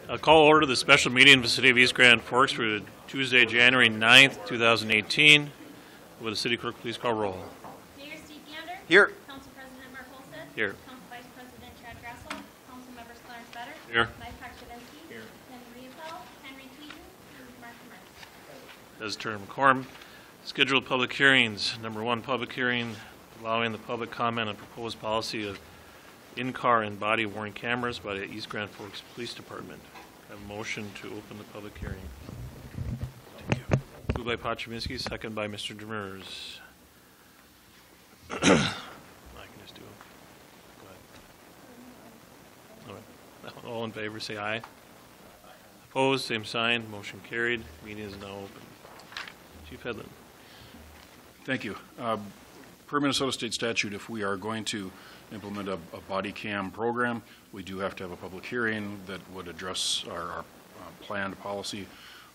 A call order the special meeting of the City of East Grand Forks for Tuesday, January 9th, 2018. Will the City Clerk please call roll? Mayor Steve Gander. Here. Council President Mark Olson. Here. Council Vice President Chad Grassel. Council Members Clarence Better. Here. Vice President Here. Henry Riepel. Henry Tweten. Mark Mertz. As term quorum. Scheduled public hearings. Number 1, public hearing allowing the public comment on proposed policy of in-car and body-worn cameras by the East Grand Forks Police Department. I have a motion to open the public hearing. Thank you. Moved by Pochminski, second by Mr. Demers. I can just do it. Go ahead. All in favor, say aye. Opposed, same sign. Motion carried. Meeting is now open. Chief Hedlund. Thank you. Per Minnesota State statute, if we are going to implement a body cam program, we do have to have a public hearing that would address our planned policy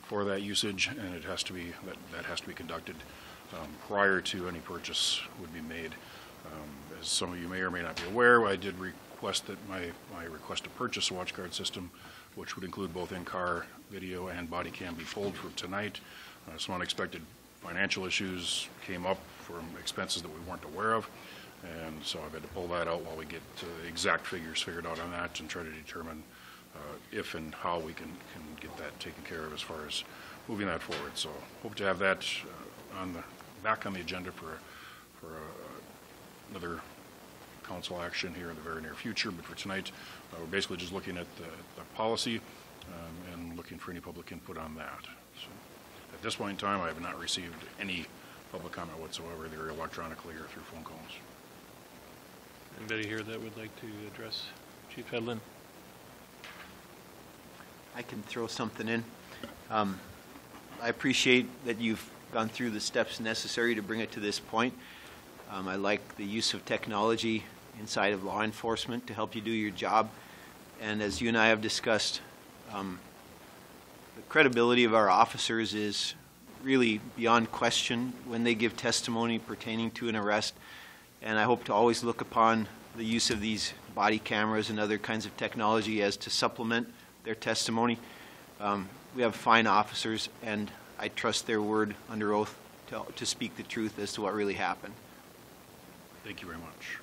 for that usage, and it has to be that has to be conducted prior to any purchase would be made. As some of you may or may not be aware, I did request that my request to purchase a watch guard system, which would include both in-car video and body cam, be pulled for tonight. Some unexpected financial issues came up from expenses that we weren't aware of, and so I've had to pull that out while we get the exact figures figured out on that and try to determine if and how we can get that taken care of as far as moving that forward. So hope to have that back on the agenda for another council action here in the very near future. But for tonight, we're basically just looking at the policy and looking for any public input on that. So at this point in time, I have not received any public comment whatsoever, either electronically or through phone calls. Anybody here that would like to address Chief Hedlund? I can throw something in. I appreciate that you've gone through the steps necessary to bring it to this point. I like the use of technology inside of law enforcement to help you do your job. And as you and I have discussed, the credibility of our officers is really beyond question when they give testimony pertaining to an arrest. And I hope to always look upon the use of these body cameras and other kinds of technology as to supplement their testimony. We have fine officers, and I trust their word under oath to speak the truth as to what really happened. Thank you very much.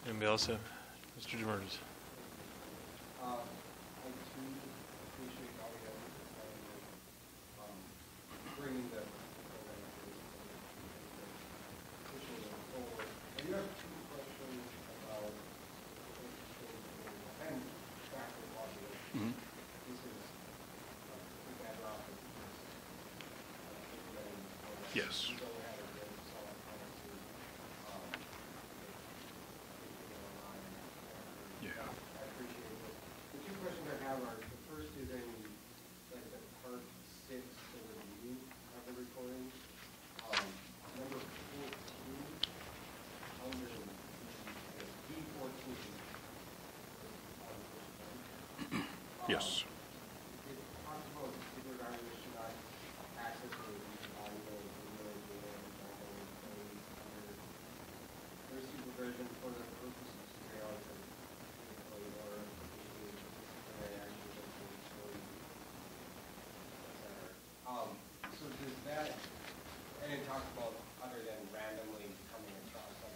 Anybody else? Mr. Demers. Bringing the I do have two questions about and back to Washington. This is Yes. Yeah. I appreciate it. The two questions I have are, the first is in like the part 6 of the meeting of the recording. Number 14, under D14. Yes. It talks about supervisors should not access or use audio, video, data, under their supervision for the purpose of surveillance and employee or disciplinary actions of the employee, etc. So does that, and it talks about other than randomly coming across like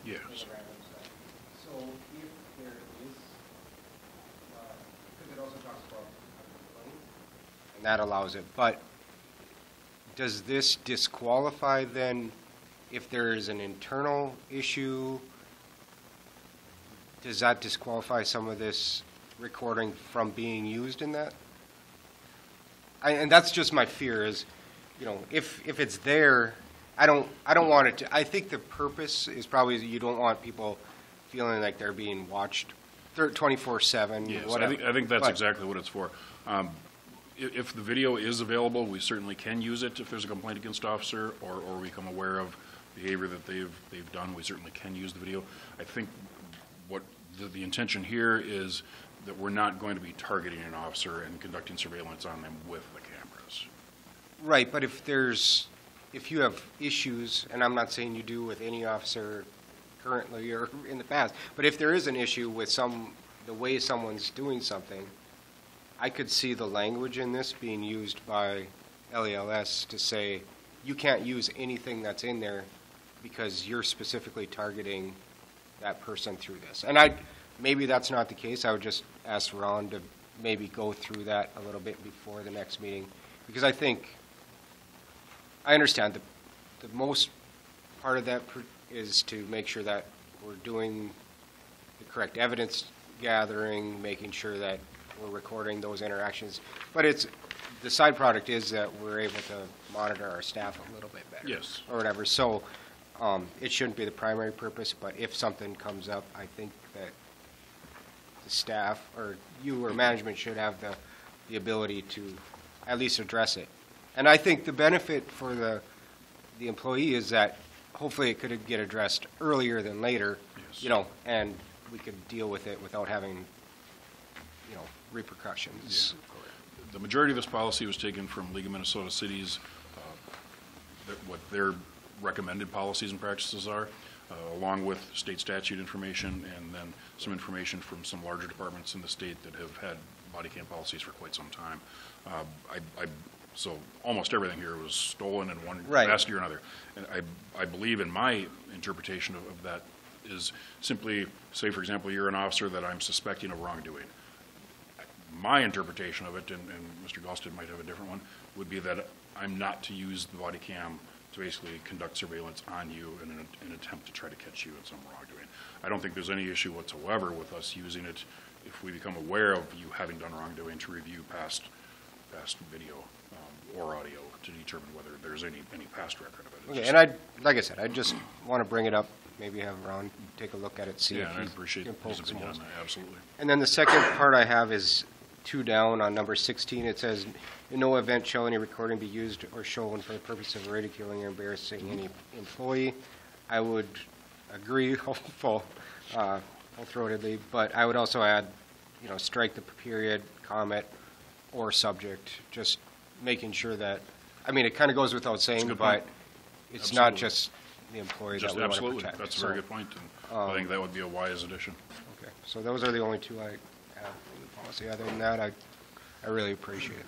Yes. random stuff. So if there is, because it also talks about complaint, and that allows it. But does this disqualify then if there is an internal issue? Does that disqualify some of this recording from being used in that? And that's just my fear is, you know, if it's there, I don't want it to. I think the purpose is probably you don't want people feeling like they're being watched 24/7. Yes, whatever. I think that's exactly what it's for. If the video is available, we certainly can use it if there's a complaint against officer or we become aware of behavior that they've done. We certainly can use the video. I think what the intention here is that we're not going to be targeting an officer and conducting surveillance on them with the cameras. Right, but if you have issues, and I'm not saying you do with any officer currently or in the past, but if there is an issue with the way someone's doing something, I could see the language in this being used by LELS to say, you can't use anything that's in there because you're specifically targeting that person through this. And maybe that's not the case. I would just ask Ron to maybe go through that a little bit before the next meeting, because I understand the most part of that is to make sure that we're doing the correct evidence gathering, making sure that we're recording those interactions. But the side product is that we're able to monitor our staff a little bit better. Yes. Or whatever. So it shouldn't be the primary purpose, but if something comes up, I think that the staff or you or management should have the ability to at least address it. And I think the benefit for the employee is that hopefully it could get addressed earlier than later, Yes. And we could deal with it without having, repercussions. Yeah. The majority of this policy was taken from League of Minnesota Cities, what their recommended policies and practices are, along with state statute information, and then some information from some larger departments in the state that have had body cam policies for quite some time. So almost everything here was stolen in one Right. capacity or another. And I believe in my interpretation of that is simply, say, for example, you're an officer that I'm suspecting of wrongdoing. My interpretation of it, and Mr. Galston might have a different one, would be that I'm not to use the body cam to basically conduct surveillance on you in an attempt to try to catch you in some wrongdoing. I don't think there's any issue whatsoever with us using it if we become aware of you having done wrongdoing to review past video or audio to determine whether there's any past record of it. It's Okay, just- and like I said, I just want to bring it up, maybe have Ron take a look at it, see Yeah, if and I he appreciate can his poke some opinion on holes. that, absolutely. And then the second part I have is 2 down on number 16. It says, in no event shall any recording be used or shown for the purpose of ridiculing or embarrassing any employee. I would agree full-throatedly, but I would also add, strike the period, comment, or subject, just making sure that, it kind of goes without saying, good but point. it's not Absolutely. just the employee that Just we want to absolutely, protect. that's a So, very good point, and I think that would be a wise addition. Okay, so those are the only 2 I have in the policy. Other than that, I really appreciate it.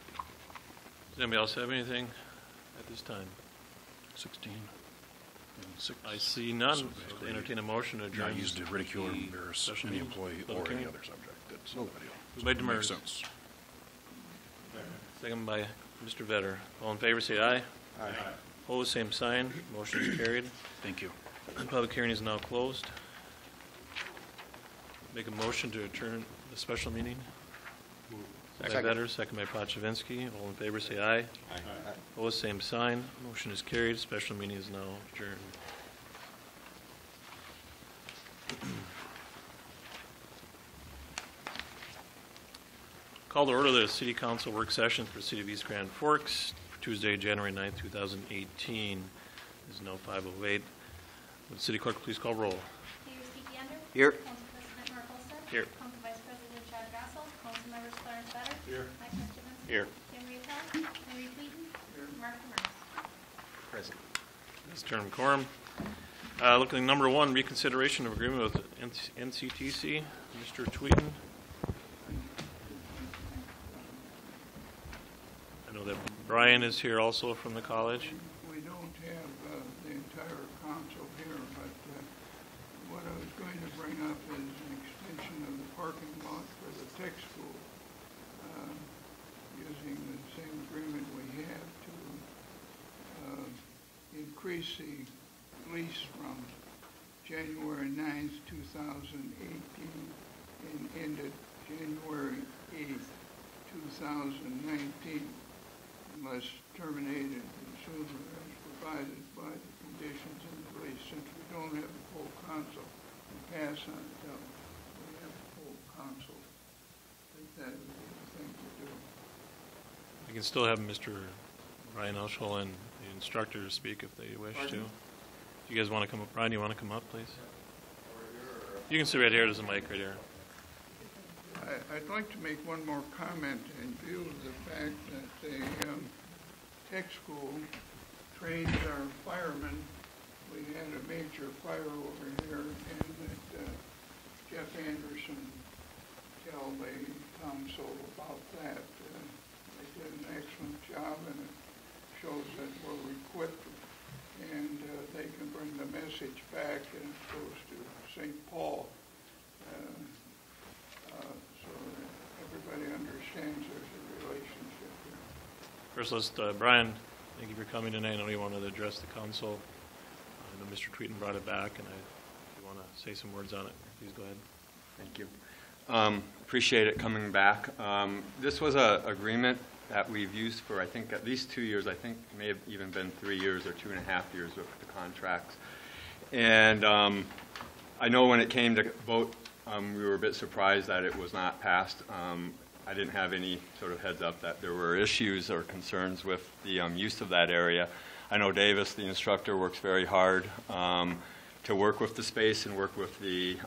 Does anybody else have anything at this time? 16 and 6. I see none. So So basically, entertain a motion to adjourn. Not used to ridicule or the embarrass special any meeting. employee Public or any hearing. other subject that somebody else. Who made the Makes motion? sense. Second by Mr. Vetter. All in favor, say aye. Aye. Opposed, same sign. Motion is carried. Thank you. Public hearing is now closed. Make a motion to adjourn the special meeting. By Second. Vetter, second by Pachivinsky. All in favor, say aye. Opposed, same sign. Motion is carried. Special meeting is now adjourned. Call to order the City Council work session for the City of East Grand Forks for Tuesday, January 9th, 2018. It is now 5:08. Would the City Clerk please call roll? Mayor Stevie Here. Council President Mark Olson. Here. Council Vice President Chad Gassel. Council members Clarence Vetter. Here. Mike Pachivinsky. Here. Emery Appel. Henry Tweten. Mark Demers. Present. This term quorum. Looking at number 1, reconsideration of agreement with NCTC. Mr. Tweten. I know that Brian is here also from the college. We don't have the entire council here, but what I was going to bring up is an extension of the parking lot for the tech school, using the same agreement we have to increase the lease from January 9th, 2018, and ended January 8th, 2019. Unless terminated sooner as provided by the conditions in the lease. Since we don't have the full council, we pass on it until we have the full council. I think that would be the thing to do. We can still have Mr. Brian Elschel and the instructor speak if they wish to. If you guys want to come up, Brian, you want to come up, please? You can sit right here. There's a mic right here. I'd like to make one more comment in view of the fact that the tech school trains our firemen. We had a major fire over here, and that Jeff Anderson tell the council about that. They did an excellent job, and it shows that we're equipped, and they can bring the message back, and it goes to St. Paul, so that everybody understands there's a relationship here. First, let's, Brian, thank you for coming tonight. I know you wanted to address the council. I know Mr. Tweten brought it back, and if you want to say some words on it, please go ahead. Thank you. Appreciate it coming back. This was an agreement that we've used for, I think, at least 2 years. I think it may have even been 3 years or 2.5 years with the contracts. And I know when it came to vote, we were a bit surprised that it was not passed. I didn't have any sort of heads up that there were issues or concerns with the use of that area. I know Davis, the instructor, works very hard to work with the space and work with the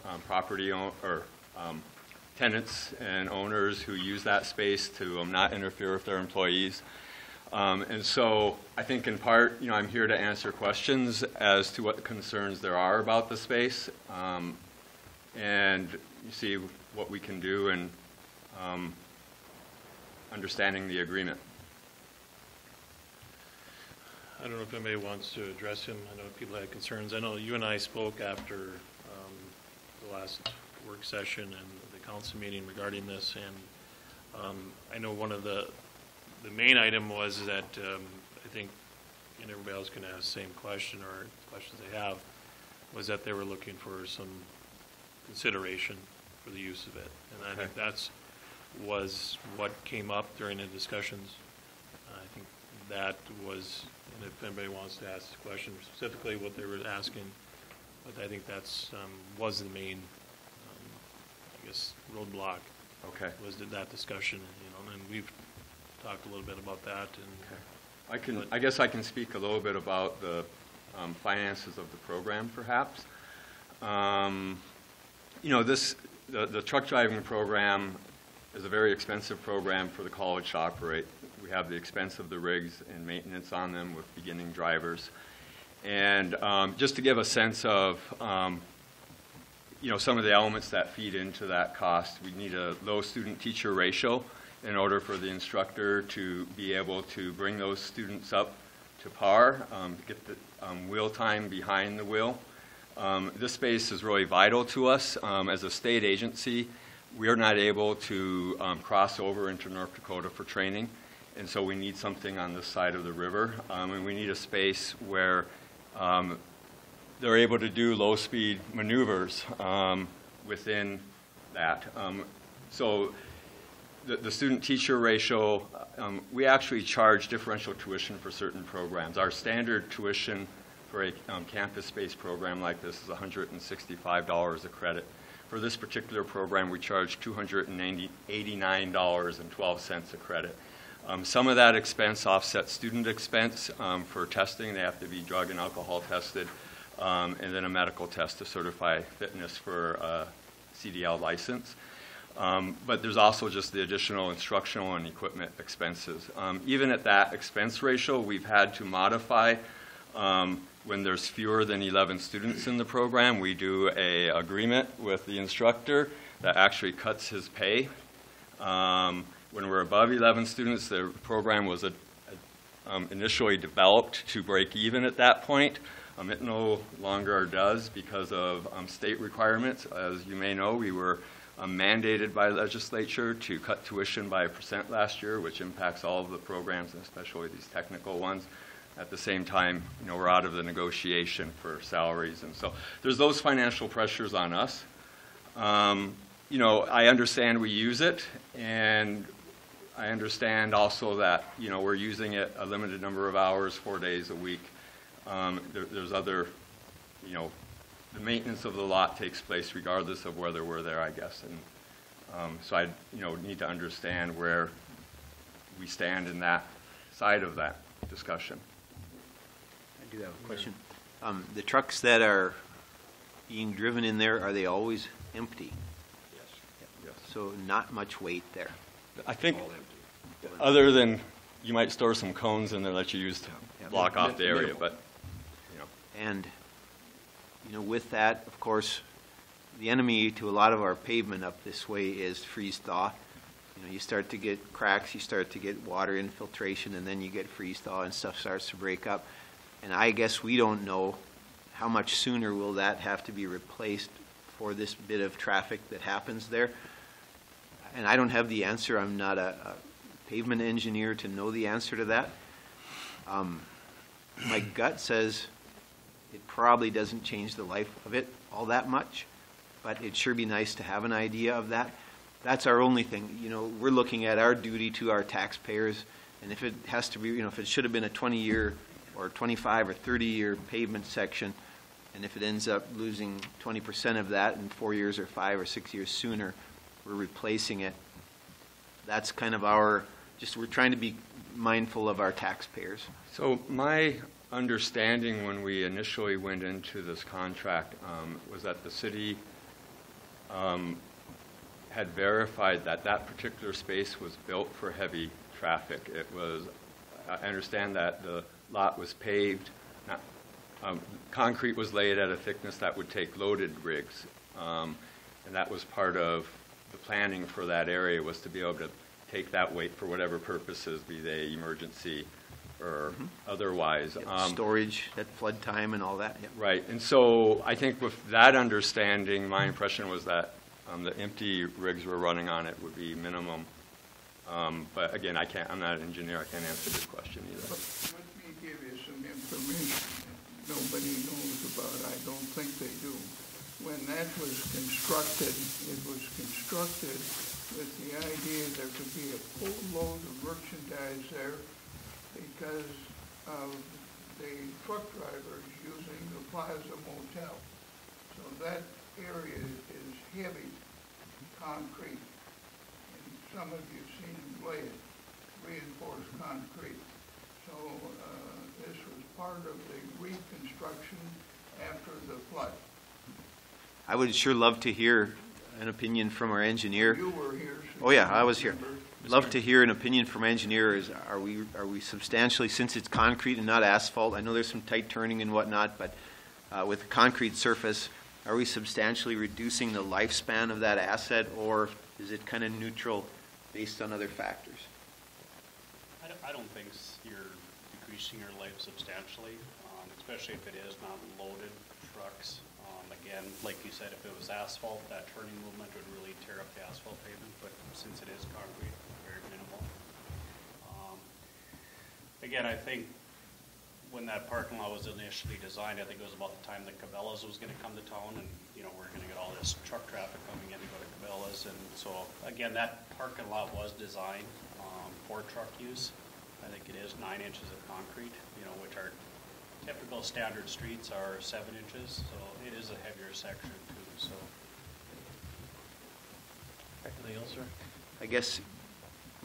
tenants and owners who use that space to not interfere with their employees. And so I think in part, I'm here to answer questions as to what concerns there are about the space, and you see what we can do in understanding the agreement. I don't know if anybody wants to address him. I know people had concerns. I know you and I spoke after the last work session and the council meeting regarding this, and I know one of the main item was that I think, and everybody else can ask the same question or questions they have, was that they were looking for some consideration for the use of it. And I think that's was what came up during the discussions. I think that was, and if anybody wants to ask the question specifically what they were asking, but I think that's was the main, I guess, roadblock. Okay. Was that discussion, and we've talked a little bit about that. And I guess I can speak a little bit about the finances of the program, perhaps. The truck driving program is a very expensive program for the college to operate. We have the expense of the rigs and maintenance on them with beginning drivers. And just to give a sense of, some of the elements that feed into that cost, we need a low student-teacher ratio in order for the instructor to be able to bring those students up to par, get the wheel time behind the wheel. This space is really vital to us. As a state agency, we are not able to cross over into North Dakota for training, and so we need something on this side of the river, and we need a space where they're able to do low-speed maneuvers within that. So the student-teacher ratio, we actually charge differential tuition for certain programs. Our standard tuition for a campus-based program like this is $165 a credit. For this particular program, we charge $289.12 a credit. Some of that expense offsets student expense for testing. They have to be drug and alcohol tested, and then a medical test to certify fitness for a CDL license. But there's also just the additional instructional and equipment expenses. Even at that expense ratio, we've had to modify when there's fewer than 11 students in the program. We do an agreement with the instructor that actually cuts his pay. When we're above 11 students, the program was initially developed to break even at that point. It no longer does because of state requirements. As you may know, we were mandated by legislature to cut tuition by 1% last year, which impacts all of the programs, and especially these technical ones. At the same time, we're out of the negotiation for salaries, and so there's those financial pressures on us. I understand we use it, and I understand also that we're using it a limited number of hours, 4 days a week. There's other, the maintenance of the lot takes place regardless of whether we're there, I guess, and so I need to understand where we stand in that side of that discussion. I do have a question. The trucks that are being driven in there, are they always empty? Yes. So not much weight there. I think, other than you might store some cones in there that you use to block off the area, but, And, with that, of course, the enemy to a lot of our pavement up this way is freeze-thaw. You know, you start to get cracks, you start to get water infiltration, and then you get freeze thaw and stuff starts to break up. And I guess we don't know how much sooner will that have to be replaced for this bit of traffic that happens there. And I don't have the answer. I'm not a pavement engineer to know the answer to that. My gut says it probably doesn't change the life of it all that much, but it'd sure be nice to have an idea of that. That's our only thing. You know, we're looking at our duty to our taxpayers, and if it has to be, you know, if it should have been a 20-year or 25 or 30-year pavement section, and if it ends up losing 20% of that in 4 years or 5 or 6 years sooner, we're replacing it. That's kind of our, just we're trying to be mindful of our taxpayers. So my understanding when we initially went into this contract was that the city had verified that that particular space was built for heavy traffic. It was, I understand that the lot was paved, concrete was laid at a thickness that would take loaded rigs, and that was part of the planning for that area, was to be able to take that weight for whatever purposes, be they emergency or otherwise. Storage at flood time and all that. Yep. Right, and so I think with that understanding, my impression was that the empty rigs we're running on it would be minimum. But again, I'm not an engineer, I can't answer this question either. Let me give you some information that nobody knows about. I don't think they do. When that was constructed, it was constructed with the idea there could be a full load of merchandise there because of the truck drivers using the Plaza Motel. So that area is heavy concrete. And some of you have seen them lay it, reinforced concrete. So this was part of the reconstruction after the flood. I would sure love to hear an opinion from our engineer. You were here. So Oh yeah, I was here. remember. Love to hear an opinion from engineer. Are we substantially, since it's concrete and not asphalt, I know there's some tight turning and whatnot, but with a concrete surface, are we substantially reducing the lifespan of that asset, or is it kind of neutral based on other factors? I don't think you're decreasing your life substantially, especially if it is not loaded trucks. Again, like you said, if it was asphalt, that turning movement would really tear up the asphalt pavement, but since it is concrete, very minimal. Again, I think when that parking lot was initially designed, I think it was about the time that Cabela's was going to come to town, and you know, we're going to get all this truck traffic coming in to go to Cabela's, and so again, that parking lot was designed for truck use. I think it is 9 inches of concrete, you know, which are typical standard streets are 7 inches, so it is a heavier section too. So. Anything else, sir? I guess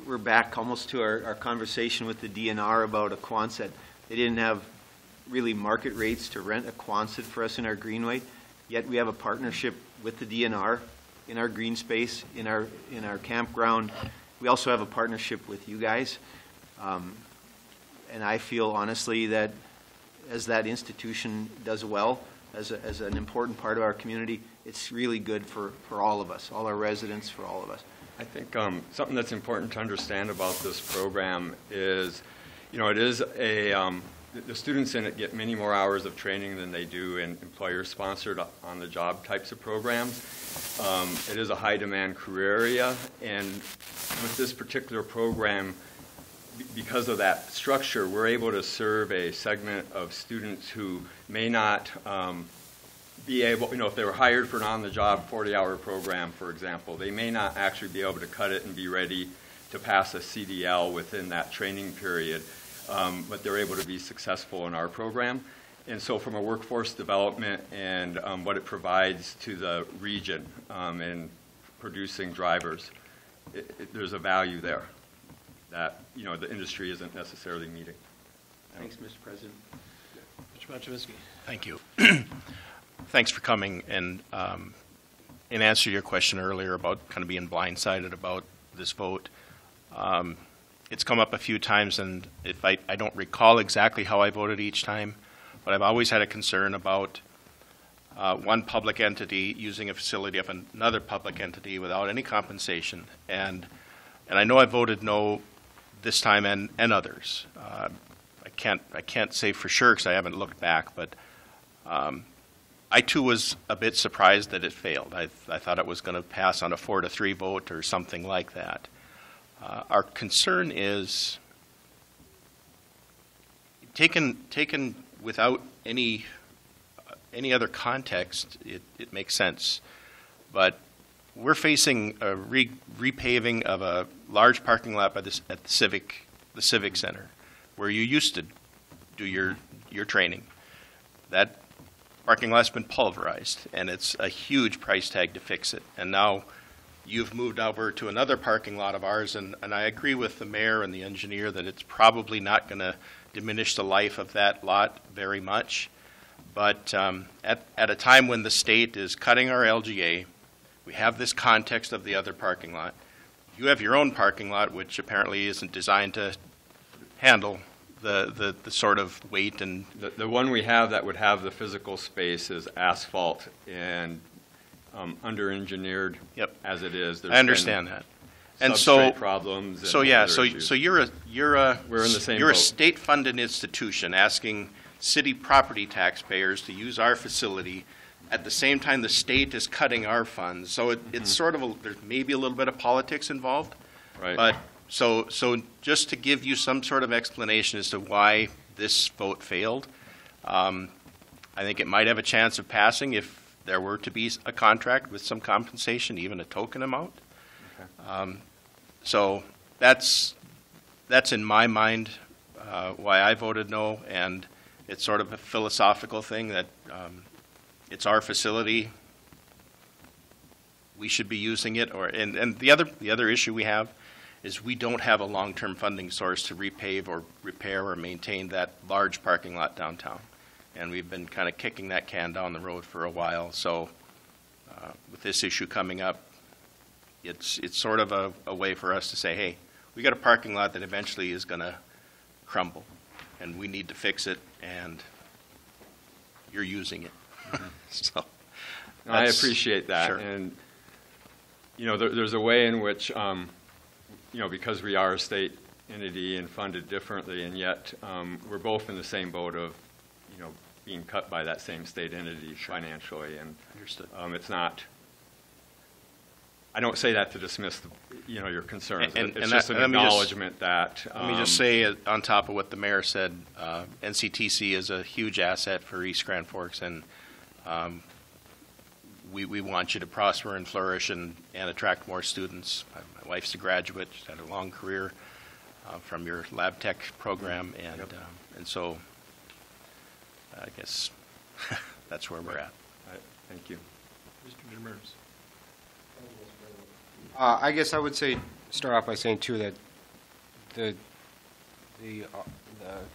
we're back almost to our conversation with the DNR about a Quonset. They didn't have really market rates to rent a Quonset for us in our greenway, yet we have a partnership with the DNR in our green space, in our campground. We also have a partnership with you guys. And I feel honestly that as that institution does well, as an important part of our community, it's really good for all of us, all our residents, for all of us. I think something that's important to understand about this program is, you know, it is the students in it get many more hours of training than they do in employer-sponsored on-the-job types of programs. It is a high-demand career area, and with this particular program, because of that structure, we're able to serve a segment of students who may not be able, you know, if they were hired for an on-the-job 40-hour program, for example, they may not actually be able to cut it and be ready to pass a CDL within that training period, but they're able to be successful in our program. And so from a workforce development and what it provides to the region in producing drivers, there's a value there that, you know, the industry isn't necessarily meeting. Thanks, Mr. President. Mr. Maciejewski. Thank you. Thanks for coming. And in answer to your question earlier about kind of being blindsided about this vote, it's come up a few times, and if I don't recall exactly how I voted each time, but I've always had a concern about one public entity using a facility of another public entity without any compensation. And and I know I voted no this time and others. I can't say for sure because I haven't looked back, but I too was a bit surprised that it failed. I thought it was going to pass on a 4-3 vote or something like that. Our concern is taken without any other context. It makes sense, but we're facing a repaving of a large parking lot at the Civic Center, where you used to do your training. That parking lot's been pulverized, and it's a huge price tag to fix it. And now you've moved over to another parking lot of ours, and I agree with the mayor and the engineer that it's probably not going to diminish the life of that lot very much. But at a time when the state is cutting our LGA, we have this context of the other parking lot. You have your own parking lot, which apparently isn't designed to handle the sort of weight and... The one we have that would have the physical space is asphalt and under-engineered. Yep. As it is. I understand that. And so problems. And so yeah, other issues. so you're We're in the same you're a boat. state-funded institution asking city property taxpayers to use our facility. At the same time, the state is cutting our funds. So it's sort of there's maybe a little bit of politics involved. Right. But so just to give you some sort of explanation as to why this vote failed, I think it might have a chance of passing if there were to be a contract with some compensation, even a token amount. Okay. So that's in my mind why I voted no, and it's sort of a philosophical thing that it's our facility. We should be using it, and the other issue we have is we don't have a long-term funding source to repave or repair or maintain that large parking lot downtown, and we've been kind of kicking that can down the road for a while. So with this issue coming up, it's sort of a way for us to say, hey, we got a parking lot that eventually is going to crumble, and we need to fix it, and you're using it. So I appreciate that. Sure. And, there's a way in which, because we are a state entity and funded differently, and yet we're both in the same boat of, being cut by that same state entity financially. And Understood. It's not, I don't say that to dismiss, your concerns. It's just an acknowledgement that. Let me just say, on top of what the mayor said, NCTC is a huge asset for East Grand Forks, and we want you to prosper and flourish and attract more students. My wife's a graduate. She's had a long career from your lab tech program, and so I guess that's where we're at. Thank you. Mr. Demers. I guess I would start off by saying too that the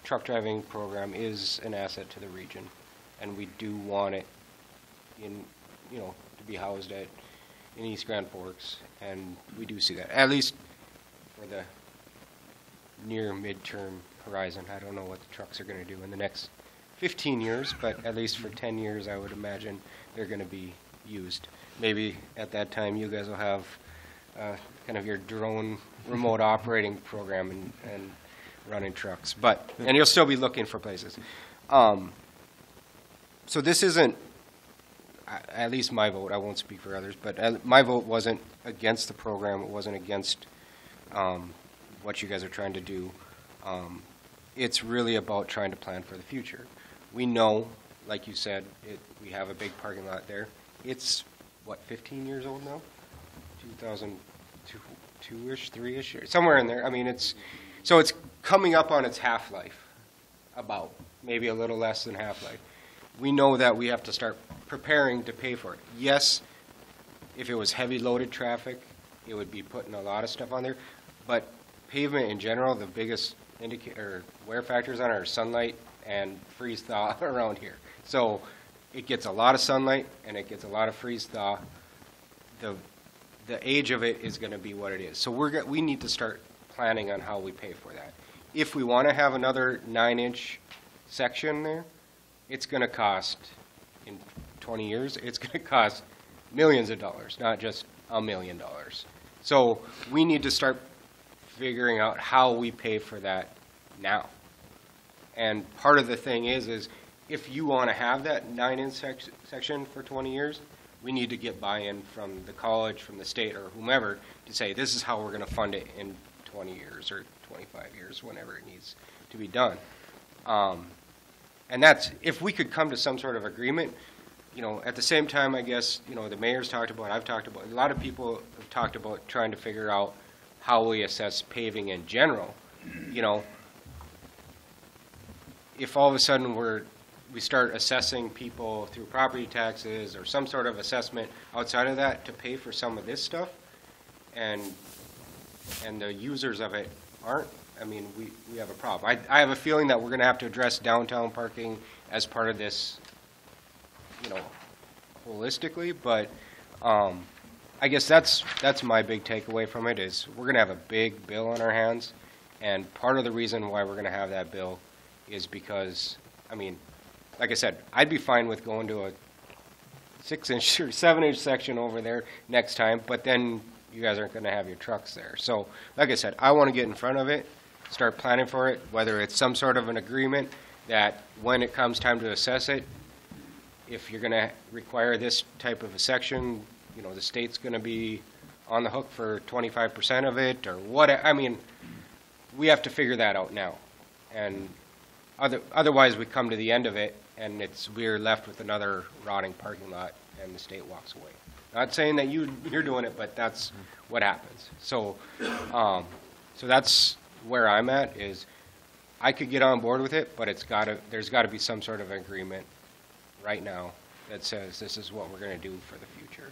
truck driving program is an asset to the region, and we do want it to be housed in East Grand Forks, and we do see that, at least for the near midterm horizon. I don't know what the trucks are going to do in the next 15 years, but at least for 10 years, I would imagine they're going to be used. Maybe at that time, you guys will have kind of your drone remote operating program and running trucks, and you'll still be looking for places. So this isn't, at least my vote, I won't speak for others, but my vote wasn't against the program. It wasn't against what you guys are trying to do. It's really about trying to plan for the future. We know, like you said, we have a big parking lot there. It's, 15 years old now? 2002-ish, 3-ish, somewhere in there. I mean, it's coming up on its half-life, about, maybe a little less than half-life. We know that we have to start preparing to pay for it. Yes, if it was heavy loaded traffic, it would be putting a lot of stuff on there, but pavement in general, the biggest wear factors on it are sunlight and freeze thaw around here. So it gets a lot of sunlight and it gets a lot of freeze thaw. The age of it is going to be what it is. So we need to start planning on how we pay for that. If we want to have another 9-inch section there, it's going to cost, in 20 years, it's going to cost millions of dollars, not just $1 million. So we need to start figuring out how we pay for that now. And part of the thing is if you want to have that 9-inch section for 20 years, we need to get buy-in from the college, from the state, or whomever to say this is how we're going to fund it in 20 years or 25 years, whenever it needs to be done. And that's, if we could come to some sort of agreement, you know, at the same time, I guess, you know, the mayor's talked about, I've talked about, a lot of people have talked about trying to figure out how we assess paving in general. You know, if all of a sudden we start assessing people through property taxes or some sort of assessment outside of that to pay for some of this stuff, and the users of it aren't, I mean, we have a problem. I have a feeling that we're going to have to address downtown parking as part of this, you know, holistically, but I guess that's my big takeaway from it is we're going to have a big bill on our hands, and part of the reason why we're going to have that bill is because, I mean, like I said, I'd be fine with going to a 6-inch or 7-inch section over there next time, but then you guys aren't going to have your trucks there. So, like I said, I want to get in front of it, start planning for it, whether it's some sort of an agreement that when it comes time to assess it, if you're going to require this type of a section, you know, the state's going to be on the hook for 25% of it, or what. I mean, we have to figure that out now. And otherwise, we come to the end of it, and we're left with another rotting parking lot, and the state walks away. Not saying that you're doing it, but that's what happens. So, so that's where I'm at. Is I could get on board with it, but there's got to be some sort of agreement right now that says this is what we're going to do for the future.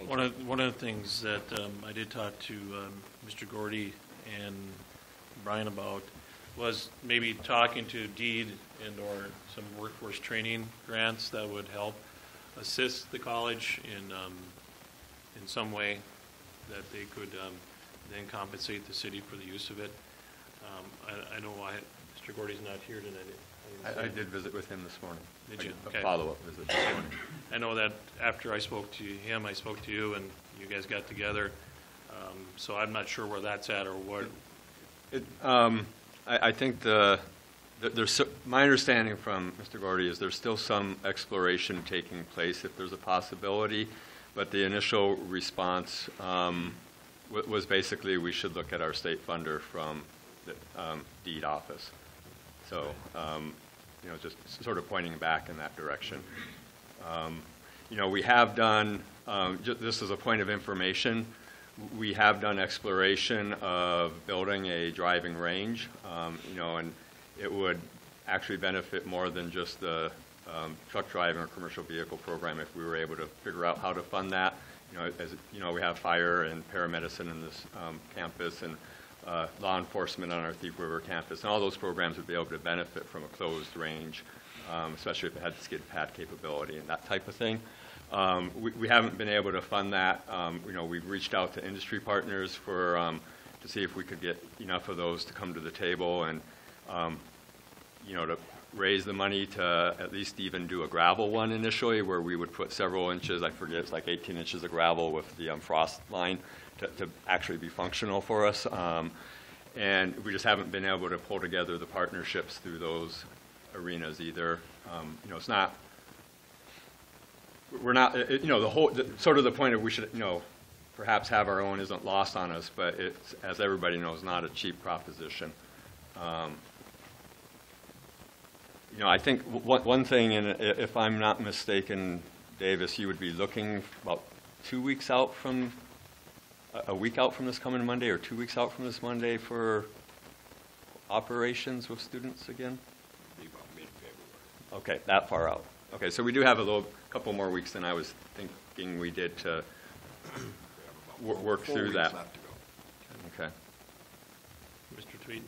One of the things that I did talk to Mr. Gordy and Brian about was maybe talking to DEED and or some workforce training grants that would help assist the college in some way that they could then compensate the city for the use of it. I know Mr. Gordy's not here tonight. I did visit with him this morning. Did you? A Okay. follow-up visit this morning. I know that after I spoke to him, I spoke to you, and you guys got together. So I'm not sure where that's at or what. I think my understanding from Mr. Gordy is there's still some exploration taking place if there's a possibility, but the initial response was basically we should look at our state funder from the DEED office. So, you know, just sort of pointing back in that direction. You know, we have done, just as a point of information, we have done exploration of building a driving range, you know, and it would actually benefit more than just the truck driving or commercial vehicle program if we were able to figure out how to fund that. You know, as you know, we have fire and paramedicine in this campus, and law enforcement on our Thief River campus, and all those programs would be able to benefit from a closed range, especially if it had skid pad capability and that type of thing. We haven't been able to fund that. You know, we've reached out to industry partners to see if we could get enough of those to come to the table and, you know, to raise the money to at least even do a gravel one initially, where we would put several inches, I forget, it's like 18 inches of gravel with the frost line to actually be functional for us. And we just haven't been able to pull together the partnerships through those arenas either. You know, it's not, we're not, you know, sort of the point of we should, you know, perhaps have our own isn't lost on us, but it's, as everybody knows, not a cheap proposition. You know, I think one thing, and if I'm not mistaken, Davis, you would be looking about 2 weeks out from, a week out from this coming Monday, or 2 weeks out from this Monday for operations with students again? About mid-February. Okay, that far out. Okay, so we do have a couple more weeks than I was thinking we did to work through that. 4 weeks left to go. Okay. Mr. Tweten?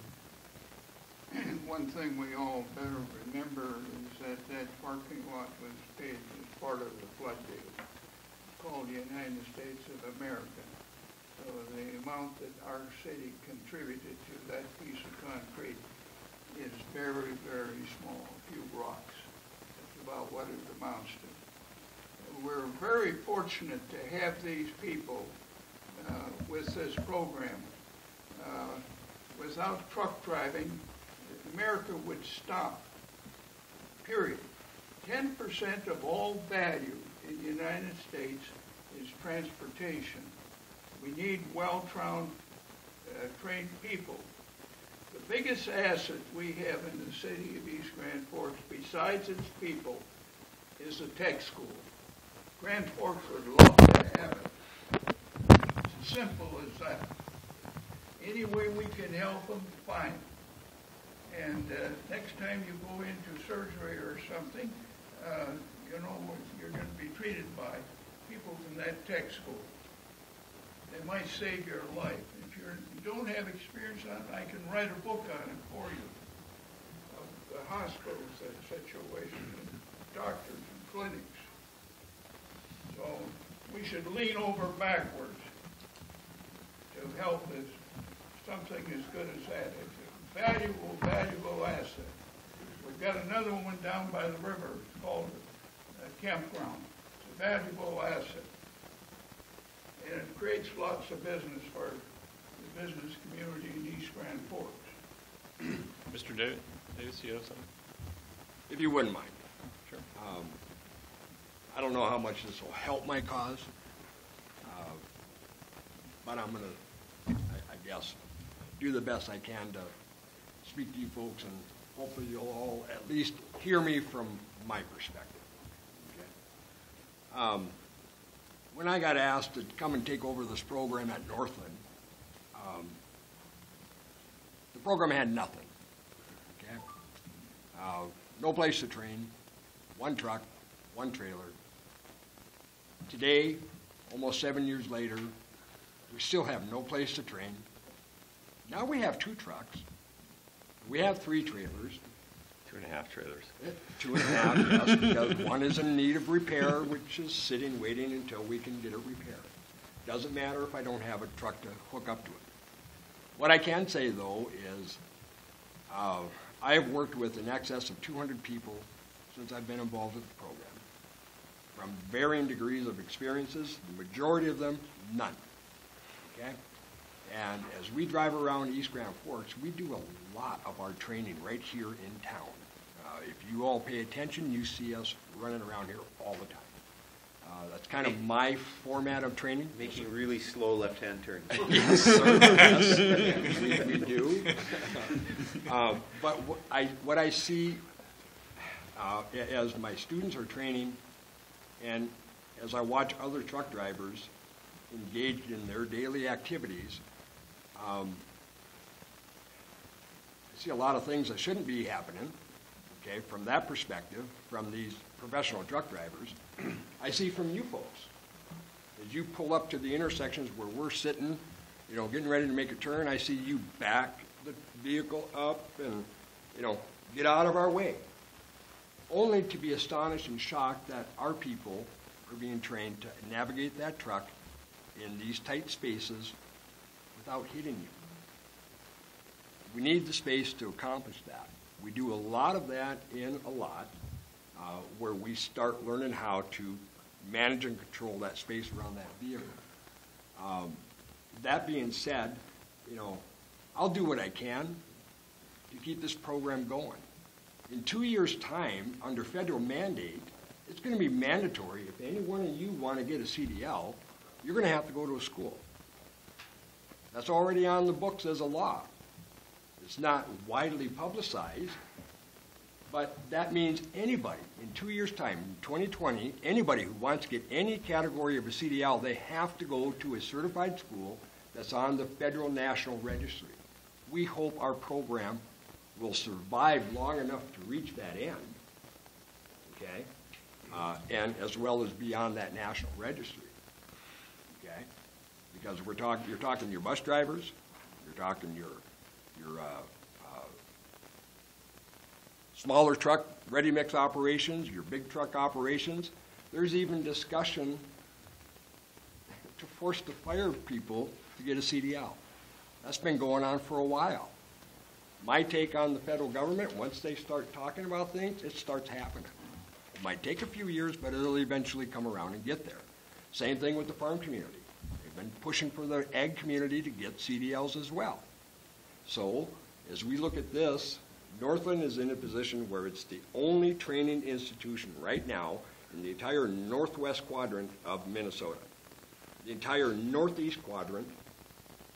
One thing we all better remember is that parking lot was paid as part of the flood deal. It's called the United States of America. So the amount that our city contributed to that piece of concrete is very, very small, a few rocks. That's about what it amounts to. We're very fortunate to have these people with this program. Without truck driving, America would stop, period. 10% of all value in the United States is transportation. We need well-trained people. The biggest asset we have in the city of East Grand Forks, besides its people, is a tech school. Grand Forks would love to have it. It's as simple as that. Any way we can help them, fine. And next time you go into surgery or something, you know, you're going to be treated by people from that tech school. They might save your life. If you don't have experience on it, I can write a book on it for you, of the hospital situation, and doctors and clinics. So we should lean over backwards to help us. Something as good as that. It's a valuable asset. We've got another one down by the river. It's called a campground. It's a valuable asset. And it creates lots of business for the business community in East Grand Forks. Mr. Davis, you have something? If you wouldn't mind. Sure. I don't know how much this will help my cause, but I'm going to, I guess, do the best I can to speak to you folks, and hopefully you'll all at least hear me from my perspective. Okay? When I got asked to come and take over this program at Northland, the program had nothing. Okay? No place to train, one truck, one trailer. Today, almost 7 years later, we still have no place to train. Now we have 2 trucks. We have 3 trailers. 2.5 trailers. 2.5, yes, because one is in need of repair, which is sitting waiting until we can get it repaired. Doesn't matter if I don't have a truck to hook up to it. What I can say, though, is I have worked with in excess of 200 people since I've been involved with the program, from varying degrees of experiences, the majority of them, none. Okay? And as we drive around East Grand Forks, we do a lot of our training right here in town. If you all pay attention, you see us running around here all the time. That's kind of my format of training. Making really slow left-hand turns. Yes, sir. Yes, we do. But what I see as my students are training, and as I watch other truck drivers engaged in their daily activities, I see a lot of things that shouldn't be happening, okay, from that perspective, from these professional truck drivers. I see from you folks. As you pull up to the intersections where we're sitting, you know, getting ready to make a turn, I see you back the vehicle up and, you know, get out of our way. Only to be astonished and shocked that our people are being trained to navigate that truck in these tight spaces without hitting you. We need the space to accomplish that. We do a lot of that in a lot, where we start learning how to manage and control that space around that vehicle. That being said, you know, I'll do what I can to keep this program going. In 2 years' time, under federal mandate, it's going to be mandatory. If any one of you want to get a CDL, you're going to have to go to a school. That's already on the books as a law. It's not widely publicized, but that means anybody, in 2 years' time, in 2020, anybody who wants to get any category of a CDL, they have to go to a certified school that's on the Federal National Registry. We hope our program will survive long enough to reach that end, okay, and as well as beyond that national registry, okay, because you're talking your bus drivers, you're talking your smaller truck ready-mix operations, your big truck operations. There's even discussion to force the fire people to get a CDL. That's been going on for a while. My take on the federal government, once they start talking about things, it starts happening. It might take a few years, but it'll eventually come around and get there. Same thing with the farm community. been pushing for the ag community to get CDLs as well. So, as we look at this, Northland is in a position where it's the only training institution right now in the entire northwest quadrant of Minnesota, the entire northeast quadrant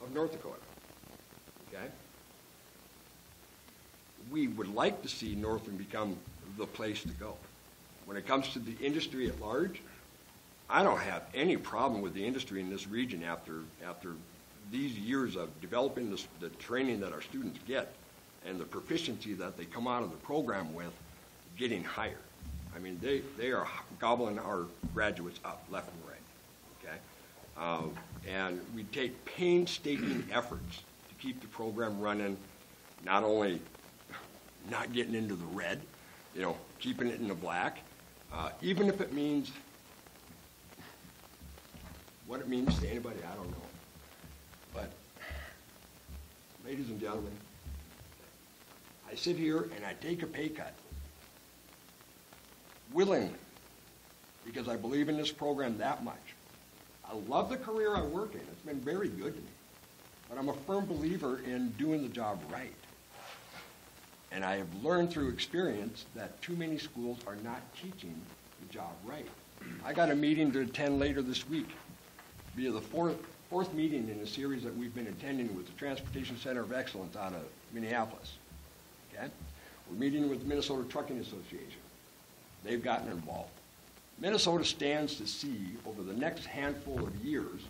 of North Dakota, okay? We would like to see Northland become the place to go. When it comes to the industry at large, I don't have any problem with the industry in this region after these years of developing the training that our students get and the proficiency that they come out of the program with getting higher. I mean, they are gobbling our graduates up left and right, okay? And we take painstaking efforts to keep the program running, not only not getting into the red, you know, keeping it in the black, even if it means, what it means to anybody, I don't know. But, ladies and gentlemen, I sit here and I take a pay cut willingly because I believe in this program that much. I love the career I work in. It's been very good to me. But I'm a firm believer in doing the job right. And I have learned through experience that too many schools are not teaching the job right. I got a meeting to attend later this week, via the fourth meeting in a series that we've been attending with the Transportation Center of Excellence out of Minneapolis. Okay? We're meeting with the Minnesota Trucking Association. They've gotten involved. Minnesota stands to see, over the next handful of years,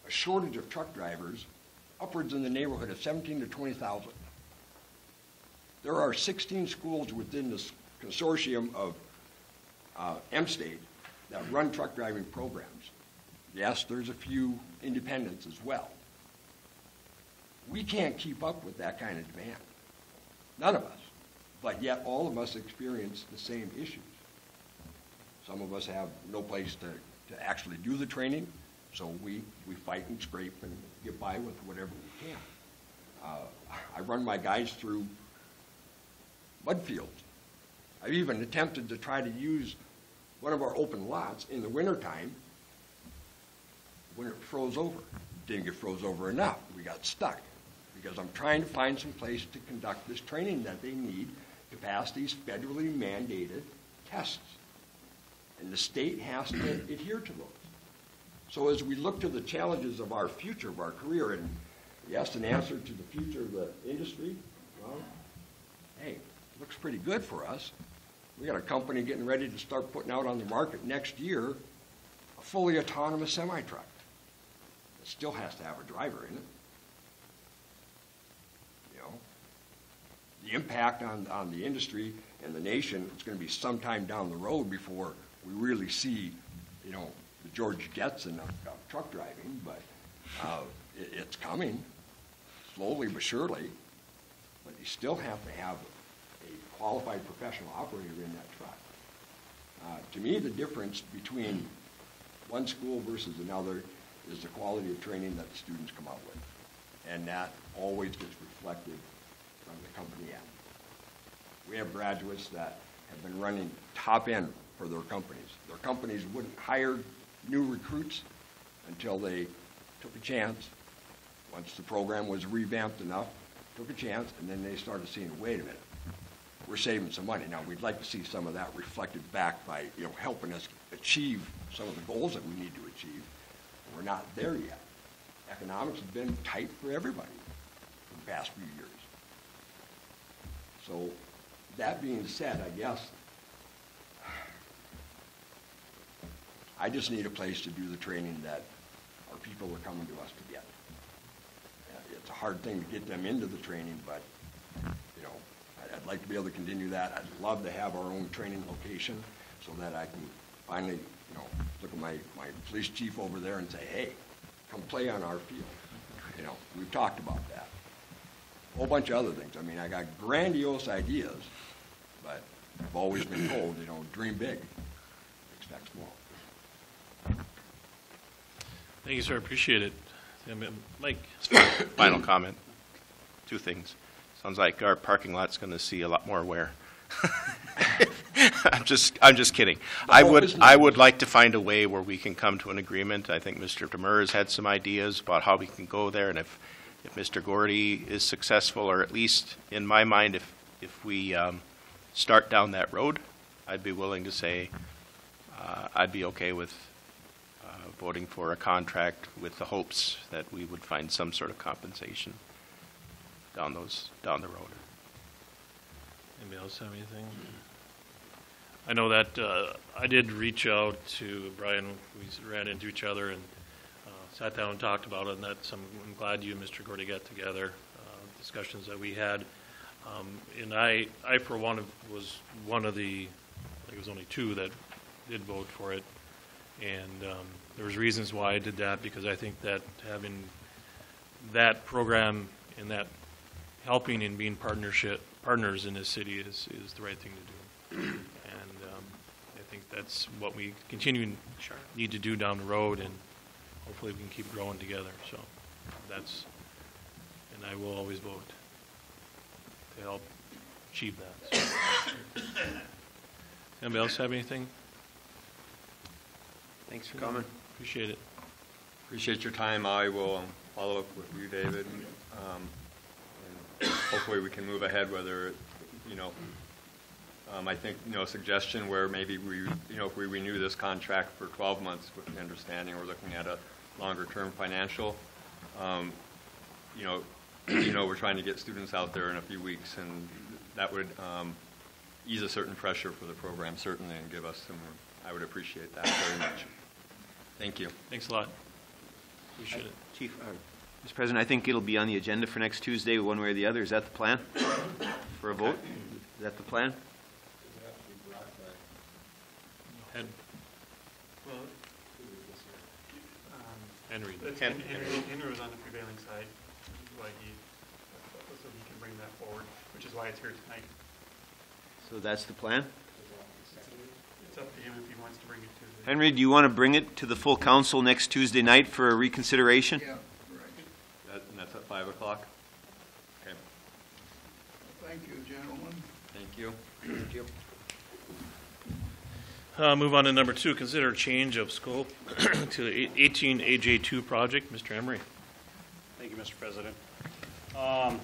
a shortage of truck drivers upwards in the neighborhood of 17 to 20,000. There are 16 schools within this consortium of M-State that run truck driving programs. Yes, there's a few independents as well. We can't keep up with that kind of demand. None of us. But yet all of us experience the same issues. Some of us have no place to actually do the training, so we fight and scrape and get by with whatever we can. I run my guys through mud fields. I've even attempted to try to use one of our open lots in the wintertime when it froze over. Didn't get froze over enough. We got stuck because I'm trying to find some place to conduct this training that they need to pass these federally mandated tests. And the state has to adhere to those. So as we look to the challenges of our future, of our career, and yes, an answer to the future of the industry, well, hey, looks pretty good for us. We got a company getting ready to start putting out on the market next year a fully autonomous semi-truck. It still has to have a driver in it. You know, the impact on the industry and the nation, it's going to be sometime down the road before we really see, you know, the George Jetson of truck driving, but it's coming slowly but surely. But you still have to have a qualified professional operator in that truck. To me, the difference between one school versus another is the quality of training that the students come out with. And that always gets reflected from the company end. We have graduates that have been running top end for their companies. Their companies wouldn't hire new recruits until they took a chance. Once the program was revamped enough, took a chance, and then they started seeing, wait a minute, we're saving some money. Now, we'd like to see some of that reflected back by, you know, helping us achieve some of the goals that we need to achieve. We're not there yet. Economics has been tight for everybody for the past few years. So, that being said, I guess, I just need a place to do the training that our people are coming to us to get. It's a hard thing to get them into the training, but, you know, I'd like to be able to continue that. I'd love to have our own training location so that I can finally, you know, look at my police chief over there and say, hey, come play on our field. You know, we've talked about that. A whole bunch of other things. I mean, I got grandiose ideas, but I've always been told, you know, dream big, expect small. Thank you, sir. Appreciate it. Mike? Final comment. Two things. Sounds like our parking lot's going to see a lot more wear. I'm just kidding. I would like to find a way where we can come to an agreement. I think Mr. Demers has had some ideas about how we can go there, and if Mr. Gordy is successful, or at least in my mind, if we start down that road, I'd be willing to say I'd be okay with voting for a contract with the hopes that we would find some sort of compensation down the road. Anybody else have anything? I know that I did reach out to Brian. We ran into each other and sat down and talked about it, and that's, I'm glad you and Mr. Gordy got together, discussions that we had. And I for one, was one of the, I think it was only two that did vote for it. And there was reasons why I did that, because I think that having that program and that helping and being partners in this city is the right thing to do. And I think that's what we need to do down the road, and hopefully we can keep growing together. So that's, and I will always vote to help achieve that. So. Anybody else have anything? Thanks for coming. Appreciate it. Appreciate your time. I will follow up with you, David. And hopefully we can move ahead, whether, I think, suggestion where maybe we, if we renew this contract for 12 months with the understanding we're looking at a longer term financial, we're trying to get students out there in a few weeks, and that would ease a certain pressure for the program, certainly, and give us some, I would appreciate that very much. Thank you. Thanks a lot. Appreciate it. Chief, Mr. President, I think it'll be on the agenda for next Tuesday, one way or the other. Is that the plan for a vote? Is that the plan? Ed. Henry. Henry was on the prevailing side, why so he can bring that forward, which is why it's here tonight. So that's the plan? It's up to him if he wants to bring it to the... Henry, do you want to bring it to the full council next Tuesday night for a reconsideration? Yeah, right. And that's at 5 o'clock? Okay. Thank you, gentlemen. Thank you. Thank you. Move on to number 2, consider change of scope to the 18 AJ2 project. Mr. Emery. Thank you, Mr. President. I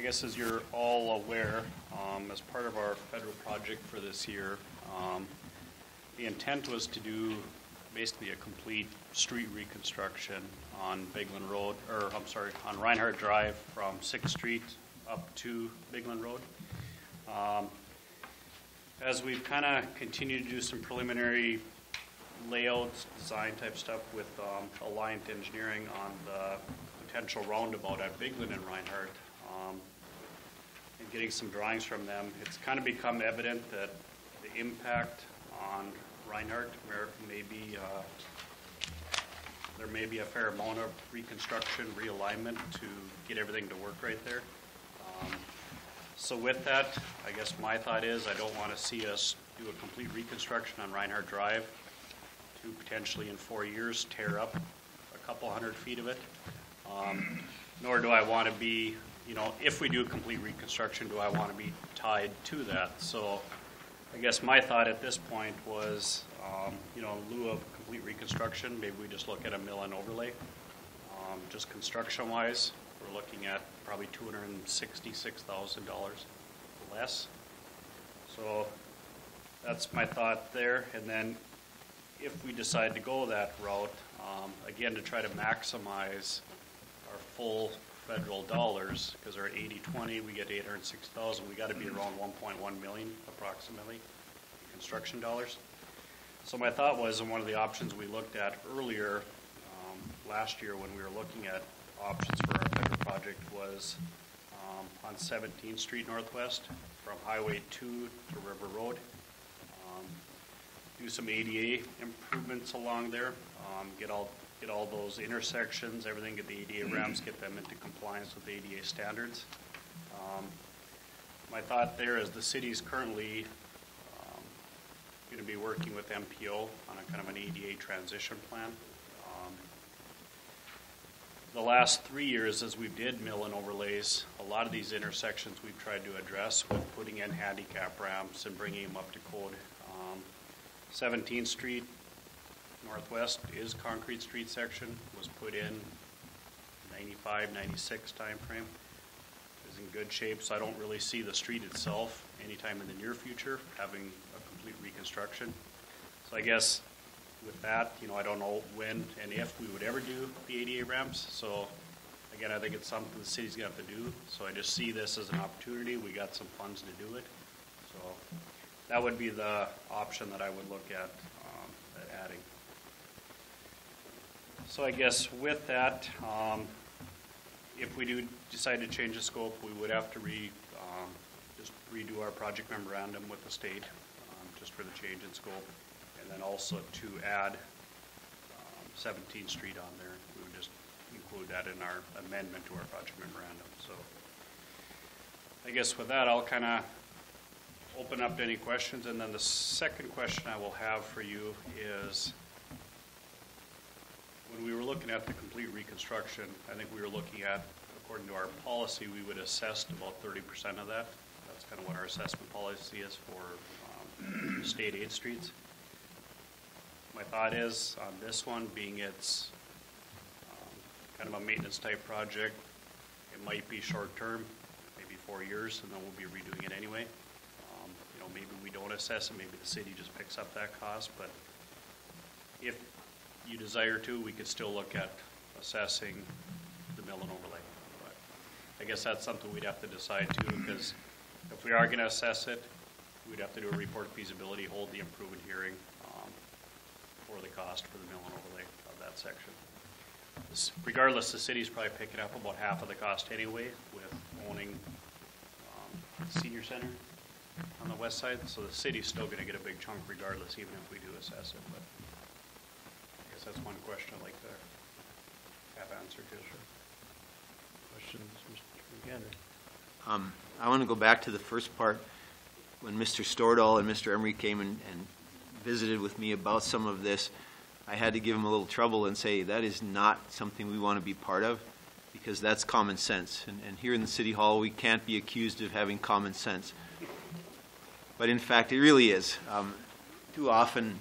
guess as you're all aware, as part of our federal project for this year, the intent was to do basically a complete street reconstruction on Bigland Road, or I'm sorry, on Reinhardt Drive from 6th Street up to Bigland Road. As we've kind of continued to do some preliminary layouts, design type stuff with Alliant Engineering on the potential roundabout at Bigland and Reinhardt, and getting some drawings from them, it's kind of become evident that the impact on Reinhardt, where there may be a fair amount of reconstruction, realignment to get everything to work right there. So with that, I guess my thought is I don't want to see us do a complete reconstruction on Reinhardt Drive to potentially in 4 years tear up a couple hundred feet of it. Nor do I want to be, if we do a complete reconstruction, do I want to be tied to that? So I guess my thought at this point was, in lieu of complete reconstruction, maybe we just look at a mill and overlay. Just construction-wise, we're looking at probably $266,000 less. So that's my thought there. And then if we decide to go that route, again, to try to maximize our full federal dollars, because they're at 80/20, we get 806,000. We got to be around 1.1 million approximately construction dollars. So my thought was, and one of the options we looked at earlier last year when we were looking at options for our federal project was on 17th Street Northwest from Highway 2 to River Road. Do some ADA improvements along there, get all those intersections, everything, get the ADA ramps, get them into compliance with ADA standards. My thought there is the city's currently going to be working with MPO on a kind of an ADA transition plan. the last 3 years as we did mill and overlays, a lot of these intersections we've tried to address with putting in handicap ramps and bringing them up to code. 17th Street Northwest is concrete street section, was put in 95, 96 timeframe. Is in good shape, so I don't really see the street itself anytime in the near future having a complete reconstruction. So I guess with that, you know, I don't know when and if we would ever do the ADA ramps. So again, I think it's something the city's gonna have to do. So I just see this as an opportunity. We got some funds to do it. So that would be the option that I would look at adding. So I guess with that, if we do decide to change the scope, we would have to just redo our project memorandum with the state, just for the change in scope. And then also to add 17th Street on there. We would just include that in our amendment to our project memorandum. So I guess with that, I'll kind of open up to any questions. And then the second question I will have for you is, when we were looking at the complete reconstruction, I think we were looking at, according to our policy, we would assess about 30% of that. That's kind of what our assessment policy is for state aid streets. My thought is on this one, being it's kind of a maintenance type project, it might be short term, maybe 4 years, and then we'll be redoing it anyway. You know, maybe we don't assess it, maybe the city just picks up that cost, but if you desire to, we could still look at assessing the mill and overlay. But I guess that's something we'd have to decide too, because if we are going to assess it, we'd have to do a report of feasibility, hold the improvement hearing for the cost for the mill and overlay of that section. Regardless, the city's probably picking up about half of the cost anyway with owning senior center on the west side, so the city's still going to get a big chunk regardless, even if we do assess it. But I guess that's one question I'd like to have answered to. Questions, Mr. Gander? I want to go back to the first part. When Mr. Stordahl and Mr. Emery came and visited with me about some of this, I had to give him a little trouble and say that is not something we want to be part of, because that's common sense. And here in the City Hall, we can't be accused of having common sense. But in fact, it really is. Too often,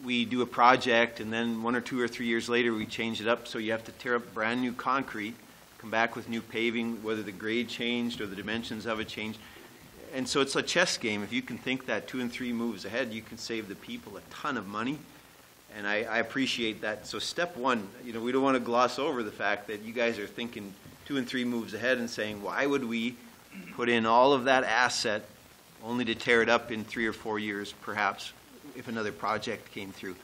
we do a project, and then 1 or 2 or 3 years later, we change it up, so you have to tear up brand new concrete, come back with new paving, whether the grade changed or the dimensions of it changed. And so it's a chess game. If you can think that 2 and 3 moves ahead, you can save the people a ton of money. And I appreciate that. So step one, you know, we don't want to gloss over the fact that you guys are thinking 2 and 3 moves ahead and saying, why would we put in all of that asset only to tear it up in 3 or 4 years, perhaps, if another project came through?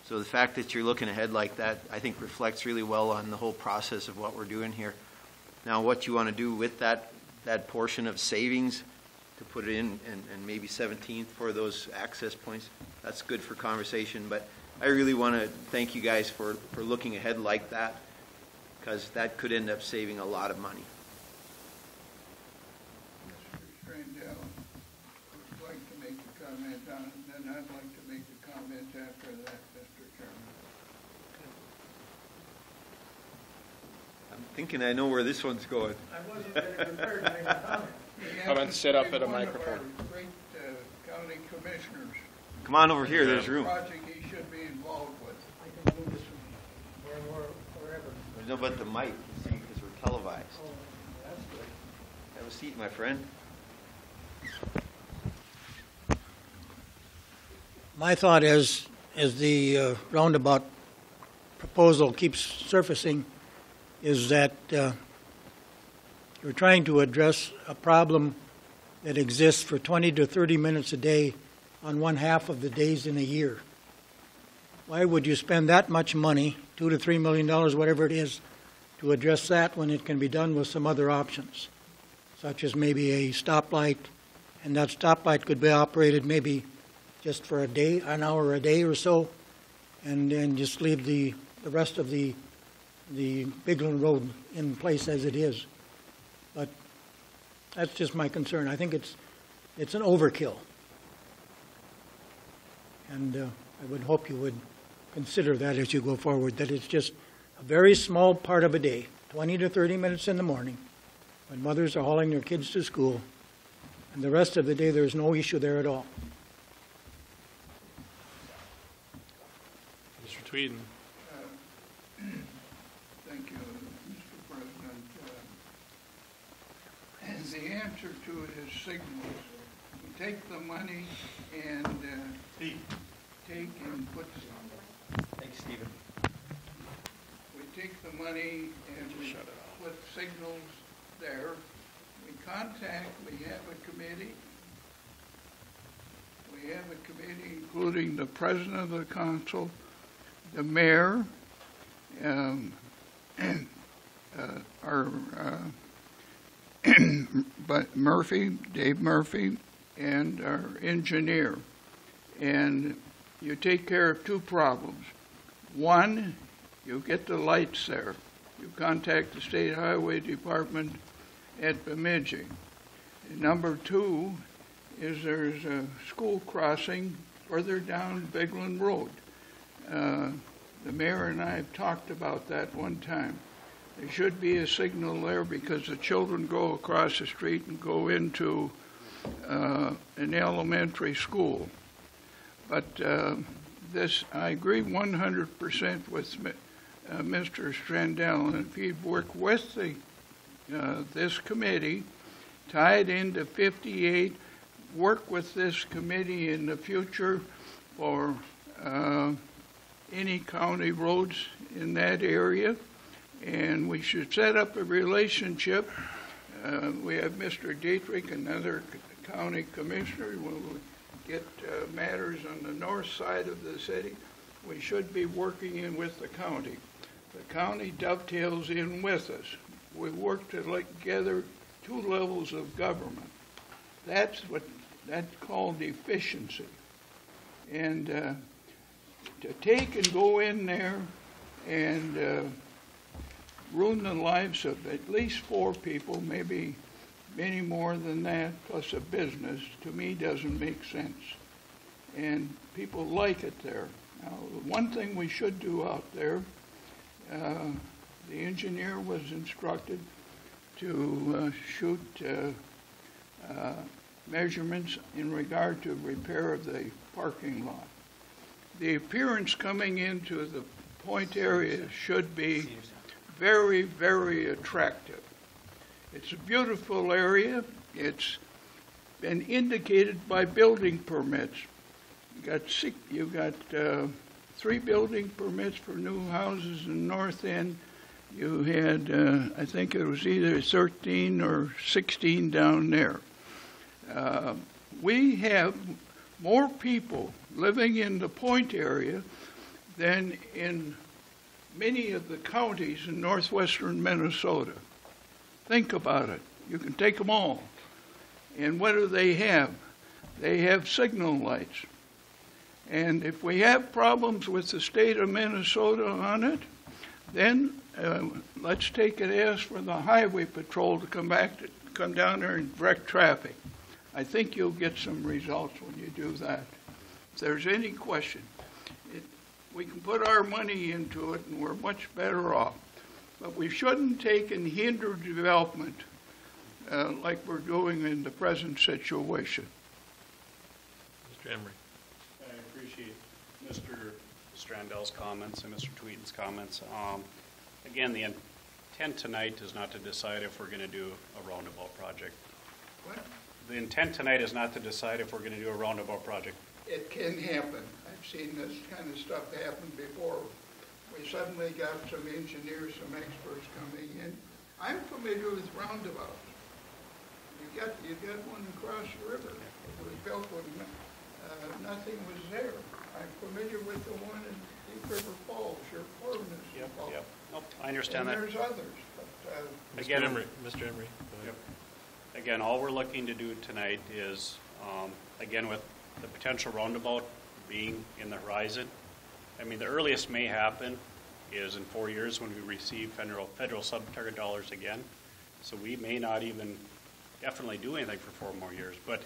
So the fact that you're looking ahead like that, I think, reflects really well on the whole process of what we're doing here. Now, what you want to do with that portion of savings to put it in, and maybe 17th for those access points, that's good for conversation. But I really want to thank you guys for looking ahead like that, because that could end up saving a lot of money. Mr. Strandell would like to make a comment on it, and then I'd like to make a comment after that, Mr. Chairman. I'm thinking I know where this one's going. I wasn't very prepared to make a comment. Come and sit up at a microphone. Great county commissioners. Come on over here, there's room. Project he should be involved with. I can move this from wherever. There's no but the mic, you see, because we're televised. Oh, that's good. Have a seat, my friend. My thought is, as the roundabout proposal keeps surfacing, is that you're trying to address a problem that exists for 20 to 30 minutes a day on 1/2 of the days in a year. Why would you spend that much money, $2 to $3 million, whatever it is, to address that when it can be done with some other options, such as maybe a stoplight, and that stoplight could be operated maybe just for a day, an hour a day or so, and then just leave the rest of the Bigland Road in place as it is. But that's just my concern. I think it's an overkill. And I would hope you would consider that as you go forward, that it's just a very small part of a day, 20 to 30 minutes in the morning, when mothers are hauling their kids to school, and the rest of the day there's no issue there at all. Mr. Tweten. Thank you, Mr. President. And the answer to it is signals. We take the money and take and put. Thanks, Stephen. We take the money and we put signals there. We contact. We have a committee. We have a committee including the president of the council, the mayor, but Dave Murphy, and our engineer. And you take care of two problems. One, you get the lights there. You contact the State Highway Department at Bemidji. And number two is there's a school crossing further down Bigland Road. The mayor and I have talked about that one time. There should be a signal there because the children go across the street and go into an elementary school. But I agree 100% with Mr. Strandell, and if he'd work with this committee, tied into 58, work with this committee in the future for any county roads in that area, and we should set up a relationship. We have Mr. Dietrich, another county commissioner. When we get matters on the north side of the city, we should be working in with the county. The county dovetails in with us. We work together, two levels of government. That's called efficiency. And to take and go in there and ruin the lives of at least 4 people, maybe many more than that, plus a business, to me doesn't make sense. And people like it there. Now, one thing we should do out there, the engineer was instructed to shoot measurements in regard to repair of the parking lot. The appearance coming into the point area should be very, very attractive. It's a beautiful area. It's been indicated by building permits. You got 3 building permits for new houses in North End. You had, I think it was either 13 or 16 down there. We have more people living in the point area than in many of the counties in northwestern Minnesota. Think about it. You can take them all. And what do they have? They have signal lights. And if we have problems with the state of Minnesota on it, then let's take it as for the highway patrol to come down there and direct traffic. I think you'll get some results when you do that. If there's any question, we can put our money into it and we're much better off. But we shouldn't take and hinder development like we're doing in the present situation. Mr. Emery. I appreciate Mr. Strandell's comments and Mr. Tweeten's comments. Again, the intent tonight is not to decide if we're going to do a roundabout project. What? The intent tonight is not to decide if we're going to do a roundabout project. It can happen. I've seen this kind of stuff happen before. We suddenly got some engineers, some experts coming in. I'm familiar with roundabouts. You got one across the river. It was built when nothing was there. I'm familiar with the one in Deep River Falls. Your foreman is involved. Yep. Nope, I understand that. And there's others. But, Mr. Emery. Mr. Emery. Yep. Again, all we're looking to do tonight is, again, with the potential roundabout being in the horizon, I mean, the earliest may happen is in 4 years when we receive federal sub-target dollars again. So we may not even definitely do anything for 4 more years. But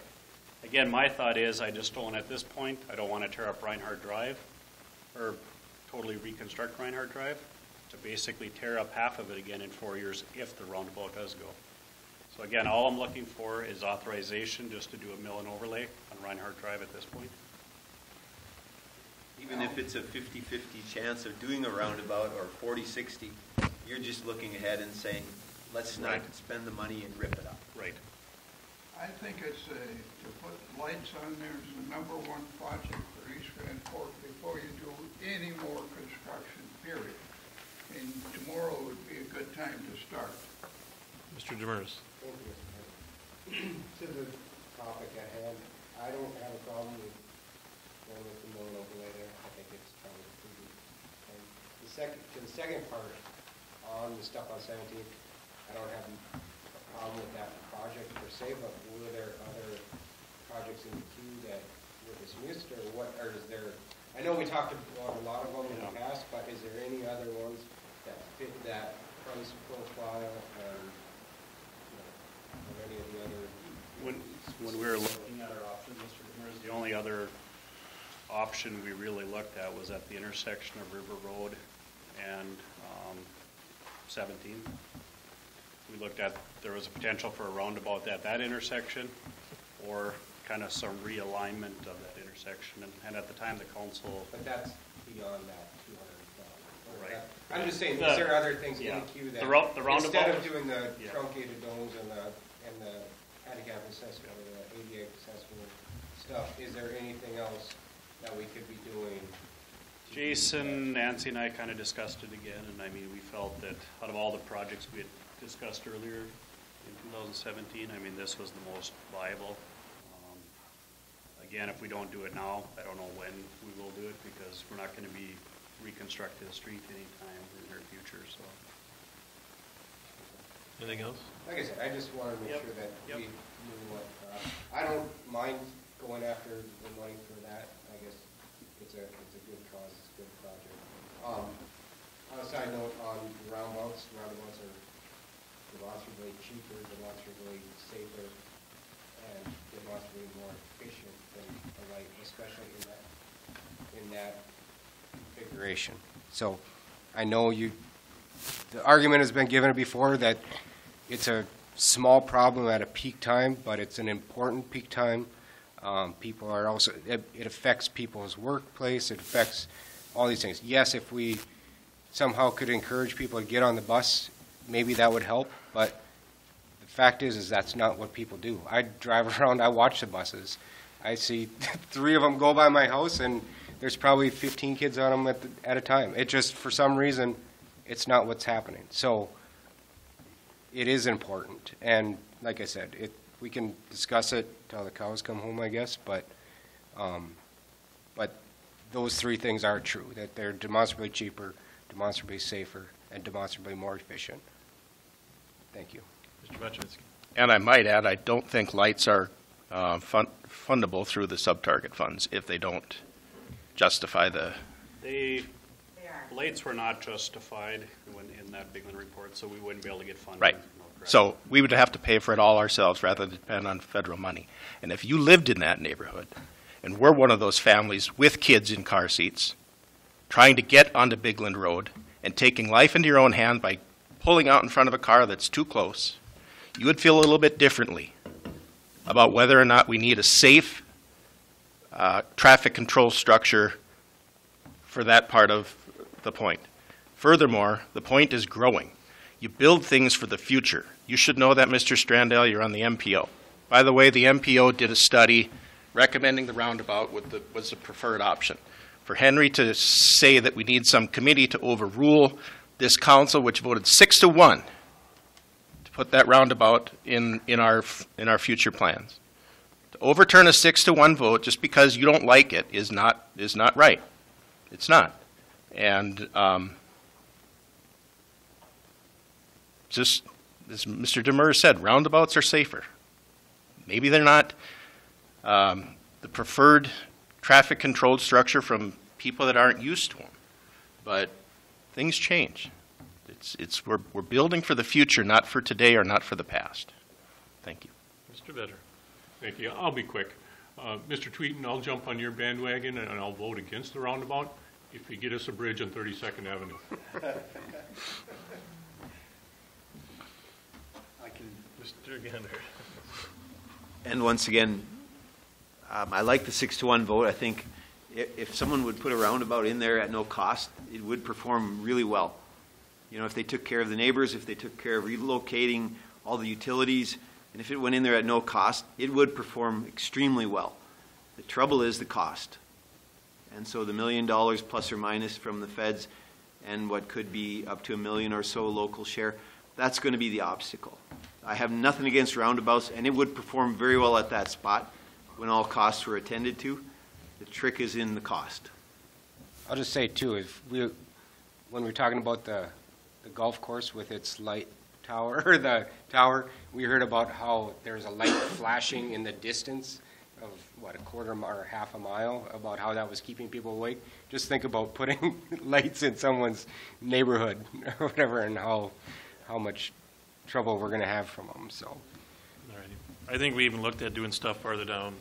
again, my thought is I just don't, at this point, I don't want to tear up Reinhardt Drive or totally reconstruct Reinhardt Drive. to basically tear up half of it again in 4 years if the roundabout does go. So again, all I'm looking for is authorization just to do a mill and overlay on Reinhardt Drive at this point. Even if it's a 50-50 chance of doing a roundabout or 40-60, you're just looking ahead and saying, let's not spend the money and rip it up. Right. I think it's to put lights on there is the number one project for East Grand Fork before you do any more construction, period. And tomorrow would be a good time to start. Mr. Demers. To the topic at hand, I don't have a problem with going with the mill and overlay there. I think it's probably prudent. And to the second part, on the stuff on 17th, I don't have a problem with that project per se, but were there other projects in the queue that were dismissed, or what, or is there, I know we talked about a lot of them in the past, but is there any other ones that fit that price profile, and or any of the other? When we were looking at our options, Mr. Demers, the only other option we really looked at was at the intersection of River Road and 17. We looked at, there was a potential for a roundabout at that intersection, or kind of some realignment of that intersection. And at the time, the council. But that's beyond that 200,000. Right. I'm just saying, is there other things in the queue that, the roundabout, instead of doing the truncated domes and the handicap assessment or the ADA assessment stuff, is there anything else that we could be doing? Jason, Nancy, and I kind of discussed it again, and I mean, we felt that out of all the projects we had discussed earlier in 2017, I mean, this was the most viable. Again, if we don't do it now, I don't know when we will do it, because we're not going to be reconstructing the street anytime in the near future. So, anything else? like I said, I just wanted to make sure that we knew what. I don't mind going after the money for that. I guess it's a good cause, it's a good project. On a side note, on roundabouts are demonstrably cheaper, demonstrably safer, and demonstrably more efficient than a light, especially in that configuration. So I know the argument has been given before that it's a small problem at a peak time, but it's an important peak time. People are also, it affects people's workplace, it affects all these things. Yes, if we somehow could encourage people to get on the bus, maybe that would help, but the fact is that's not what people do. I drive around, I watch the buses. I see 3 of them go by my house, and there's probably 15 kids on them at a time. It just, for some reason, it's not what's happening. So it is important, and like I said, we can discuss it till the cows come home, I guess, but those 3 things are true, that they're demonstrably cheaper, demonstrably safer, and demonstrably more efficient. Thank you. Mr. Bachowski. And I might add, I don't think lights are fundable through the sub-target funds if they don't justify the... Lights were not justified in that Bigland report, so we wouldn't be able to get funding. Right. So we would have to pay for it all ourselves rather than depend on federal money. And if you lived in that neighborhood, and we're one of those families with kids in car seats, trying to get onto Bigland Road and taking life into your own hand by pulling out in front of a car that's too close, you would feel a little bit differently about whether or not we need a safe traffic control structure for that part of the point. Furthermore, the point is growing. You build things for the future. You should know that, Mr. Strandell, you're on the MPO. By the way, the MPO did a study recommending the roundabout was the preferred option. For Henry to say that we need some committee to overrule this council, which voted 6-1 to put that roundabout in our future plans. To overturn a 6-1 vote just because you don't like it is not right. It's not. And just as Mr. Demers said, roundabouts are safer. Maybe they're not the preferred traffic controlled structure from people that aren't used to them, but things change. We're building for the future, not for today or not for the past. Thank you. Mr. Vetter. Thank you. I'll be quick. Mr. Tweten, I'll jump on your bandwagon and I'll vote against the roundabout If you get us a bridge on 32nd Avenue. Mr. Gander. And once again, I like the 6-1 vote. I think if someone would put a roundabout in there at no cost, it would perform really well. You know, if they took care of the neighbors, if they took care of relocating all the utilities, and if it went in there at no cost, it would perform extremely well. The trouble is the cost. And so the $1 million plus or minus from the feds and what could be up to $1 million or so local share, that's going to be the obstacle. I have nothing against roundabouts, and it would perform very well at that spot when all costs were attended to. The trick is in the cost. I'll just say too, when we're talking about the golf course with its light tower, or the tower, we heard about how there's a light flashing in the distance of, what, a quarter or half a mile, about how that was keeping people awake. Just think about putting lights in someone's neighborhood or whatever, and how much trouble we're going to have from them. So, Alrighty. I think we even looked at doing stuff farther down,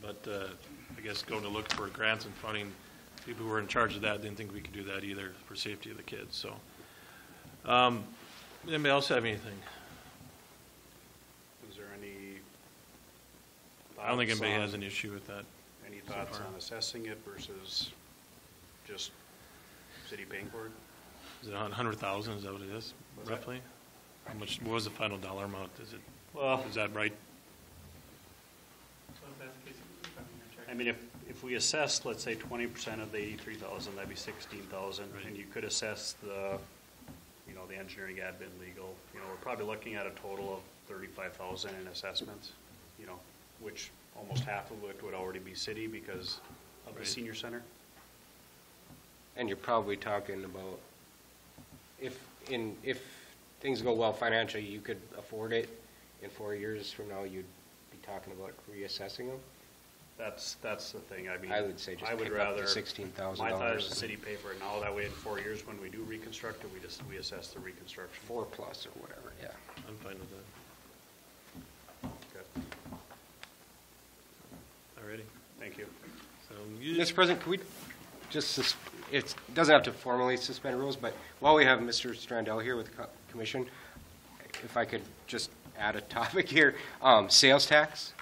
but I guess going to look for grants and funding, people who were in charge of that didn't think we could do that either for safety of the kids. So, anybody else have anything? Is there any I don't think thoughts anybody on- has an issue with that. Any so thoughts far. on assessing it versus just city paying for it? Is it 100,000? Is that what it is, What's that? roughly? How much? What was the final dollar amount? Is it? Well, Is that right? So if that's the case, I mean, if we assessed, let's say 20% of the 83,000, that'd be 16,000, Right. and you could assess the, you know, the engineering, admin, legal. You know, we're probably looking at a total of 35,000 in assessments. You know, which almost half of it would already be city because of the Right. senior center. and you're probably talking about if things go well financially, you could afford it. In 4 years from now, you'd be talking about reassessing them. That's the thing. I mean, I would say just I would pick up the rather $16,000. My thought is the city pay for it now. That way, in 4 years, when we do reconstruct it, we assess the reconstruction. 4+ or whatever. Yeah. I'm fine with that. Okay. Alrighty. Thank you. Mr. So President, could we just, it doesn't have to formally suspend rules, but while we have Mr. Strandell here with the commission, if I could just add a topic here, sales tax.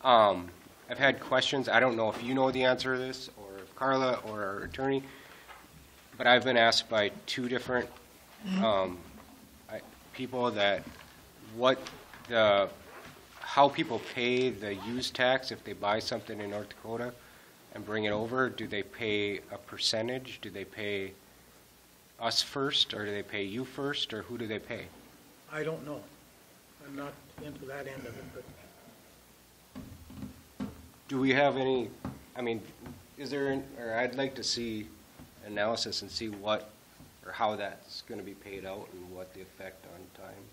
I've had questions. I don't know if you know the answer to this, or if Carla or our attorney, but I've been asked by two different people that how people pay the use tax if they buy something in North Dakota and bring it over. Do they pay a percentage? Do they pay us first, or do they pay you first, or who do they pay? I don't know. I'm not into that end of it, but Do we have any, I mean, or I'd like to see analysis and see what, or how that's going to be paid out and what the effect on time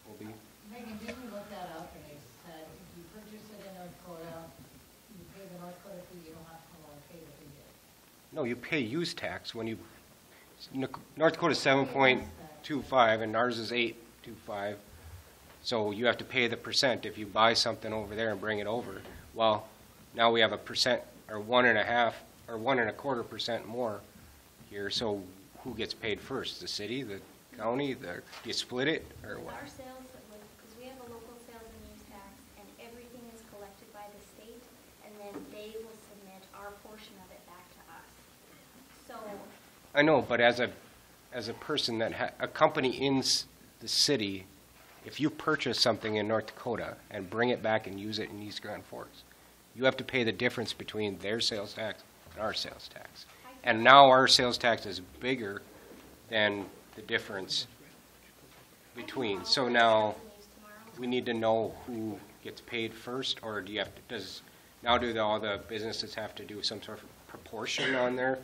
will be. Megan, didn't we look that up, and they said if you purchase it in North Dakota, you pay the North Dakota fee, you don't have to come over and pay the fee. No, you pay use tax when you, North Dakota's 7.25 and ours is 8.25. So you have to pay the percent if you buy something over there and bring it over. Well, now we have a percent, or 1.5, or 1.25% more here. So who gets paid first? The city, the county, do you split it, or what? Our sales, because we have a local sales and use tax, and everything is collected by the state, and then they will submit our portion of it back to us. So, I know, but as a person a company in the city, if you purchase something in North Dakota and bring it back and use it in East Grand Forks, you have to pay the difference between their sales tax and our sales tax. And now our sales tax is bigger than the difference between. So now we need to know who gets paid first, or do you have to, do all the businesses have to do some sort of proportion on their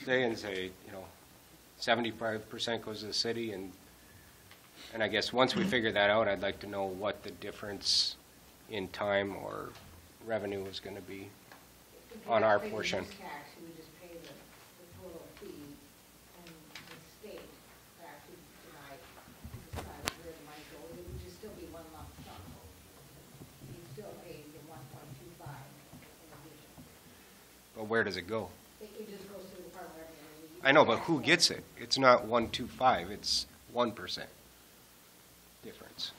say and say, 75% goes to the city, and I guess once we figure that out, I'd like to know what the difference in time or revenue is going to be on our portion. If you tax, you would just pay the total fee, and the state actually decide where the money goes. It would just still be one lump sum. You'd still pay the 1.25 in addition. But where does it go? It just goes to the Department of Revenue, and we I know, but who gets it? It's not 125, it's 1% difference.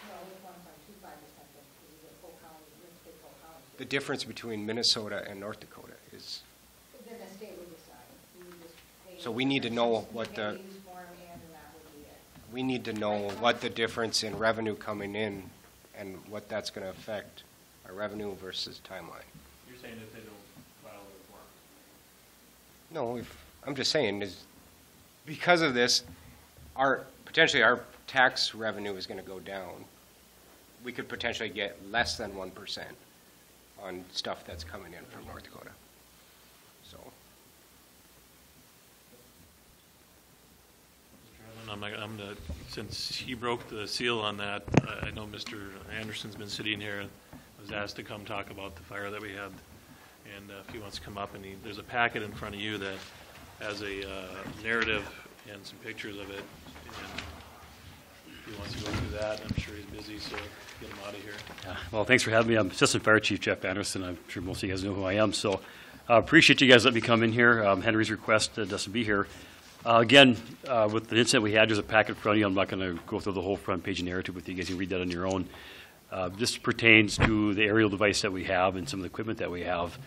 No, it's 1.25% because you get full county, you have to take full county. The difference between Minnesota and North Dakota is, Then the state would decide. You would just pay so we need to know what you get the, use form and that would be it. we need to know what the difference in revenue coming in and what that's going to affect our revenue versus timeline. You're saying if they don't file their form? No, I'm just saying is because of this, potentially our tax revenue is going to go down. We could potentially get less than 1% on stuff that's coming in from North Dakota. So, Since he broke the seal on that, I know Mr. Anderson's been sitting here and was asked to come talk about the fire that we had. And if he wants to come up, and there's a packet in front of you that has a narrative and some pictures of it. And if he wants to go through that, I'm sure he's busy, so get him out of here. Yeah. Well, thanks for having me. I'm Assistant Fire Chief Jeff Anderson. I'm sure most of you guys know who I am. So appreciate you guys letting me come in here. Henry's request doesn't be here. Again, with the incident we had, there's a packet in front of you. I'm not going to go through the whole front page narrative with you. You guys can read that on your own. This pertains to the aerial device that we have and some of the equipment that we have.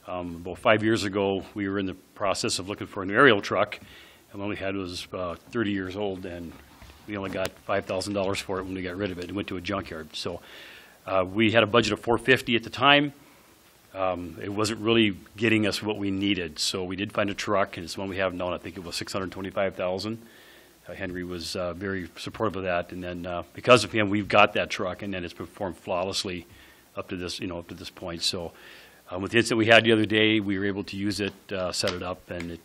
About 5 years ago, we were in the process of looking for an aerial truck, and one we had was 30 years old, and we only got $5,000 for it when we got rid of it. It went to a junkyard. So we had a budget of $450 at the time. It wasn't really getting us what we needed, so we did find a truck, and it's the one we have now. I think it was $625,000. Henry was very supportive of that, and then because of him, we've got that truck, and then it's performed flawlessly up to this, up to this point. So with the incident we had the other day, we were able to use it, set it up, and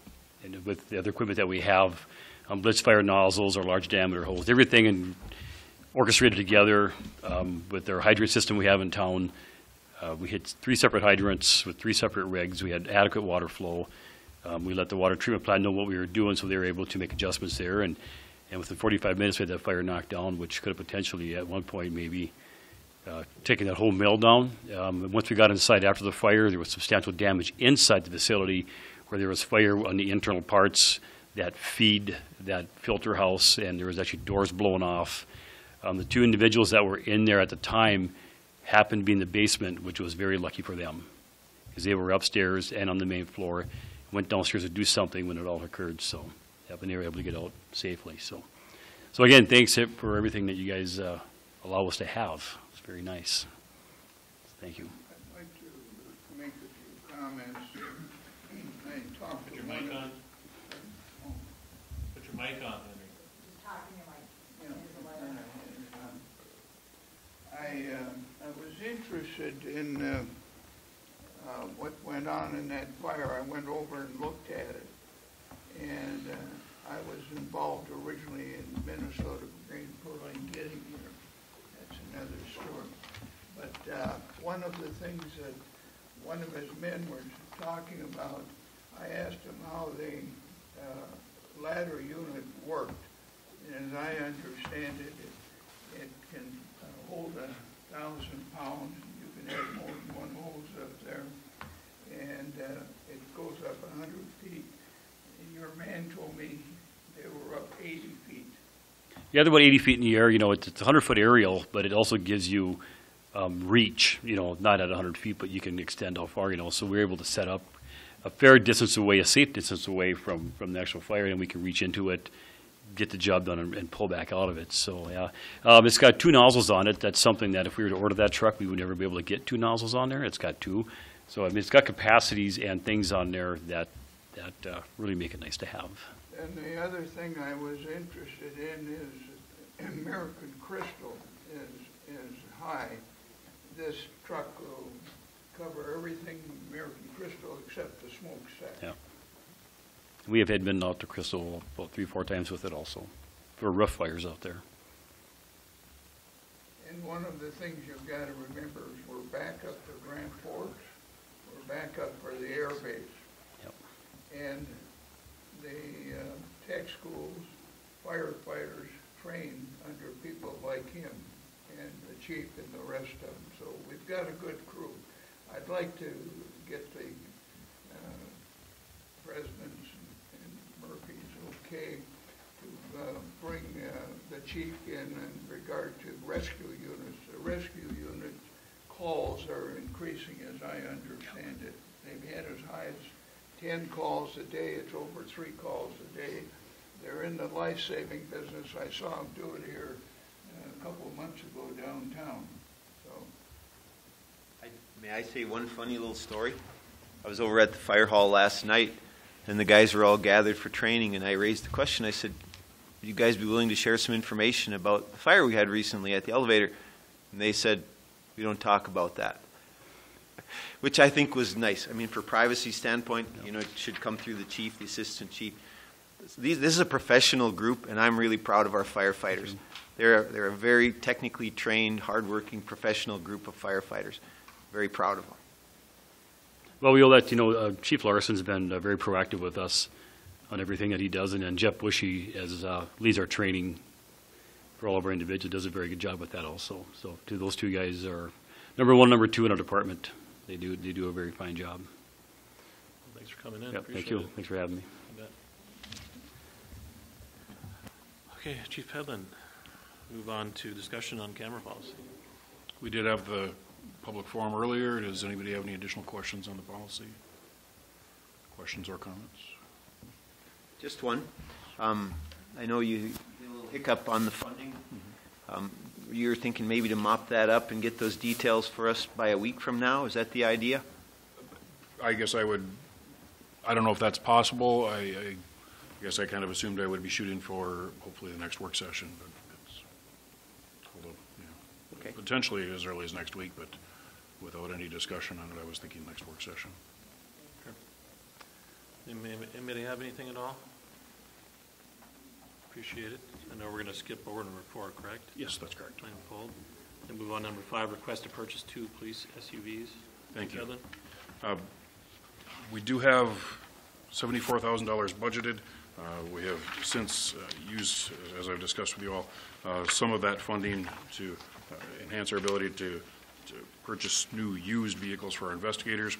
with the other equipment that we have, blitz fire nozzles, our large diameter hose, everything orchestrated together with our hydrant system we have in town. We hit 3 separate hydrants with 3 separate rigs. We had adequate water flow. We let the water treatment plant know what we were doing, so they were able to make adjustments there. And within 45 minutes, we had that fire knocked down, which could have potentially, at one point, maybe taken that whole mill down. Once we got inside after the fire, there was substantial damage inside the facility where there was fire on the internal parts that feed that filter house, and there was actually doors blown off. The 2 individuals that were in there at the time happened to be in the basement, which was very lucky for them, because they were upstairs and on the main floor, went downstairs to do something when it all occurred. So, yeah, but they were able to get out safely. So again, thanks for everything that you guys allow us to have. It's very nice. Thank you. I'd like to make a few comments. I talked Put to your one mic of- on. Put your mic on, Henry. Just talking to I was interested in what went on in that fire. I went over and looked at it, and I was involved originally in Minnesota Green Purling getting here. That's another story. But one of the things that one of his men was talking about, I asked him how the ladder unit worked. And as I understand it, it can hold 1,000 pounds. You can have more than one hose up there. And it goes up 100 feet. And your man told me they were up 80 feet. Yeah, they're about 80 feet in the air. It's a 100-foot aerial, but it also gives you reach, not at 100 feet, but you can extend how far, So we're able to set up a fair distance away, a safe distance away from the actual fire, and we can reach into it, get the job done, and pull back out of it. So, yeah. It's got 2 nozzles on it. That's something that if we were to order that truck, we would never be able to get 2 nozzles on there. It's got 2. So, it's got capacities and things on there that really make it nice to have. And the other thing I was interested in is American Crystal is high. This truck will cover everything American Crystal except the smokestack. Yeah. We have been out to Crystal about 3-4 times with it also for roof fires out there. And one of the things you've got to remember is we're back up to Grand Forks. We're back up for the air base. Yep. And the tech schools, firefighters train under people like him and the chief and the rest of them. So we've got a good crew. I'd like to get the presidents and okay to bring the chief in regard to rescue units. The rescue unit calls are increasing, as I understand it. They've had as high as 10 calls a day. It's over 3 calls a day. They're in the life-saving business. I saw them do it here a couple of months ago downtown. So, May I say one funny little story? I was over at the fire hall last night, and the guys were all gathered for training, and I raised the question. I said, would you guys be willing to share some information about the fire we had recently at the elevator? And they said, we don't talk about that, which I think was nice. I mean, for privacy standpoint, you know, it should come through the chief, the assistant chief. This is a professional group, and I'm really proud of our firefighters. They're a very technically trained, hardworking, professional group of firefighters. Very proud of them. Well, we will let you know, Chief Larson's been very proactive with us on everything that he does, and then Jeff Bushy leads our training for all of our individuals, does a very good job with that also. So those two guys are number 1, number 2 in our department. They do a very fine job. Well, thanks for coming in. Yep, thank you. Thanks for having me. You bet. Okay, Chief Hedlund, move on to discussion on camera policy. We did have the public forum earlier. Does anybody have any additional questions on the policy? Questions or comments? Just one. I know you had a little hiccup on the funding. You're thinking maybe to mop that up and get those details for us by a week from now? Is that the idea? I guess I don't know if that's possible. I guess I kind of assumed I would be shooting for hopefully the next work session, but it's, although, yeah, Okay. potentially as early as next week, but without any discussion on it, I was thinking next work session. Sure. Anybody have anything at all? Appreciate it. I know we're going to skip over number 4, correct? Yes, that's correct. Plan pulled. Then move on to number 5, request to purchase 2 police SUVs. Thank you. Hedlund? We do have $74,000 budgeted. We have since used, as I've discussed with you all, some of that funding to enhance our ability to purchase new used vehicles for our investigators.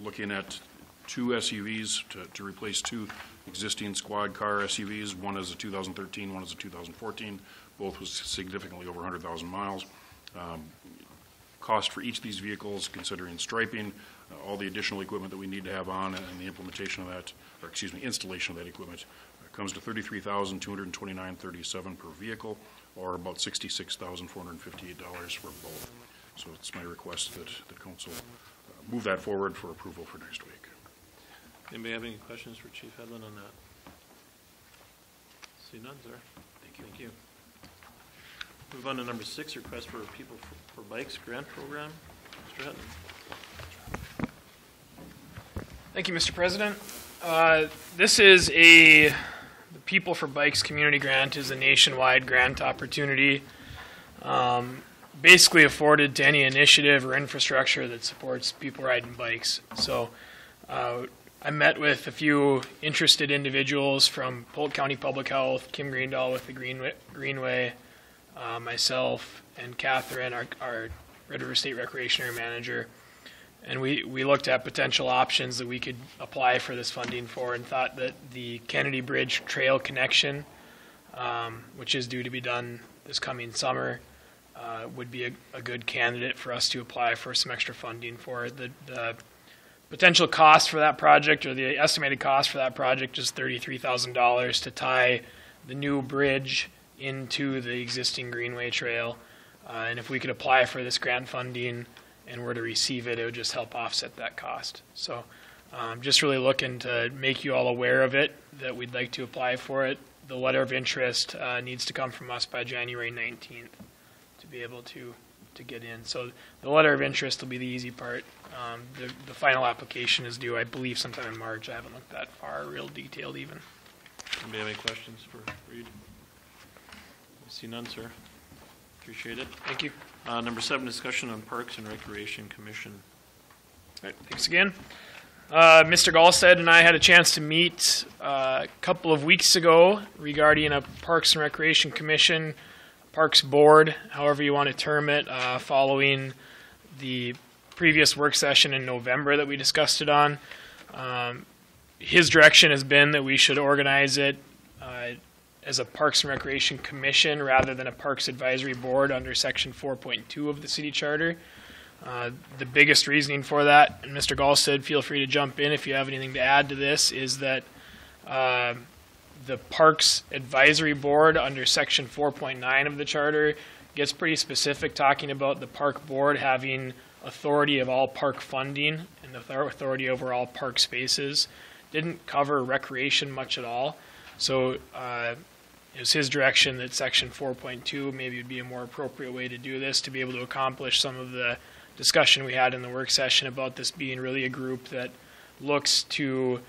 Looking at 2 SUVs to replace 2 existing squad car SUVs. One is a 2013, one is a 2014. Both was significantly over 100,000 miles. Cost for each of these vehicles, considering striping, all the additional equipment that we need to have on, and the implementation of that, or excuse me, installation of that equipment, comes to $33,229.37 per vehicle, or about $66,458 for both. So it's my request that council move that forward for approval for next week. Anybody have any questions for Chief Hedlund on that? See none, sir. Thank you. Move on to number 6, request for People for Bikes grant program. Mr. Hedlund. Thank you, Mr. President. This is the People for Bikes Community Grant is a nationwide grant opportunity basically afforded to any initiative or infrastructure that supports people riding bikes. So I met with a few interested individuals from Polk County Public Health, Kim Greendahl with the Greenway, myself, and Catherine, our Red River State Recreation Area Manager. And we looked at potential options that we could apply for this funding for, and thought that the Kennedy Bridge Trail Connection, which is due to be done this coming summer, would be a good candidate for us to apply for some extra funding for. The potential cost for that project, or the estimated cost for that project, is $33,000 to tie the new bridge into the existing Greenway Trail. And if we could apply for this grant funding and were to receive it, it would just help offset that cost. So just really looking to make you all aware of it, that we'd like to apply for it. The letter of interest needs to come from us by January 19th to be able to get in. So the letter of interest will be the easy part. The final application is due, I believe, sometime in March. I haven't looked that far, real detailed even. Anybody have any questions for Reed? I see none, sir. Appreciate it. Thank you. Number 7, discussion on Parks and Recreation Commission. All right, thanks again. Mr. Gallstead and I had a chance to meet a couple of weeks ago regarding a Parks and Recreation Commission, Parks Board, however you want to term it, following the previous work session in November that we discussed it on. his direction has been that we should organize it as a Parks and Recreation Commission rather than a Parks Advisory Board under Section 4.2 of the city charter. The biggest reasoning for that, and Mr. Gallstead, feel free to jump in if you have anything to add to this, is that the Parks Advisory Board under Section 4.9 of the charter gets pretty specific, talking about the park board having authority of all park funding and authority over all park spaces. Didn't cover recreation much at all. So it was his direction that Section 4.2 maybe would be a more appropriate way to do this, to be able to accomplish some of the discussion we had in the work session about this being really a group that looks to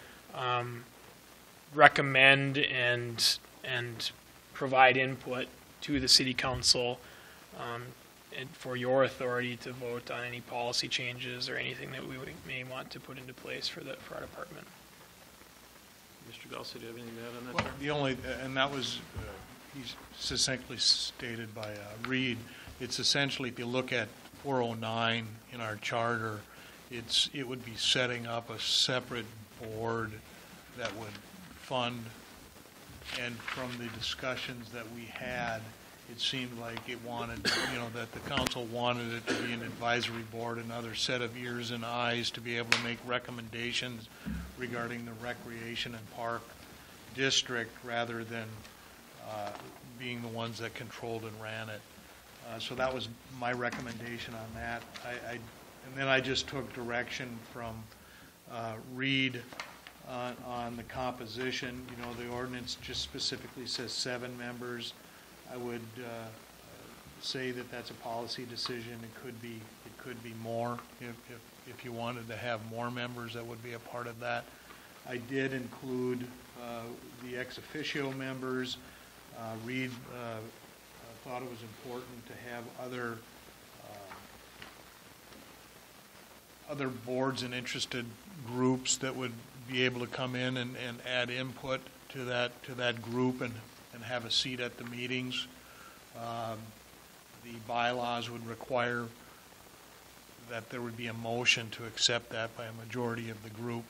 recommend and provide input to the city council and for your authority to vote on any policy changes or anything that we may want to put into place for our department. Mr. Gallstead, do you have anything to add on that? Well, the only, and that was he's succinctly stated by Reed. It's essentially, if you look at 409 in our charter, it would be setting up a separate board that would fund. And from the discussions that we had, it seemed like it wanted, that the council wanted it to be an advisory board, another set of ears and eyes to be able to make recommendations regarding the recreation and park district rather than being the ones that controlled and ran it. So that was my recommendation on that. And then I just took direction from Reed on the composition. The ordinance just specifically says 7 members. I would say that that's a policy decision. It could be more. If you wanted to have more members, that would be a part of that. I did include the ex officio members. Reed thought it was important to have other boards and interested groups that would be able to come in and add input to that group and have a seat at the meetings. The bylaws would require that there would be a motion to accept that by a majority of the group.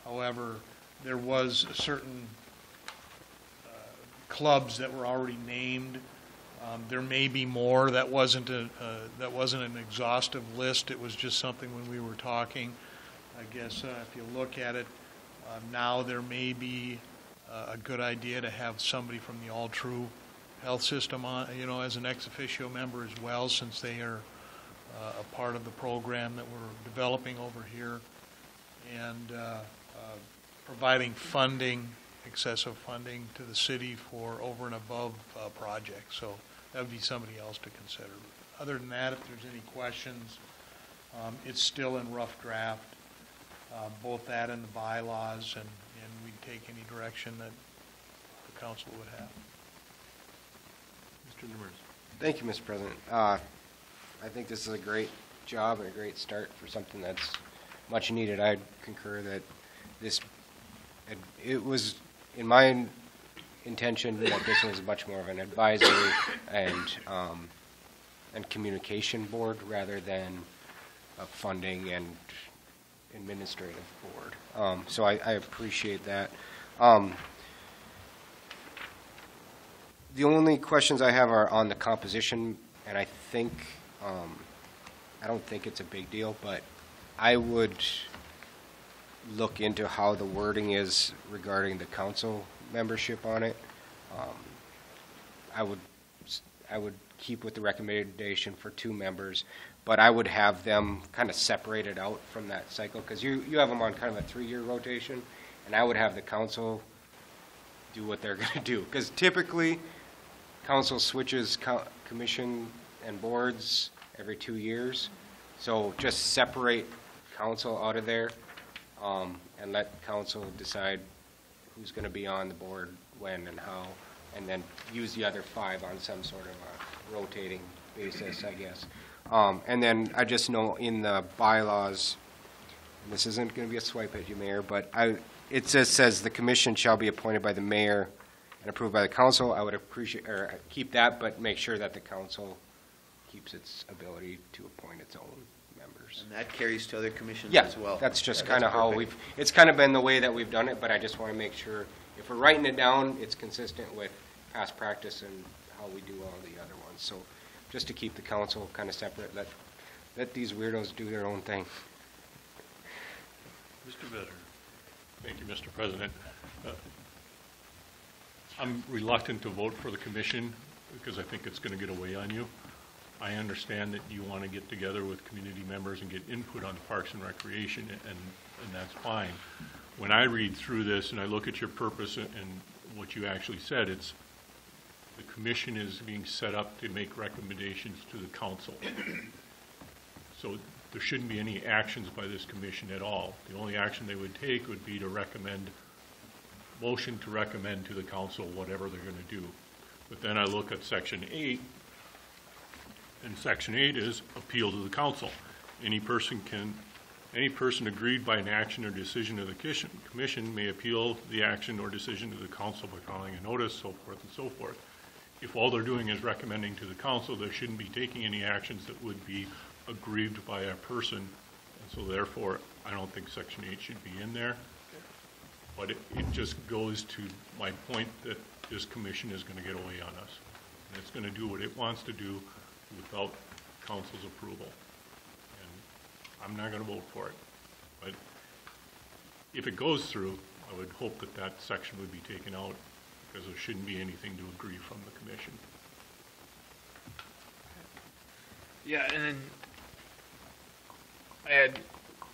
However, there was certain clubs that were already named. There may be more. That wasn't an exhaustive list. It was just something when we were talking. I guess if you look at it now, there may be a good idea to have somebody from the All True Health System on, as an ex officio member as well, since they are a part of the program that we're developing over here, and providing funding, excessive funding to the city for over and above projects. So that would be somebody else to consider. Other than that, if there's any questions, it's still in rough draft, both that and the bylaws, and we'd take any direction that the council would have. Mr. Demers. Thank you, Mr. President. I think this is a great job and a great start for something that's much needed. I concur that it was in my intention that this was much more of an advisory and communication board rather than a funding and administrative board. So I appreciate that. The only questions I have are on the composition, and I think, I don't think it's a big deal, but I would look into how the wording is regarding the council membership on it. I would keep with the recommendation for 2 members, but I would have them kind of separated out from that cycle, because you have them on kind of a 3-year rotation, and I would have the council do what they're going to do, because typically council switches commission and boards every 2 years, so just separate council out of there and let council decide who's going to be on the board when and how, and then use the other 5 on some sort of a rotating basis, I guess. And then I just know in the bylaws, and this isn't going to be a swipe at you, Mayor, but it says the commission shall be appointed by the mayor and approved by the council. I would appreciate, or keep that, but make sure that the council keeps its ability to appoint its own members. And that carries to other commissions Yeah, as well. that's just Yeah, kind of how perfect. it's kind of been the way that we've done it, but I just want to make sure if we're writing it down, it's consistent with past practice and how we do all the other ones. So just to keep the council kind of separate, let these weirdos do their own thing. Mr. Vetter. Thank you, Mr. President. I'm reluctant to vote for the commission because I think it's going to get away on you. I understand that you want to get together with community members and get input on Parks and Recreation, and that's fine. When I read through this and I look at your purpose and what you actually said, it's the commission is being set up to make recommendations to the council. So there shouldn't be any actions by this commission at all. The only action they would take would be to motion to recommend to the council whatever they're going to do. But then I look at Section 8, and Section 8 is appeal to the council. Any person aggrieved by an action or decision of the commission may appeal the action or decision to the council by filing a notice, so forth and so forth. If all they're doing is recommending to the council, they shouldn't be taking any actions that would be aggrieved by a person, and so therefore I don't think Section 8 should be in there. But it just goes to my point that this commission is going to get away on us, and it's going to do what it wants to do without council's approval. And I'm not going to vote for it. But if it goes through, I would hope that that section would be taken out because there shouldn't be anything to agree from the commission. Yeah, and then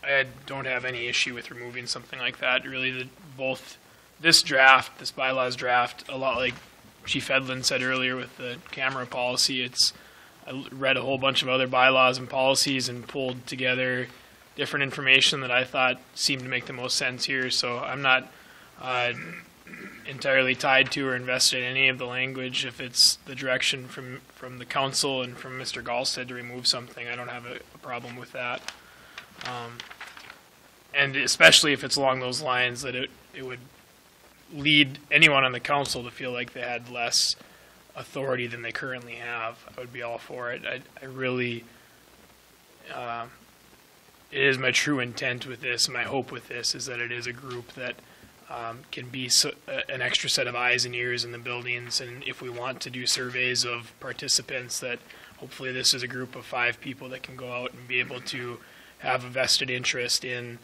I don't have any issue with removing something like that. Really, both this draft, this bylaws draft, a lot like Chief Hedlund said earlier with the camera policy, I read a whole bunch of other bylaws and policies and pulled together different information that I thought seemed to make the most sense here. So I'm not entirely tied to or invested in any of the language. If it's the direction from the council and from Mr. Galstead to remove something, I don't have a problem with that. And especially if it's along those lines that it would lead anyone on the council to feel like they had less authority than they currently have, I would be all for it. I really, it is my true intent with this, and my hope with this is that it is a group that can be an extra set of eyes and ears in the buildings, and if we want to do surveys of participants, that hopefully this is a group of 5 people that can go out and be able to have a vested interest in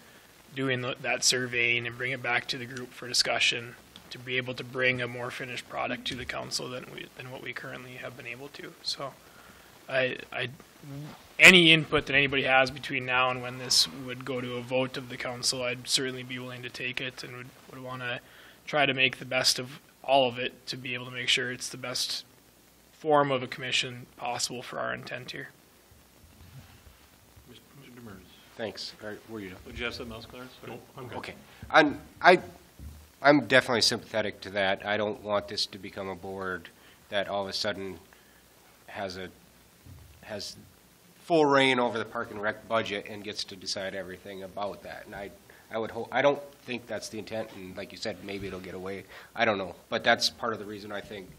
doing that surveying and bring it back to the group for discussion, to be able to bring a more finished product to the council than what we currently have been able to. So any input that anybody has between now and when this would go to a vote of the council, I'd certainly be willing to take it and would want to try to make the best of all of it to be able to make sure it's the best form of a commission possible for our intent here. Mr. Demers. Thanks. All right, were you done? Would you have something else, Clarence? No, I'm good. Okay. I'm definitely sympathetic to that. I don't want this to become a board that all of a sudden has full reign over the Park and Rec budget and gets to decide everything about that. And I would hope, I don't think that's the intent, and like you said, maybe it'll get away. I don't know. But that's part of the reason I think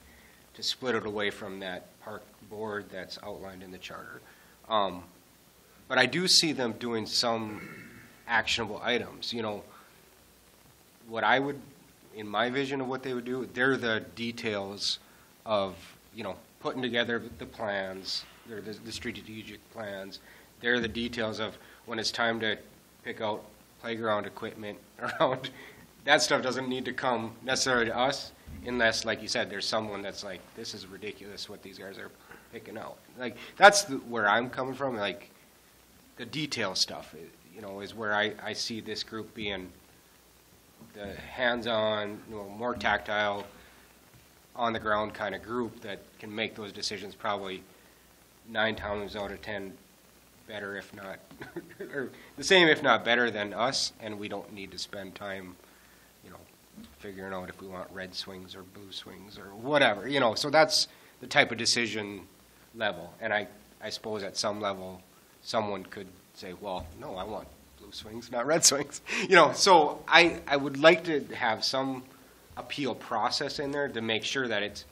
to split it away from that park board that's outlined in the charter. But I do see them doing some actionable items. You know, what I would, in my vision of what they would do, they're the details of, you know, putting together the plans, they're the strategic plans. They're the details of when it's time to pick out playground equipment around. That stuff doesn't need to come necessarily to us unless, like you said, there's someone that's like, this is ridiculous what these guys are picking out. Like, that's where I'm coming from. Like, the detail stuff, you know, is where I see this group being the hands-on, you know, more tactile, on-the-ground kind of group that can make those decisions probably 9 times out of 10 better, if not, or the same, if not better than us, and we don't need to spend time, you know, figuring out if we want red swings or blue swings or whatever, you know. So that's the type of decision level, and I suppose at some level someone could say, well, no, I want blue swings, not red swings, you know. So I would like to have some appeal process in there to make sure that it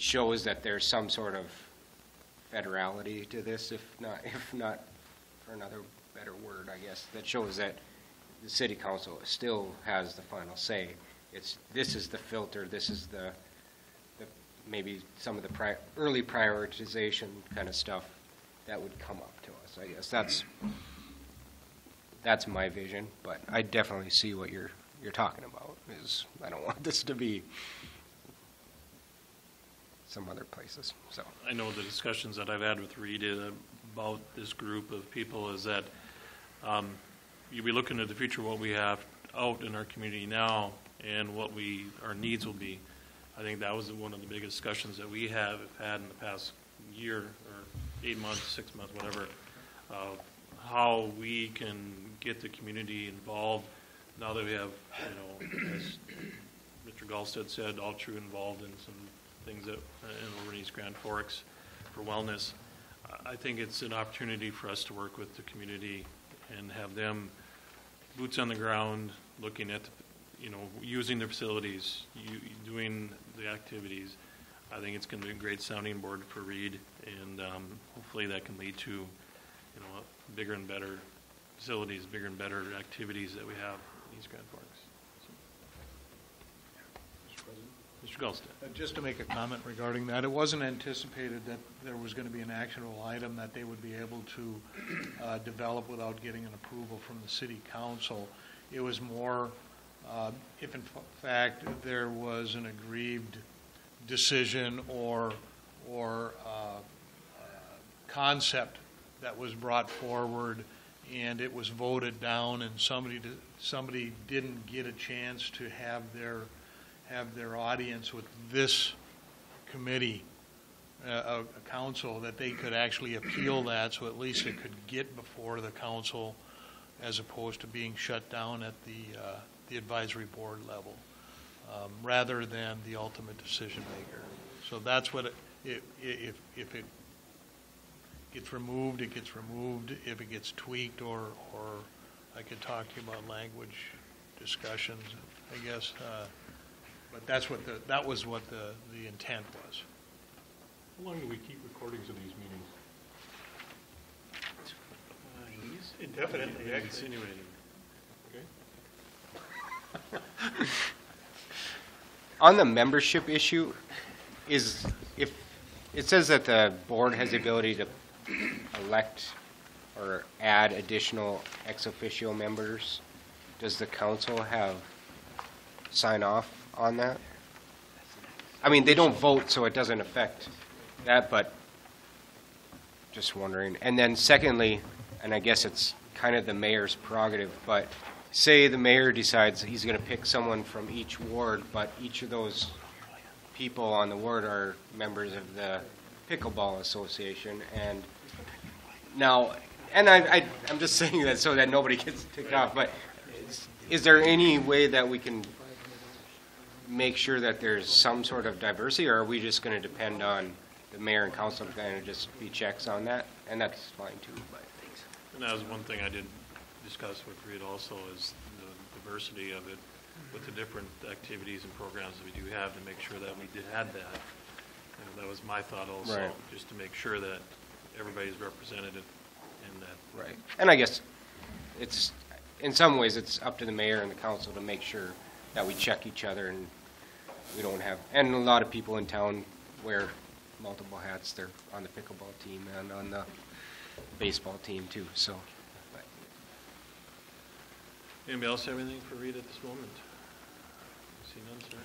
shows that there's some sort of federality to this, if not for another better word, I guess, that shows that the city council still has the final say. This is the filter, this is the maybe some of the early prioritization kind of stuff that would come up to us. I guess that's my vision, but I definitely see what you're talking about. I don't want this to be some other places. So I know the discussions that I've had with Rita about this group of people is that you'll be looking at the future, what we have out in our community now, and what our needs will be. I think that was one of the biggest discussions that we have had in the past year or 8 months, 6 months, whatever, how we can get the community involved now that we have, as Mr. Gallstead said, all true involved in some things that over in East Grand Forks for wellness. I think it's an opportunity for us to work with the community and have them boots on the ground, looking at, using their facilities, doing the activities. I think it's going to be a great sounding board for Reed, and hopefully that can lead to, bigger and better facilities, bigger and better activities that we have in East Grand Forks. Mr. Gallstead. Just to make a comment regarding that, it wasn't anticipated that there was going to be an actionable item that they would be able to develop without getting an approval from the city council. It was more if in fact there was an aggrieved decision or concept that was brought forward and it was voted down and somebody didn't get a chance to have their audience with this committee, a council, that they could actually appeal that, so at least it could get before the council as opposed to being shut down at the advisory board level, rather than the ultimate decision maker. So that's what if it gets removed, it gets removed. If it gets tweaked, or I could talk to you about language discussions, I guess. But that was what the intent was. How long do we keep recordings of these meetings? Indefinitely, insinuating. Okay. On the membership issue, if it says that the board has the ability to elect or add additional ex officio members, does the council have sign off on that? I mean, they don't vote, so it doesn't affect that, but just wondering. And then secondly, and I guess it's kind of the mayor's prerogative, but say the mayor decides he's going to pick someone from each ward, but each of those people on the ward are members of the Pickleball Association, and now, and I'm just saying that so that nobody gets ticked off, but is there any way that we can make sure that there's some sort of diversity, or are we just going to depend on the mayor and council to kind of just be checks on that? And that's fine too. But and that was one thing I did discuss with Reed also, is the diversity of it with the different activities and programs that we do have, to make sure that we did have that. And that was my thought also, right, just to make sure that everybody's represented in that. Right. And I guess it's, in some ways, it's up to the mayor and the council to make sure that we check each other and we don't have, and a lot of people in town wear multiple hats. They're on the pickleball team and on the baseball team too, so. But. Anybody else have anything for Reed at this moment? See none, sir?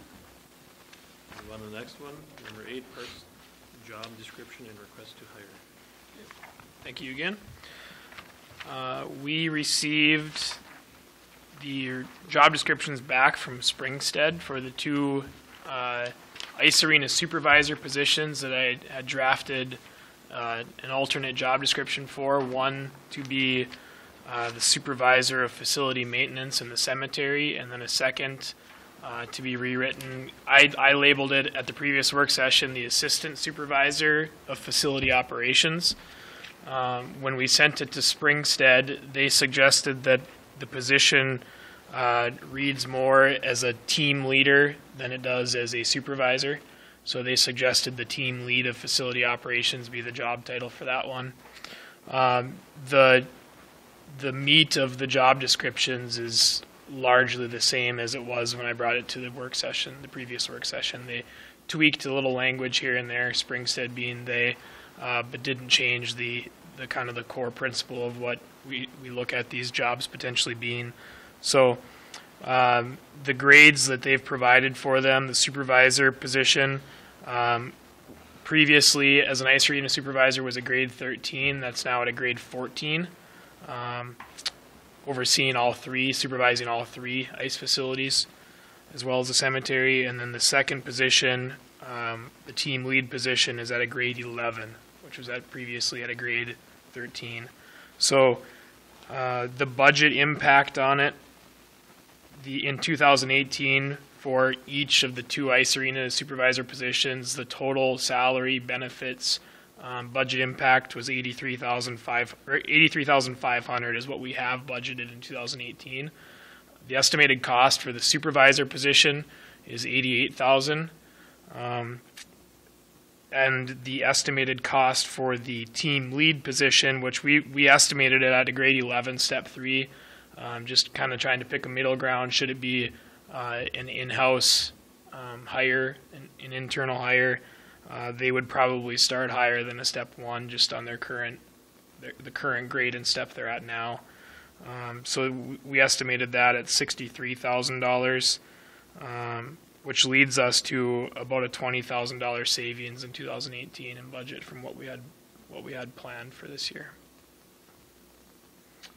Move on to the next one, number 8, parks job description and request to hire. Thank you again. We received the job descriptions back from Springstead for the 2 ice arena supervisor positions that I had drafted an alternate job description for. One to be the supervisor of facility maintenance in the cemetery, and then a second to be rewritten. I labeled it at the previous work session the assistant supervisor of facility operations. When we sent it to Springstead, they suggested that the position reads more as a team leader than it does as a supervisor. So they suggested the team lead of facility operations be the job title for that one. The the meat of the job descriptions is largely the same as it was when I brought it to the work session, the previous work session. They tweaked a little language here and there, Springstead being they, but didn't change the kind of the core principle of what we look at these jobs potentially being. So the grades that they've provided for them, the supervisor position, previously as an ice arena supervisor was a grade 13, that's now at a grade 14. Overseeing all three, supervising all three ice facilities, as well as the cemetery. And then the second position, the team lead position, is at a grade 11, which was previously at a grade 13. So the budget impact on it, in 2018, for each of the two ice arena supervisor positions, the total salary benefits budget impact was $83,500 is what we have budgeted in 2018. The estimated cost for the supervisor position is $88,000, and the estimated cost for the team lead position, which we estimated it at a grade 11, step 3, just kind of trying to pick a middle ground. Should it be an in-house hire, an internal hire? They would probably start higher than a step 1 just on the current grade and step they're at now. So we estimated that at $63,000, which leads us to about a $20,000 savings in 2018 in budget from what we had planned for this year.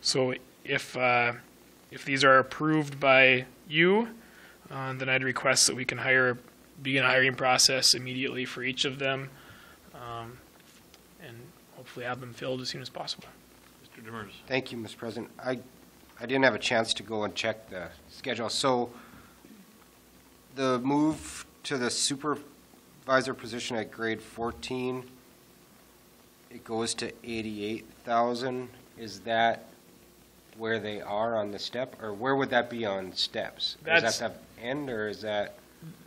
So if these are approved by you, then I'd request that we can begin a hiring process immediately for each of them, and hopefully have them filled as soon as possible. Mr. Demers. Thank you, Mr. President. I didn't have a chance to go and check the schedule. So the move to the supervisor position at grade 14, it goes to 88,000. Is that where they are on the step, or where would that be on steps? Is that the end, or is that?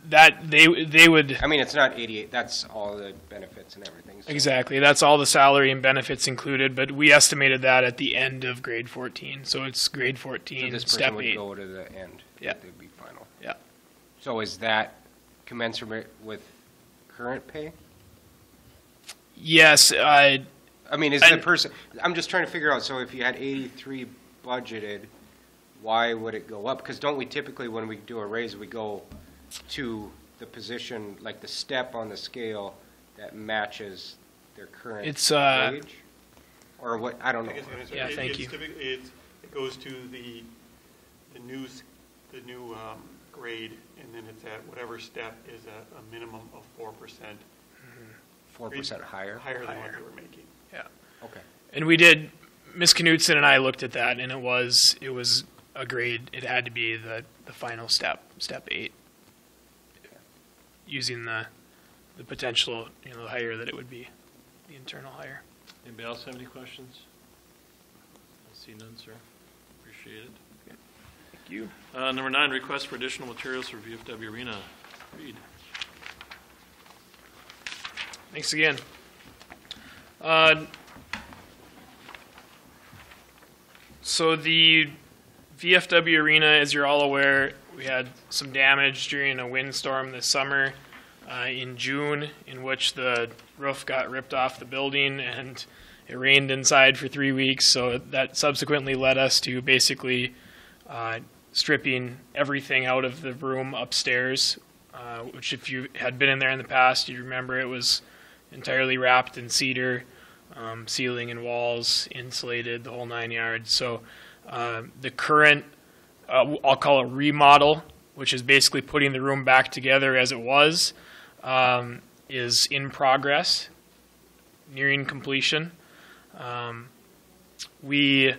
That they would. I mean, it's not 88. That's all the benefits and everything. So. Exactly. That's all the salary and benefits included. But we estimated that at the end of grade 14. So it's grade 14, so this step 8. would go to the end. Yeah. They'd be final. Yeah. So is that commensurate with current pay? Yes. I mean, is the person? I'm just trying to figure out. So if you had 83 budgeted, why would it go up? Because don't we typically, when we do a raise, we go to the position, like the step on the scale that matches their current wage? Or what? I don't know. Yeah, thank you. It goes to the new grade, and then it's at whatever step is at a minimum of 4%. 4% higher? Higher than what they were making. Yeah. Okay. And we did, Ms. Knutson and I looked at that, and it was a grade. It had to be the final step 8. Using the potential, the higher that it would be, the internal hire. Anybody else have any questions? I see none, sir. Appreciate it. Okay. Thank you. Number 9, request for additional materials for VFW Arena. Reed. Thanks again. So the VFW Arena, as you're all aware, we had some damage during a windstorm this summer in June, in which the roof got ripped off the building and it rained inside for 3 weeks. So that subsequently led us to basically stripping everything out of the room upstairs, which if you had been in there in the past, you'd remember it was entirely wrapped in cedar, ceiling and walls, insulated, the whole 9 yards. So the current I'll call a remodel, which is basically putting the room back together as it was, is in progress, nearing completion. We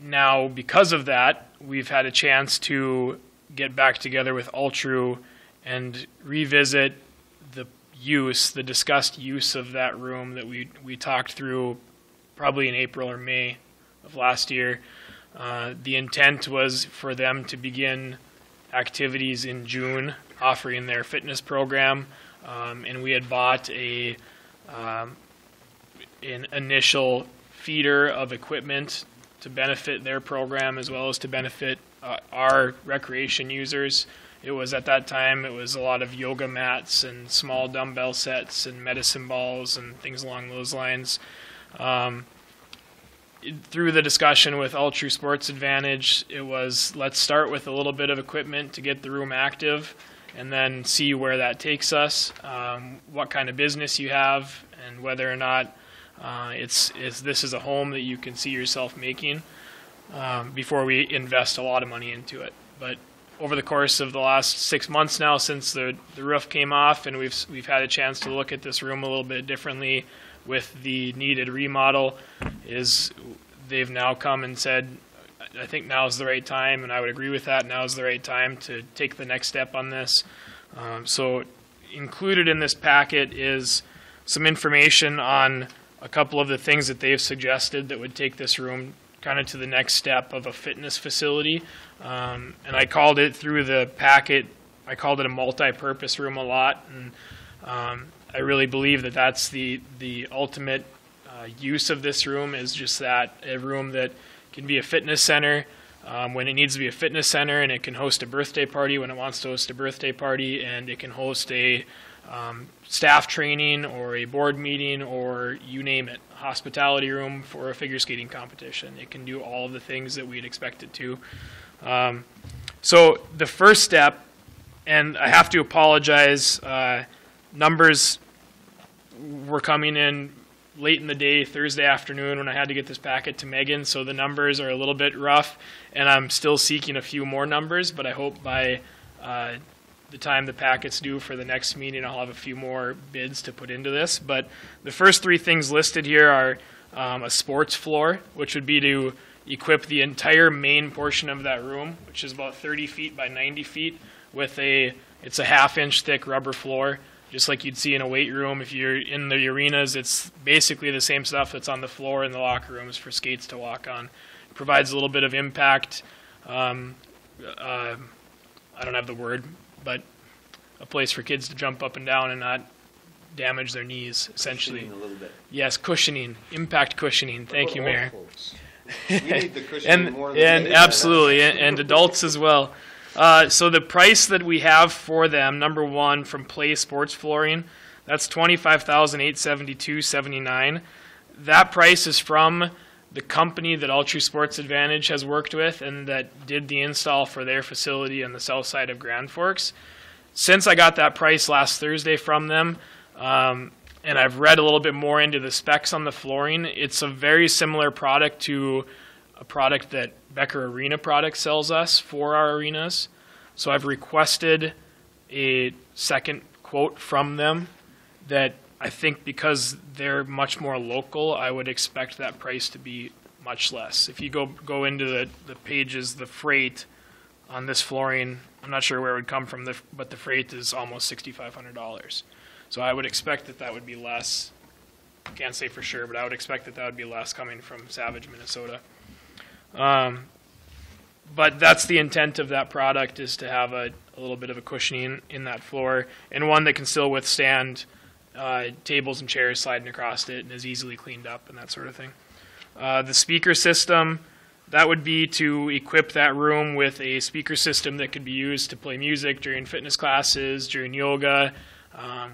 now, because of that, we've had a chance to get back together with Altru and revisit the discussed use of that room that we talked through probably in April or May of last year. The intent was for them to begin activities in June, offering their fitness program, and we had bought an initial feeder of equipment to benefit their program as well as to benefit our recreation users. It was, at that time, it was a lot of yoga mats and small dumbbell sets and medicine balls and things along those lines. Through the discussion with Ultra Sports Advantage, it was, let's start with a little bit of equipment to get the room active and then see where that takes us, what kind of business you have, and whether or not this is a home that you can see yourself making before we invest a lot of money into it. But over the course of the last 6 months now, since the roof came off, and we've had a chance to look at this room a little bit differently with the needed remodel, is they've now come and said, I think now is the right time, and I would agree with that. Now is the right time to take the next step on this. So included in this packet is some information on a couple of the things that they've suggested that would take this room kind of to the next step of a fitness facility. And I called it, through the packet, I called it a multi-purpose room a lot. And I really believe that that's the ultimate use of this room, is just that, a room that can be a fitness center when it needs to be a fitness center, and it can host a birthday party when it wants to host a birthday party, and it can host a staff training or a board meeting, or you name it, a hospitality room for a figure skating competition. It can do all of the things that we'd expect it to. So the first step, and I have to apologize, numbers were coming in late in the day, Thursday afternoon, when I had to get this packet to Megan, so the numbers are a little bit rough, and I'm still seeking a few more numbers, but I hope by the time the packet's due for the next meeting, I'll have a few more bids to put into this. But the first three things listed here are a sports floor, which would be to equip the entire main portion of that room, which is about 30 feet by 90 feet, with it's a half-inch thick rubber floor, just like you'd see in a weight room. If you're in the arenas, it's basically the same stuff that's on the floor in the locker rooms for skates to walk on. It provides a little bit of impact. I don't have the word, but a place for kids to jump up and down and not damage their knees, essentially. Cushioning a little bit. Yes, cushioning, impact cushioning. Thank you, Mayor. We need the cushioning more than and absolutely, and adults as well. So the price that we have for them, number one, from Play Sports Flooring, that's $25,872.79. That price is from the company that Ultra Sports Advantage has worked with and that did the install for their facility on the south side of Grand Forks. Since I got that price last Thursday from them, and I've read a little bit more into the specs on the flooring, it's a very similar product to a product that Becker Arena Products sells us for our arenas. So I've requested a second quote from them that I think, because they're much more local, I would expect that price to be much less. If you go into the pages, the freight on this flooring, I'm not sure where it would come from, but the freight is almost $6,500. So I would expect that would be less. Can't say for sure, but I would expect that would be less coming from Savage, Minnesota. But that's the intent of that product, is to have a little bit of a cushioning in that floor, and one that can still withstand tables and chairs sliding across it and is easily cleaned up and that sort of thing. The speaker system, that would be to equip that room with a speaker system that could be used to play music during fitness classes, during yoga.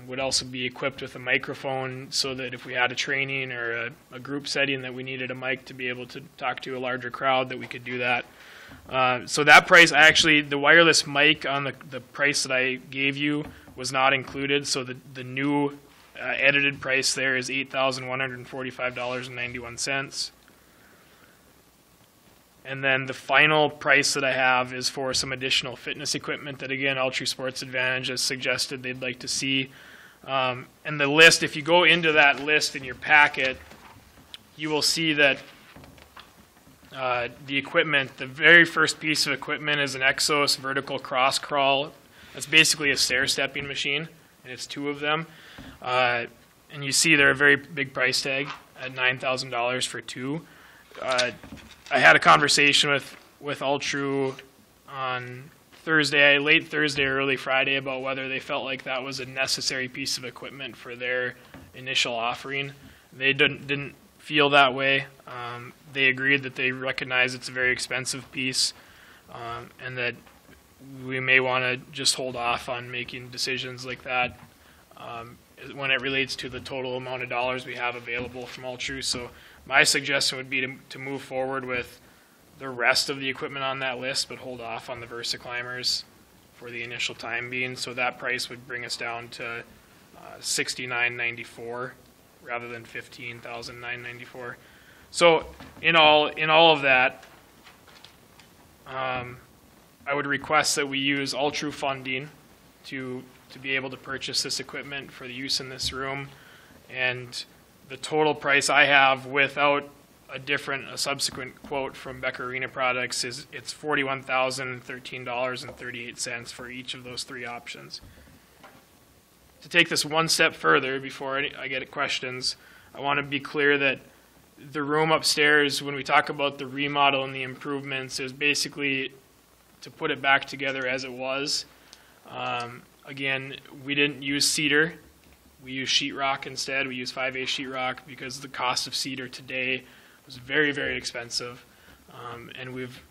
Would also be equipped with a microphone, so that if we had a training or a group setting that we needed a mic to be able to talk to a larger crowd, that we could do that. So that price, the wireless mic on the price that I gave you was not included, so the new edited price there is $8,145.91. And then the final price that I have is for some additional fitness equipment that, again, Ultra Sports Advantage has suggested they'd like to see. And the list, if you go into that list in your packet, you will see that the equipment, the very first piece of equipment is an Exos vertical cross crawl. That's basically a stair-stepping machine, and it's two of them. And you see they're a very big price tag at $9,000 for two. I had a conversation with Ultra on Thursday, late Thursday, early Friday, about whether they felt like that was a necessary piece of equipment for their initial offering. They didn't feel that way. They agreed that they recognize it's a very expensive piece, and that we may want to just hold off on making decisions like that when it relates to the total amount of dollars we have available from All True. So my suggestion would be to move forward with the rest of the equipment on that list, but hold off on the Versa climbers for the initial time being. So that price would bring us down to $69.94 rather than $15,994. So in all of that, I would request that we use All True funding to be able to purchase this equipment for the use in this room. And the total price I have without a subsequent quote from Becker Arena Products it's $41,013.38 for each of those three options. To take this one step further before I get questions, I want to be clear that the room upstairs, when we talk about the remodel and the improvements, is basically to put it back together as it was. Again, we didn't use cedar. We used sheetrock instead. We used 5A sheetrock because the cost of cedar today was very, very expensive. And we've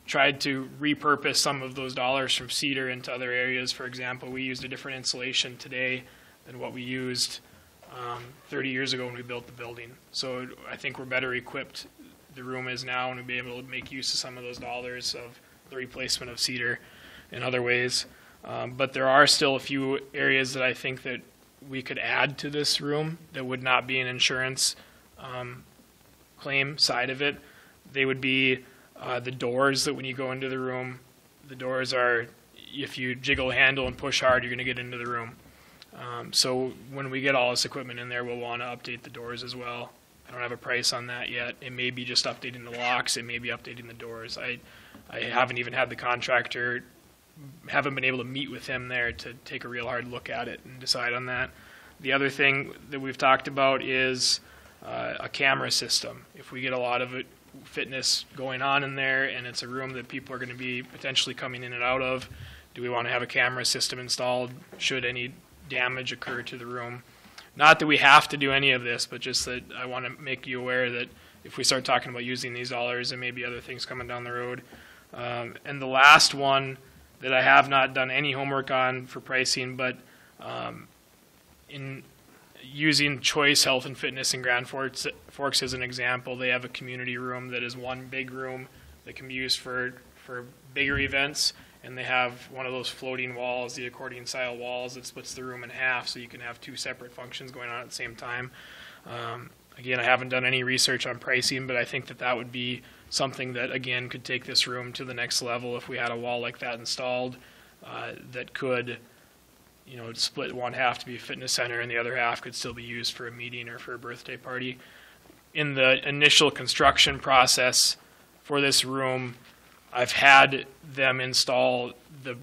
tried to repurpose some of those dollars from cedar into other areas. For example, we used a different insulation today than what we used 30 years ago when we built the building. So I think we're better equipped, the room is now, and we'll be able to make use of some of those dollars of the replacement of cedar in other ways. But there are still a few areas that I think that we could add to this room that would not be an insurance claim side of it. They would be the doors that when you go into the room, the doors are, if you jiggle a handle and push hard, you're going to get into the room. So when we get all this equipment in there, we'll want to update the doors as well. I don't have a price on that yet. It may be just updating the locks. It may be updating the doors. I haven't even had the contractor, haven't been able to meet with him there to take a real hard look at it and decide on that. The other thing that we've talked about is a camera system. If we get a lot of fitness going on in there and it's a room that people are going to be potentially coming in and out of, do we want to have a camera system installed should any damage occur to the room? Not that we have to do any of this, but just that I want to make you aware that if we start talking about using these dollars, there may be other things coming down the road. And the last one that I have not done any homework on for pricing, but in using Choice Health and Fitness in Grand Forks as an example, they have a community room that is one big room that can be used for bigger events, and they have one of those floating walls, the accordion style walls that splits the room in half so you can have two separate functions going on at the same time. Again, I haven't done any research on pricing, but I think that that would be something that, again, could take this room to the next level if we had a wall like that installed that could, split one half to be a fitness center and the other half could still be used for a meeting or for a birthday party. In the initial construction process for this room, I've had them install the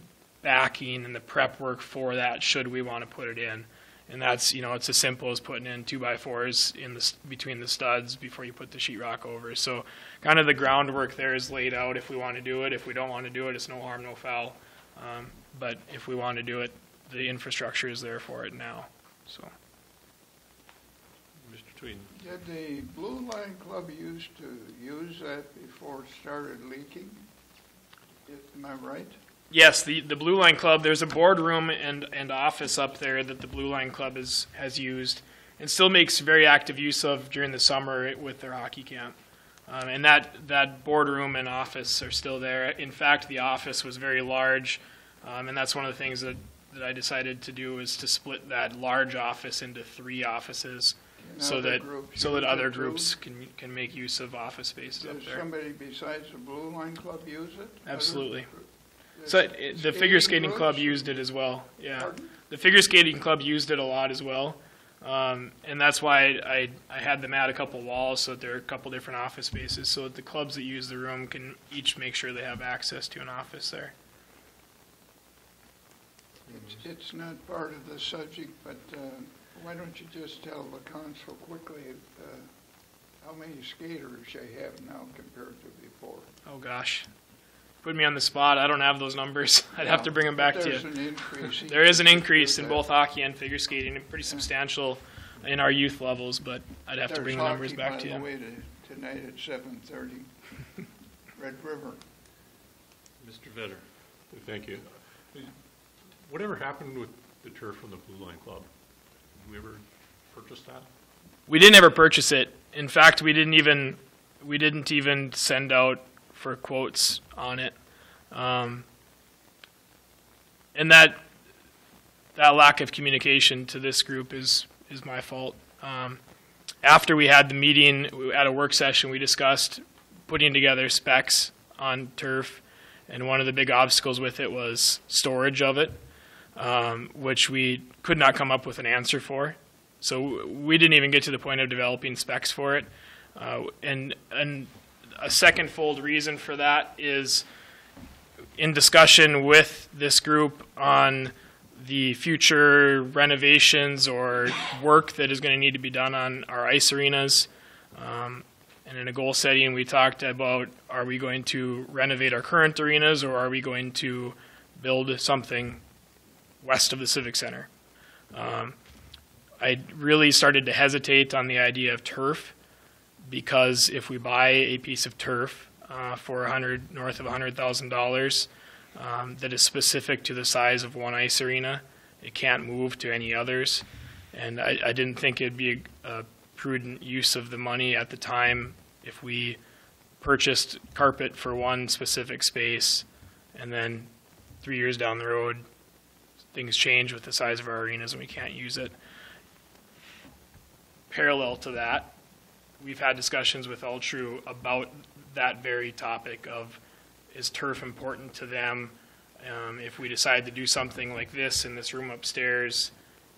backing and the prep work for that should we want to put it in. And that's, it's as simple as putting in 2x4s between the studs before you put the sheetrock over. So kind of the groundwork there is laid out if we want to do it. If we don't want to do it, it's no harm, no foul. But if we want to do it, the infrastructure is there for it now. So, Mr. Tweten. Did the Blue Line Club used to use that before it started leaking? Am I right? Yes, the Blue Line Club, there's a boardroom and office up there that the Blue Line Club has used and still makes very active use of during the summer with their hockey camp. And that boardroom and office are still there. In fact, the office was very large, and that's one of the things that I decided to do is to split that large office into 3 offices so that other groups can make use of office spaces up there. Does somebody besides the Blue Line Club use it? Absolutely. So the figure skating club used it as well. Yeah, pardon? The figure skating club used it a lot as well, and that's why I had them add a couple walls so that there are a couple different office spaces, so that the clubs that use the room can each make sure they have access to an office there. It's not part of the subject, but why don't you just tell the council quickly how many skaters they have now compared to before? Oh gosh. Put me on the spot. I don't have those numbers. I'd have to bring them back to you. There's an increase. There is an increase in both hockey and figure skating, a pretty substantial in our youth levels, but I'd have to There's bring the numbers hockey, back to by the you. way, tonight at 7:30, Red River. Mr. Vetter. Thank you. Whatever happened with the turf from the Blue Line Club? Did we ever purchase that? We didn't ever purchase it. In fact, we didn't even send out for quotes on it. And that lack of communication to this group is my fault. After we had the meeting at a work session, we discussed putting together specs on turf, and one of the big obstacles with it was storage of it, which we could not come up with an answer for. So we didn't even get to the point of developing specs for it. And a second-fold reason for that is in discussion with this group on the future renovations or work that is going to need to be done on our ice arenas. And in a goal setting, we talked about, are we going to renovate our current arenas, or are we going to build something west of the Civic Center? I really started to hesitate on the idea of turf, because if we buy a piece of turf for north of $100,000 that is specific to the size of one ice arena, it can't move to any others. And I didn't think it'd be a prudent use of the money at the time if we purchased carpet for one specific space, and then 3 years down the road, things change with the size of our arenas and we can't use it. Parallel to that, we've had discussions with Altru about that very topic of, is turf important to them? If we decide to do something like this in this room upstairs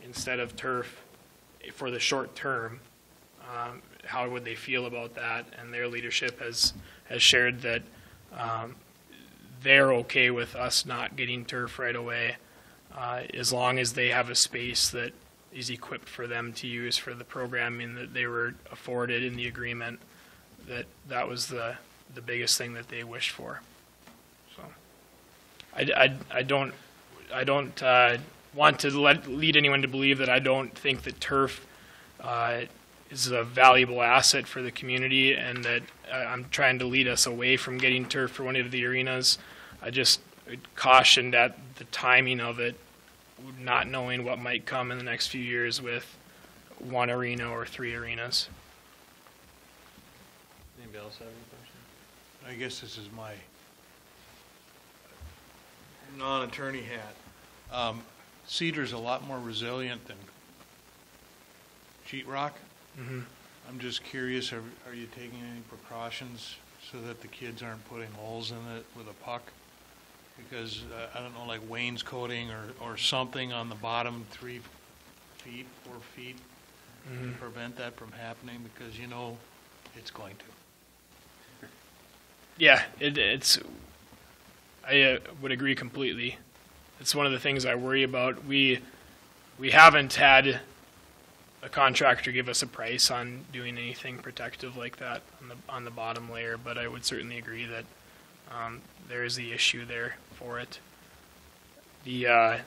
instead of turf for the short term, how would they feel about that? And their leadership has shared that they're okay with us not getting turf right away, as long as they have a space that is equipped for them to use for the programming that they were afforded in the agreement. That was the biggest thing that they wished for. So I don't want to lead anyone to believe that I don't think that turf is a valuable asset for the community, and that I'm trying to lead us away from getting turf for one of the arenas. I just cautioned at the timing of it, not knowing what might come in the next few years with one arena or three arenas. Anybody else have any questions? I guess this is my non-attorney hat. Cedar's a lot more resilient than sheetrock. Mm-hmm. I'm just curious, are you taking any precautions so that the kids aren't putting holes in it with a puck? Because, I don't know, like wainscoting or something on the bottom 3 feet, 4 feet, Mm-hmm. to prevent that from happening, because you know it's going to. Yeah, I would agree completely. It's one of the things I worry about. We haven't had a contractor give us a price on doing anything protective like that on the bottom layer, but I would certainly agree that there is the issue there for it. The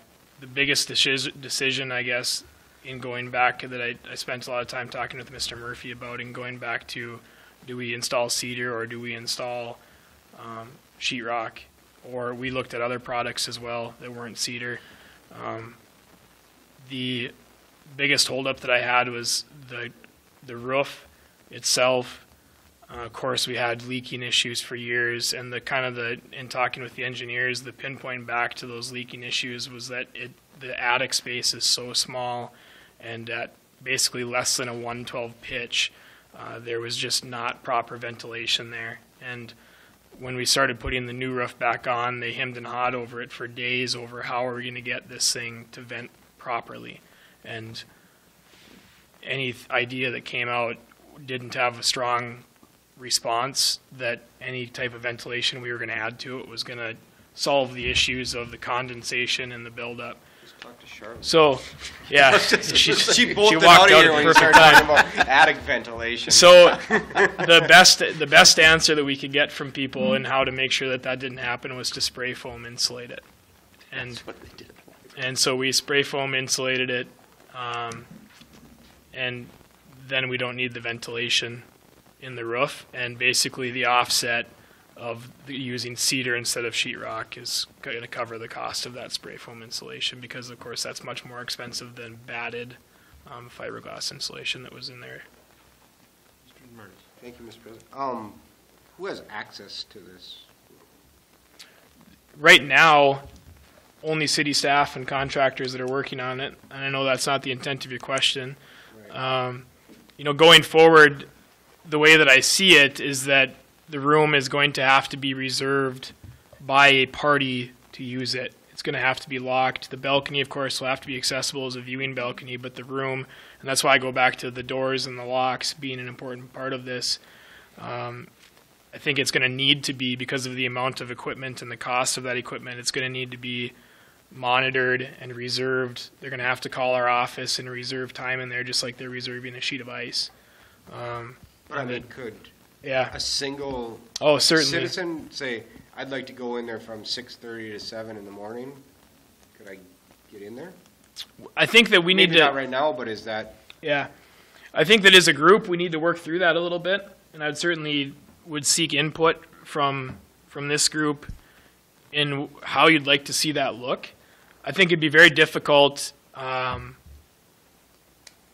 biggest decision, I guess, in going back, that I spent a lot of time talking with Mr. Murphy about, in going back to, do we install cedar or do we install sheetrock? Or we looked at other products as well that weren't cedar. The biggest holdup that I had was the roof itself. Of course, we had leaking issues for years, and in talking with the engineers, the pinpoint back to those leaking issues was that the attic space is so small, and at basically less than a 1/12 pitch, there was just not proper ventilation there. And when we started putting the new roof back on, they hemmed and hawed over it for days over how are we going to get this thing to vent properly. And any idea that came out didn't have a strong response that any type of ventilation we were going to add to it was going to solve the issues of the condensation and the buildup. Just talk to Charlotte. So, yeah, she walked out out here when you started talking about attic ventilation. So the best answer that we could get from people and how to make sure that didn't happen was to spray foam insulate it. And, That's what they did. and so we spray foam insulated it. and then we don't need the ventilation in the roof, and basically the offset of using cedar instead of sheetrock is going to cover the cost of that spray foam insulation, because of course that's much more expensive than batted fiberglass insulation that was in there. Thank you, Mr. President. Who has access to this? Right now, only city staff and contractors that are working on it, and I know that's not the intent of your question. You know, going forward, the way that I see it is that the room is going to have to be reserved by a party to use it. It's going to have to be locked. The balcony, of course, will have to be accessible as a viewing balcony, but the room, and that's why I go back to the doors and the locks being an important part of this. I think it's going to need to be, because of the amount of equipment and the cost of that equipment, it's going to need to be monitored and reserved. They're going to have to call our office and reserve time in there, just like they're reserving a sheet of ice. But I mean, could a single certainly citizen say, I'd like to go in there from 6:30 to 7 in the morning? Could I get in there? I think that we Maybe need to... not right now, but is that... Yeah. I think that as a group, we need to work through that a little bit, and I'd certainly would seek input from this group in how you'd like to see that look. I think it'd be very difficult, you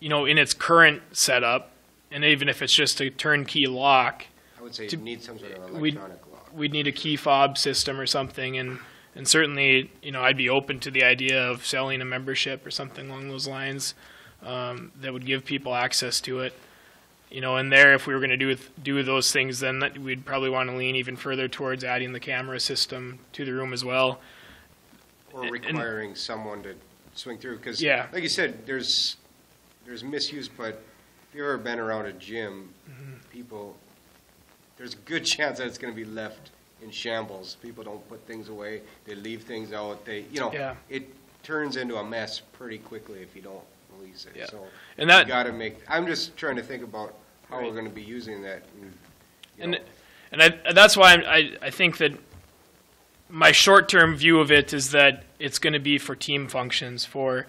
know, in its current setup, and even if it's just a turnkey lock. I would say you need some sort of electronic lock. We'd need a key fob system or something, and certainly, you know, I'd be open to the idea of selling a membership or something along those lines that would give people access to it. You know, and there, if we were going to do those things, then we'd probably want to lean even further towards adding the camera system to the room as well. Or requiring someone to swing through, because, yeah, like you said, there's misuse, but if you've ever been around a gym, people, there's a good chance that it's going to be left in shambles. People don't put things away, they leave things out, it turns into a mess pretty quickly if you don't release it. Yeah. So and that, you got to make, I'm just trying to think about how we're going to be using that. And that's why I think that my short-term view of it is that it's going to be for team functions, for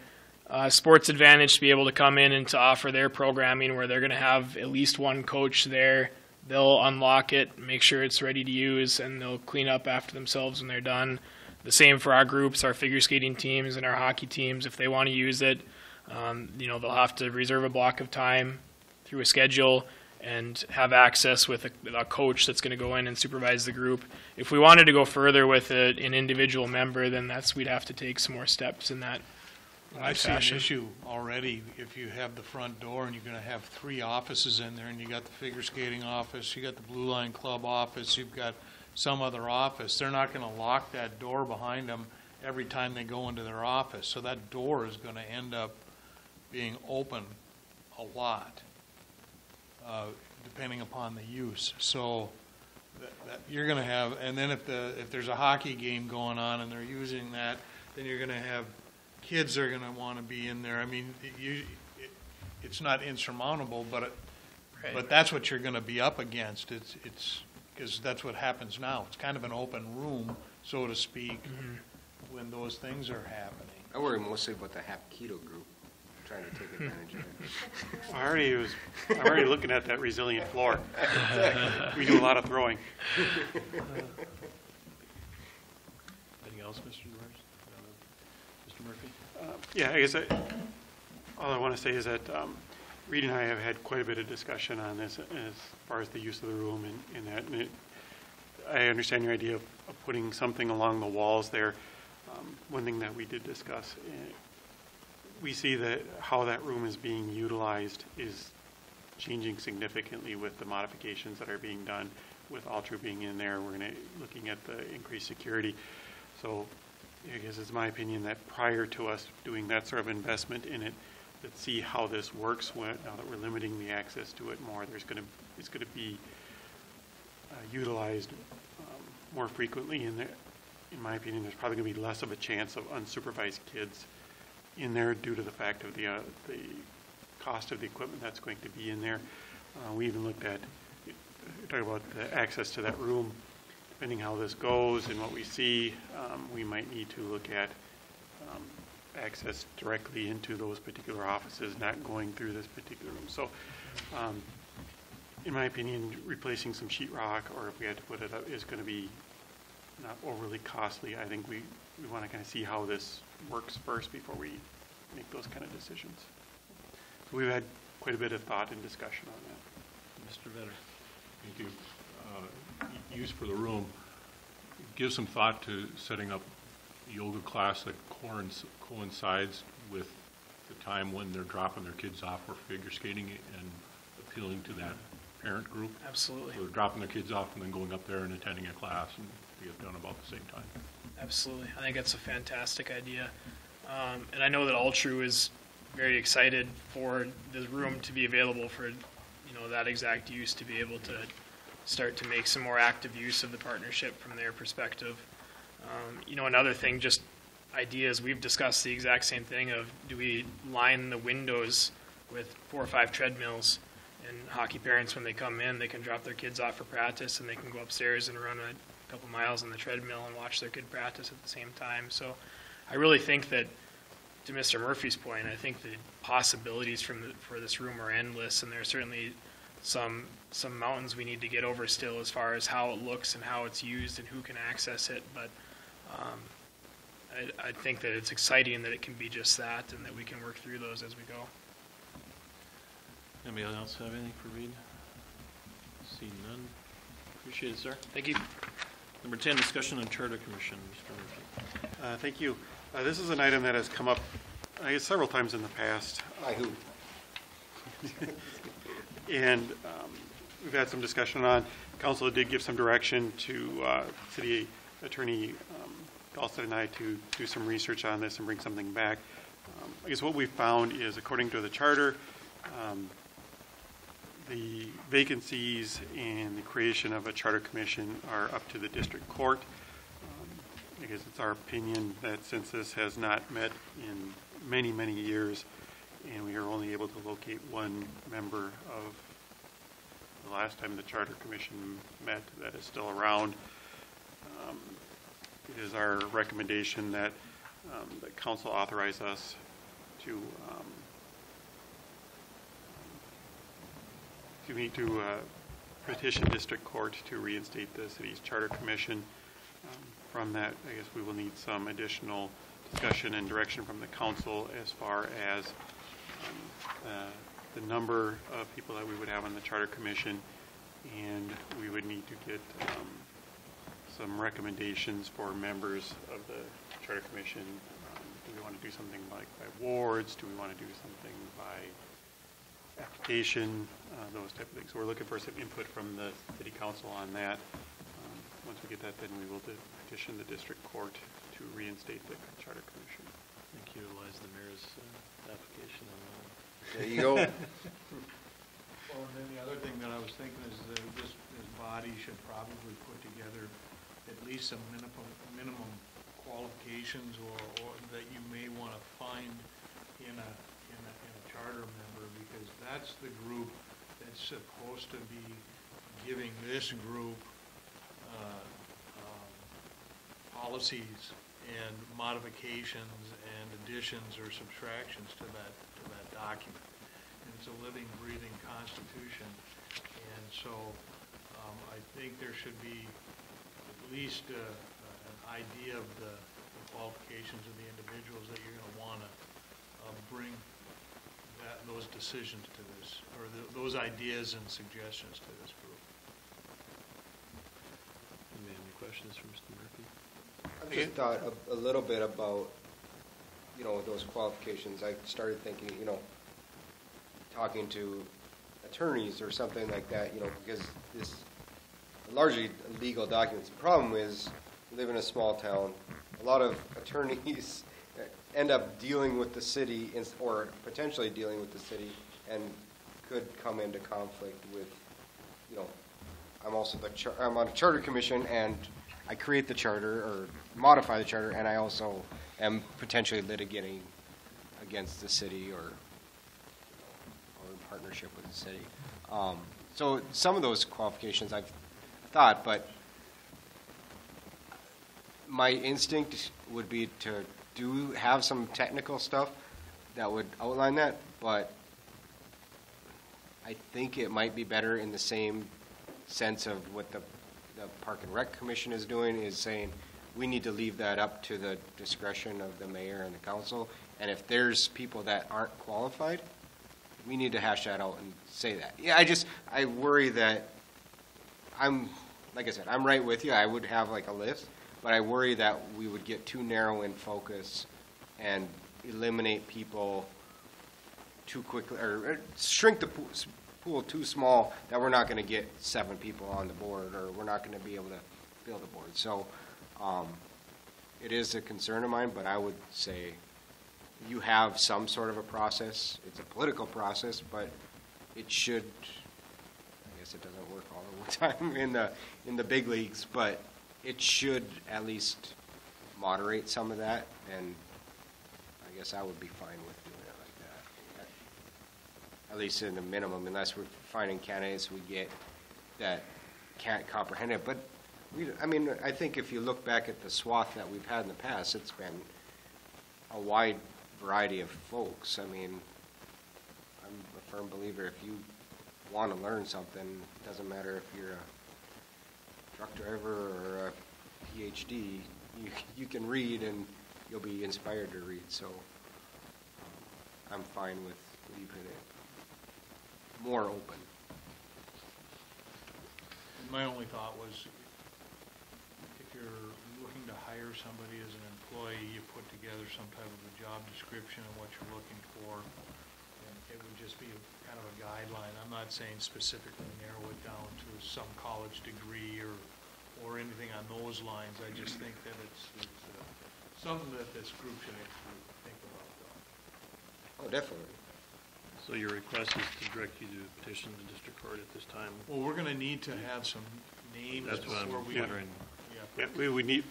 Sports Advantage to be able to come in and to offer their programming where they're going to have at least one coach there. They'll unlock it, make sure it's ready to use, and they'll clean up after themselves when they're done. The same for our groups, our figure skating teams and our hockey teams. If they want to use it, you know, they'll have to reserve a block of time through a schedule and have access with a coach that's going to go in and supervise the group. If we wanted to go further with an individual member, then we'd have to take some more steps in that. I see an issue already if you have the front door and you're going to have 3 offices in there, and you got the figure skating office, you got the Blue Line Club office, you've got some other office. They're not going to lock that door behind them every time they go into their office. So that door is going to end up being open a lot, depending upon the use. So that you're going to have, and then if there's a hockey game going on and they're using that, then you're going to have kids are going to want to be in there. I mean, it's not insurmountable, but that's what you're going to be up against. It's because that's what happens now. It's kind of an open room, so to speak, when those things are happening. I worry mostly about the half keto group trying to take advantage of it. I'm already looking at that resilient floor. We do a lot of throwing. Anything else, Mr. Murphy? Yeah, I guess all I want to say is that Reed and I have had quite a bit of discussion on this as far as the use of the room and that. And I understand your idea of putting something along the walls there. One thing that we did discuss, we see that how that room is being utilized is changing significantly with the modifications that are being done with Altru being in there. We're looking at the increased security. So I guess it's my opinion that prior to us doing that sort of investment in it, let's see how this works now that we're limiting the access to it more. It's going to be utilized more frequently in there. In my opinion, there's probably going to be less of a chance of unsupervised kids in there due to the fact of the cost of the equipment that's going to be in there. We even looked at, talking about the access to that room. Depending how this goes and what we see, we might need to look at access directly into those particular offices, not going through this particular room. So, in my opinion, replacing some sheetrock, or if we had to put it up, is going to be not overly costly. I think we want to kind of see how this works first before we make those kind of decisions. So we've had quite a bit of thought and discussion on that. Mr. Vetter. Thank you. Use for the room. Give some thought to setting up a yoga class that coincides with the time when they're dropping their kids off for figure skating and appealing to that parent group. Absolutely. So they're dropping their kids off and then going up there and attending a class and they get done about the same time. Absolutely. I think that's a fantastic idea. And I know that Altru is very excited for the room to be available for, that exact use, to be able to start to make some more active use of the partnership from their perspective. Another thing, just ideas, we've discussed the exact same thing of, do we line the windows with 4 or 5 treadmills, and hockey parents, when they come in, they can drop their kids off for practice and they can go upstairs and run a couple miles on the treadmill and watch their kid practice at the same time. So I really think that, to Mr. Murphy's point, I think the possibilities for this room are endless, and there are certainly some mountains we need to get over still as far as how it looks and how it's used and who can access it. But I think that it's exciting that it can be just that, and that we can work through those as we go. Anybody else have anything for Reed? Seeing none. Appreciate it, sir. Thank you. Number 10, discussion on Charter Commission. Mr. Murphy. Thank you. This is an item that has come up, I guess, several times in the past. By who? And we've had some discussion on, council did give some direction to City Attorney Galston and I to do some research on this and bring something back. I guess what we found is, according to the charter, the vacancies and the creation of a charter commission are up to the district court. I guess it's our opinion that since this has not met in many, many years, and we are only able to locate one member of the last time the Charter Commission met that is still around, it is our recommendation that the council authorize us to petition district court to reinstate the city's Charter Commission. From that, I guess we will need some additional discussion and direction from the council as far as the number of people that we would have on the Charter Commission, and we would need to get some recommendations for members of the Charter Commission. Do we want to do something like by wards? Do we want to do something by application? Those type of things. So we're looking for some input from the city council on that. Once we get that, then we will petition the district court to reinstate the Charter Commission. I think you utilize the mayor's application on that. There you go. Well, and then the other thing that I was thinking is that this body should probably put together at least some minimum qualifications or that you may want to find in a charter member, because that's the group that's supposed to be giving this group policies and modifications and additions or subtractions to that document. And it's a living, breathing constitution. And so I think there should be at least an idea of the qualifications of the individuals that you're going to want to bring those decisions to this, or those ideas and suggestions to this group. Any questions for Mr. Murphy? I've just thought a little bit about, those qualifications. I started thinking, talking to attorneys or something like that, because this largely legal documents. The problem is, we live in a small town. A lot of attorneys end up dealing with the city, or potentially dealing with the city, and could come into conflict with, I'm also I'm on a charter commission, and I create the charter or modify the charter, and I also am potentially litigating against the city or in partnership with the city. So some of those qualifications I've thought, but my instinct would be to do have some technical stuff that would outline that, but I think it might be better in the same sense of what the Park and Rec Commission is doing, is saying, we need to leave that up to the discretion of the mayor and the council, and if there's people that aren't qualified, we need to hash that out and say that. Yeah, I worry that like I said, I'm right with you, I would have like a list, but I worry that we would get too narrow in focus and eliminate people too quickly, or shrink the pool too small that we're not going to get 7 people on the board, or we're not going to be able to fill the board. So it is a concern of mine, but I would say you have some sort of a process. It's a political process, but it should, I guess it doesn't work all the time in the big leagues, but it should at least moderate some of that, and I guess I would be fine with doing it like that. At least in the minimum, unless we're finding candidates we get that can't comprehend it. But I think if you look back at the swath that we've had in the past, it's been a wide variety of folks. I mean, I'm a firm believer if you want to learn something, it doesn't matter if you're a truck driver or a PhD, you can read and you'll be inspired to read. So I'm fine with leaving it more open. My only thought was, if you're looking to hire somebody as an employee, you put together some type of a job description of what you're looking for, and it would just be kind of a guideline. I'm not saying specifically narrow it down to some college degree or anything on those lines. I just think that it's something that this group should actually think about, though. Oh, definitely. So your request is to direct you to petition the district court at this time? Well, we're going to need to have some names That's what before I'm we. wondering. Yeah, we would need,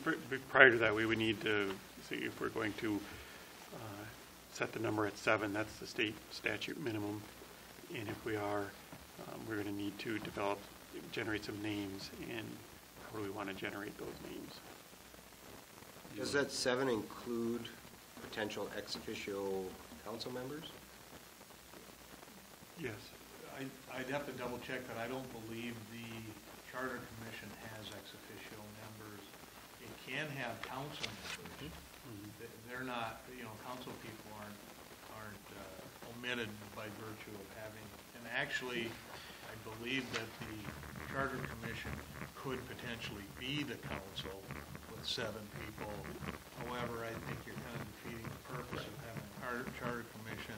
prior to that, we would need to see if we're going to set the number at 7, that's the state statute minimum. And if we are, we're going to need to generate some names, and how do we want to generate those names? Does that 7 include potential ex officio council members? Yes. I'd have to double check, but I don't believe the Charter Commission has ex officio members. It can have council members. They're not, council people aren't omitted by virtue of having, and actually, I believe that the Charter Commission could potentially be the council with 7 people. However, I think you're kind of defeating the purpose of having a Charter Commission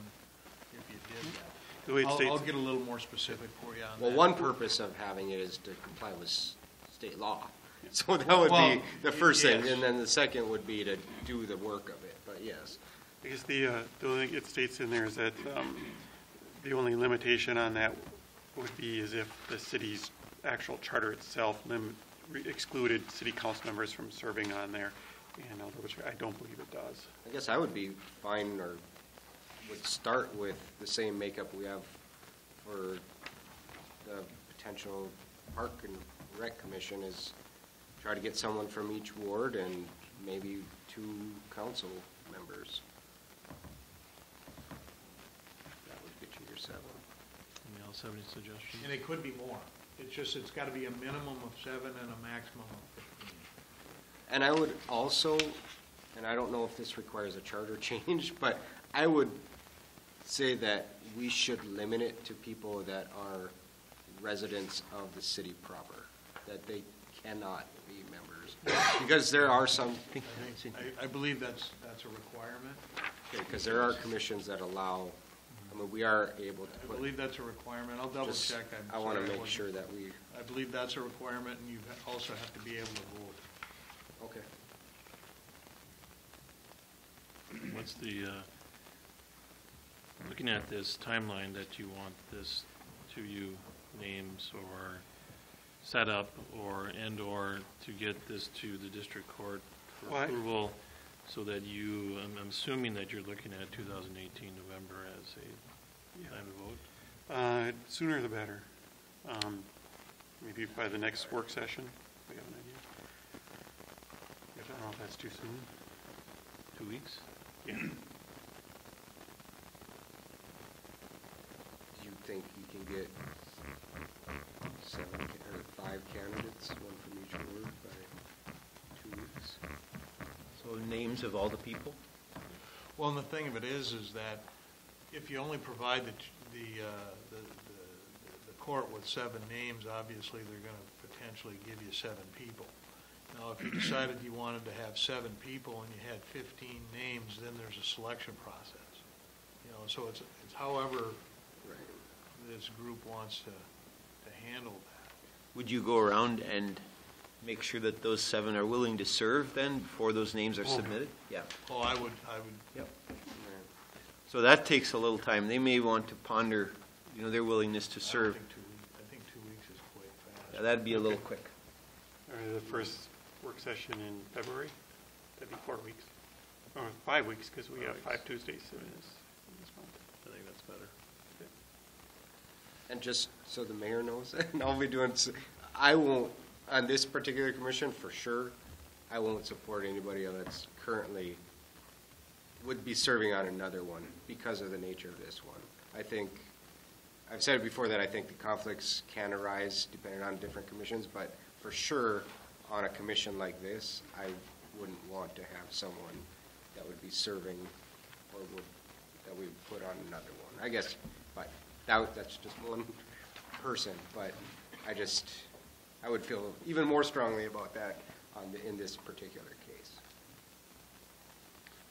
if you did that. I'll get a little more specific for you on that. Well, one purpose of having it is to comply with state law. So that would be the first thing, and then the second would be to do the work of it, but yes. I guess the only thing it states in there is that the only limitation on that would be is if the city's actual charter itself excluded city council members from serving on there, and which I don't believe it does. I guess I would be fine, or would start with the same makeup we have for the potential Park and Rec Commission, is try to get someone from each ward and maybe 2 council members. That would get you your 7. Anyone else have any suggestions? And it could be more. It's got to be a minimum of 7 and a maximum of 15. And I would also, and I don't know if this requires a charter change, but I would say that we should limit it to people that are residents of the city proper, that they cannot be members, because there are some. I believe that's a requirement. Okay, because there are commissions that allow. I mean, we are able to. I believe that's a requirement. I'll double check. I want to make sure that we. I believe that's a requirement, and you also have to be able to vote. Okay. What's the, looking at this timeline that you want this names or set up or to get this to the district court for approval, so that I'm assuming that you're looking at 2018 November as a time to vote? Sooner the better. Maybe by the next work session, we have an idea. I don't know if that's too soon. 2 weeks? Yeah. Do you think you can get 5 candidates, one from each ward, by 2 weeks? So names of all the people? Well, and the thing of it is that if you only provide the court with 7 names, obviously they're going to potentially give you 7 people. Now, if you decided you wanted to have 7 people and you had 15 names, then there's a selection process. You know, so it's however this group wants to handle that. Would you go around and make sure that those 7 are willing to serve then before those names are submitted? Yeah. Oh, I would. Yep. So that takes a little time. They may want to ponder, you know, their willingness to serve. I think 2 weeks is quite fast. Yeah, that'd be a little quick. Or the first work session in February, that'd be 4 weeks. Or 5 weeks, because we have 5 Tuesdays in this month. I think that's better. And just so the mayor knows, and I'll be doing, I won't, on this particular commission, for sure, I won't support anybody that's currently, would be serving on another one because of the nature of this one. I think, I've said it before that I think the conflicts can arise depending on different commissions, but for sure, on a commission like this, I wouldn't want to have someone that would be serving or that we would put on another one. I guess, but that's just one person, but I would feel even more strongly about that in this particular case.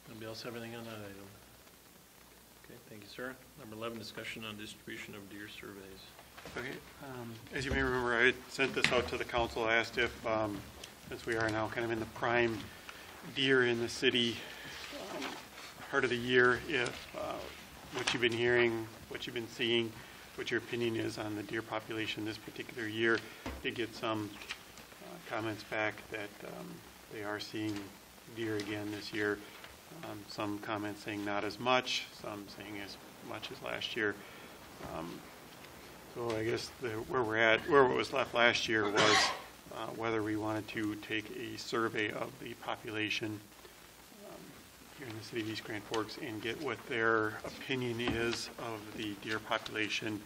Anybody else have anything on that item? Okay, thank you, sir. Number 11, discussion on distribution of deer surveys. Okay, as you may remember, I sent this out to the council. I asked if, since we are now kind of in the prime deer in the city part of the year, if what you've been hearing, what you've been seeing, what your opinion is on the deer population this particular year. Did get some comments back that they are seeing deer again this year. Some comments saying not as much, some saying as much as last year. So I guess where it was left last year was whether we wanted to take a survey of the population here in the city of East Grand Forks and get what their opinion is of the deer population,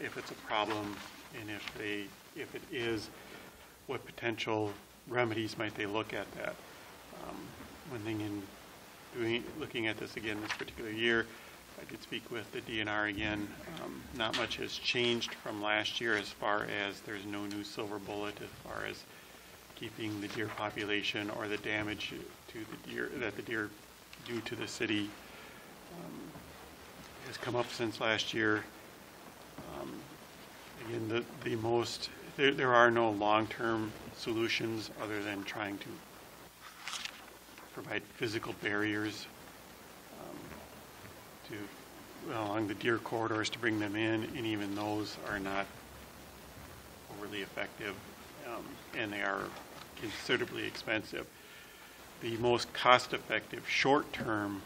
if it's a problem, and if it is, what potential remedies might they look at that. One thing in looking at this again this particular year, I did speak with the DNR again. Not much has changed from last year as far as there's no new silver bullet as far as keeping the deer population or the damage to the deer that the deer do to the city has come up since last year. Again, there are no long-term solutions other than trying to provide physical barriers along the deer corridors to bring them in, and even those are not overly effective, and they are considerably expensive. The most cost-effective short-term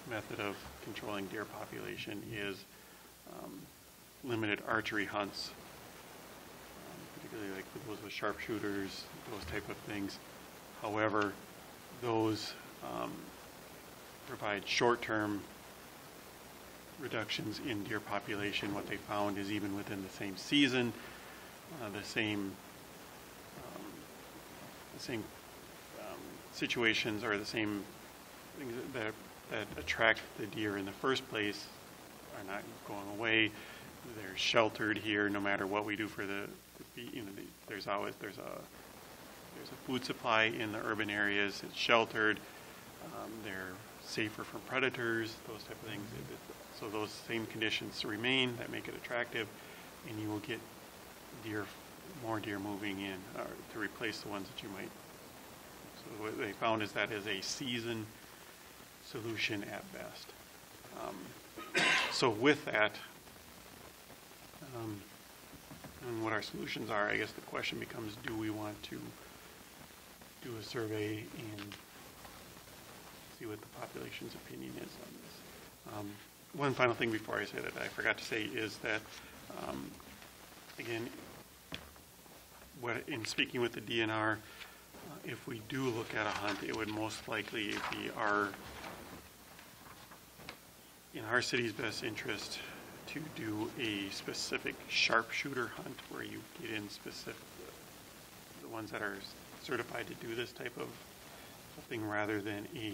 method of controlling deer population is limited archery hunts, particularly like those with sharpshooters, those type of things. However, those provide short-term reductions in deer population. What they found is even within the same season, the same situations or the same things that attract the deer in the first place are not going away. They're sheltered here no matter what we do for there's a food supply in the urban areas. It's sheltered. They're safer from predators, those type of things. So those same conditions remain that make it attractive, and you will get more deer moving in to replace the ones that you might. So what they found is that is a season solution at best. So with that, and what our solutions are, I guess the question becomes, do we want to do a survey and see what the population's opinion is on this? One final thing before I say that I forgot to say is that, again, in speaking with the DNR, if we do look at a hunt, it would most likely be in our city's best interest to do a specific sharpshooter hunt where you get in specific, the ones that are certified to do this type of thing rather than a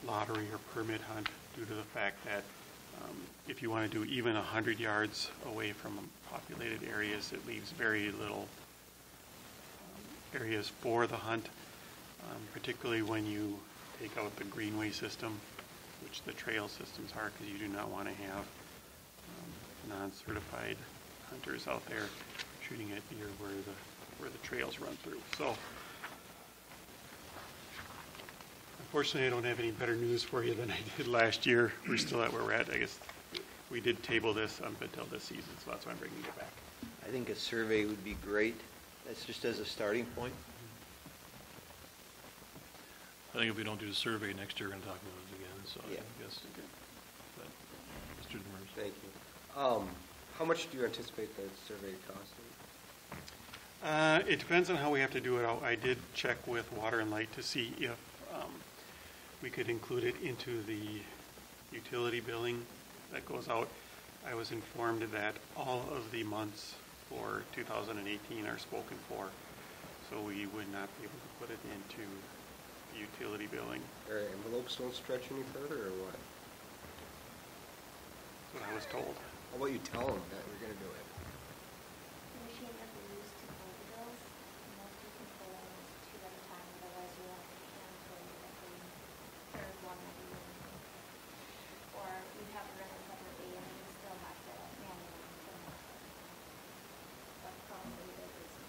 lottery or permit hunt, due to the fact that if you want to do even 100 yards away from populated areas, it leaves very little areas for the hunt, particularly when you take out the greenway system, which the trail systems are, because you do not want to have non-certified hunters out there shooting at deer where the trails run through. So, unfortunately, I don't have any better news for you than I did last year. We're still at where we're at. I guess we did table this up until this season, so that's why I'm bringing it back. I think a survey would be great. That's just as a starting point. I think if we don't do the survey next year, we're going to talk about it again, so Yeah. I guess. But, Mr. Demers. Thank you. How much do you anticipate the survey costing? It depends on how we have to do it. I did check with Water and Light to see if we could include it into the utility billing that goes out. I was informed that all of the months for 2018 are spoken for, so we would not be able to put it into the utility billing. Our envelopes don't stretch any further, or what? That's what I was told. How about you tell them that we're going to do it? The machine that we use to pull the bills, most you can pull them two at a time, otherwise you have to cancel every third one that you use. Or you have to run it separately and you still have to manually fill it. That's probably the reason.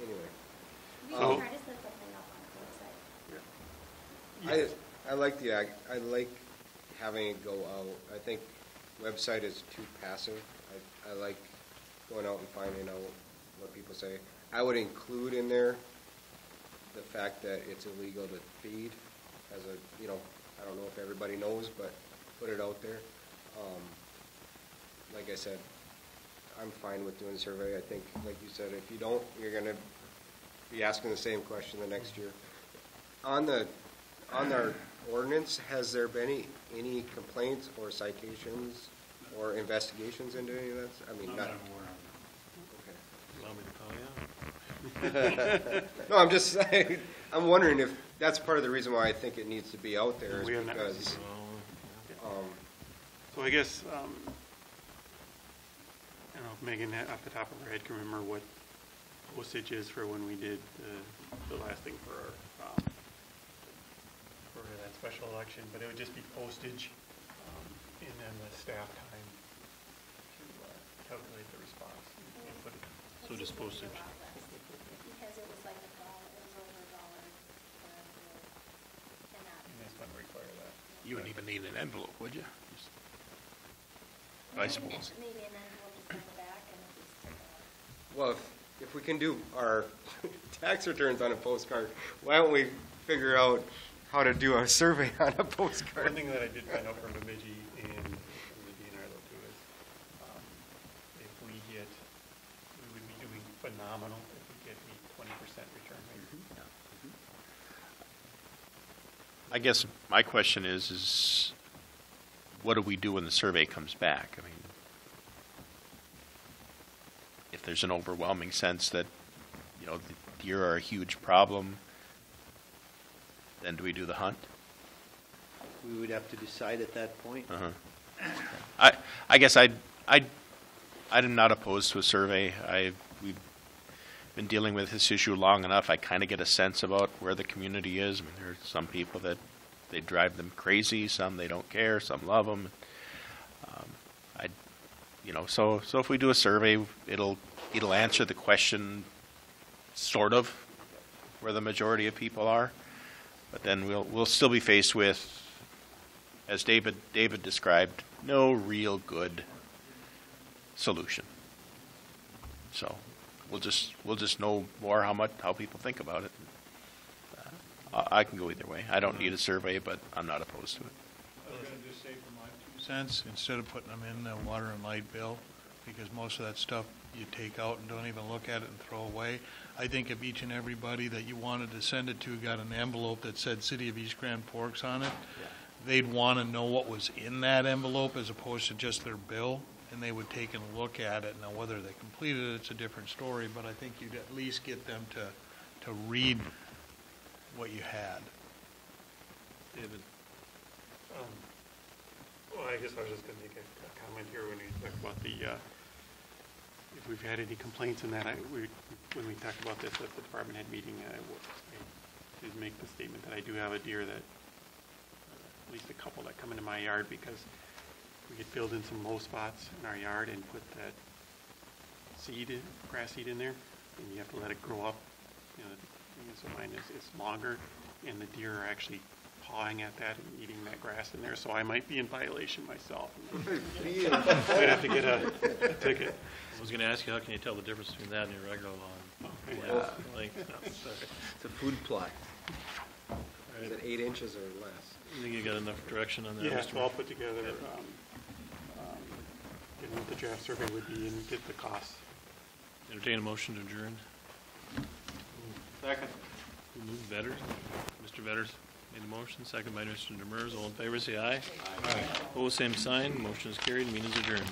Anyway. We can try to set something up on the website. I like having it go out. I think website is too passive. I like going out and finding out what people say. I would include in there the fact that it's illegal to feed as a, I don't know if everybody knows, but put it out there. Like I said, I'm fine with doing a survey. I think, like you said, if you don't, you're going to be asking the same question the next year. On our ordinance, has there been any complaints or citations or investigations into any of that? I mean, not. Allow me to call you? No, I'm just saying, I'm wondering if that's part of the reason why I think it needs to be out there, is We have not because, received So I guess, I don't know if Megan, off the top of her head, can remember what postage is for when we did the last thing for that special election, but it would just be postage and then the staff time to calculate the response. And put it. So just postage. Because it was like it was over $1 and that. And that's not require that. You wouldn't even need an envelope, would you? I suppose. Maybe an envelope just on the back and it just took out. well, if we can do our tax returns on a postcard, why don't we figure out how to do a survey on a postcard? One thing that I did find out from Bemidji and from the DNR though too is if we would be doing phenomenal if we get a 20% return rate. I guess my question is what do we do when the survey comes back? I mean, if there's an overwhelming sense that, the deer are a huge problem, then do we do the hunt? We would have to decide at that point. I guess I'm not opposed to a survey. We've been dealing with this issue long enough. I kind of get a sense about where the community is. I mean, there are some people that they drive them crazy, some they don't care, some love them. So if we do a survey, it'll answer the question, sort of, where the majority of people are. But then we'll still be faced with, as David described, no real good solution. So we'll just know more how people think about it. I can go either way. I don't need a survey, but I'm not opposed to it. I was going to just say, for my 2 cents, instead of putting them in the water and light bill, because most of that stuff you take out and don't even look at it and throw away. I think if each and everybody that you wanted to send it to got an envelope that said City of East Grand Forks on it, they'd want to know what was in that envelope as opposed to just their bill, and they would take a look at it. Now, whether they completed it, it's a different story, but I think you'd at least get them to read what you had. David? Well, I guess I was just going to make a comment here when we talk about the, if we've had any complaints in that, when we talked about this at the department head meeting, I did make the statement that I do have a deer that, at least a couple that come into my yard because we had filled in some low spots in our yard and put that seed, grass seed in there, and you have to let it grow up. You know, so mine is longer, and the deer are actually pawing at that and eating that grass in there, so I might be in violation myself. I'd have to get a ticket. I was going to ask you, how can you tell the difference between that and your regular lawn? Yeah. Like, no, sorry. It's a food plot. Is it 8 inches or less? I think you got enough direction on that, Yeah, Mr. so I'll put together, what the draft survey would be and get the costs. Entertain a motion to adjourn. Second. Who moved? Vetters? Mr. Vetters made the motion, second by Mr. Demers. All in favor, say aye. Aye. Opposed, same sign. Motion is carried. Meeting is adjourned.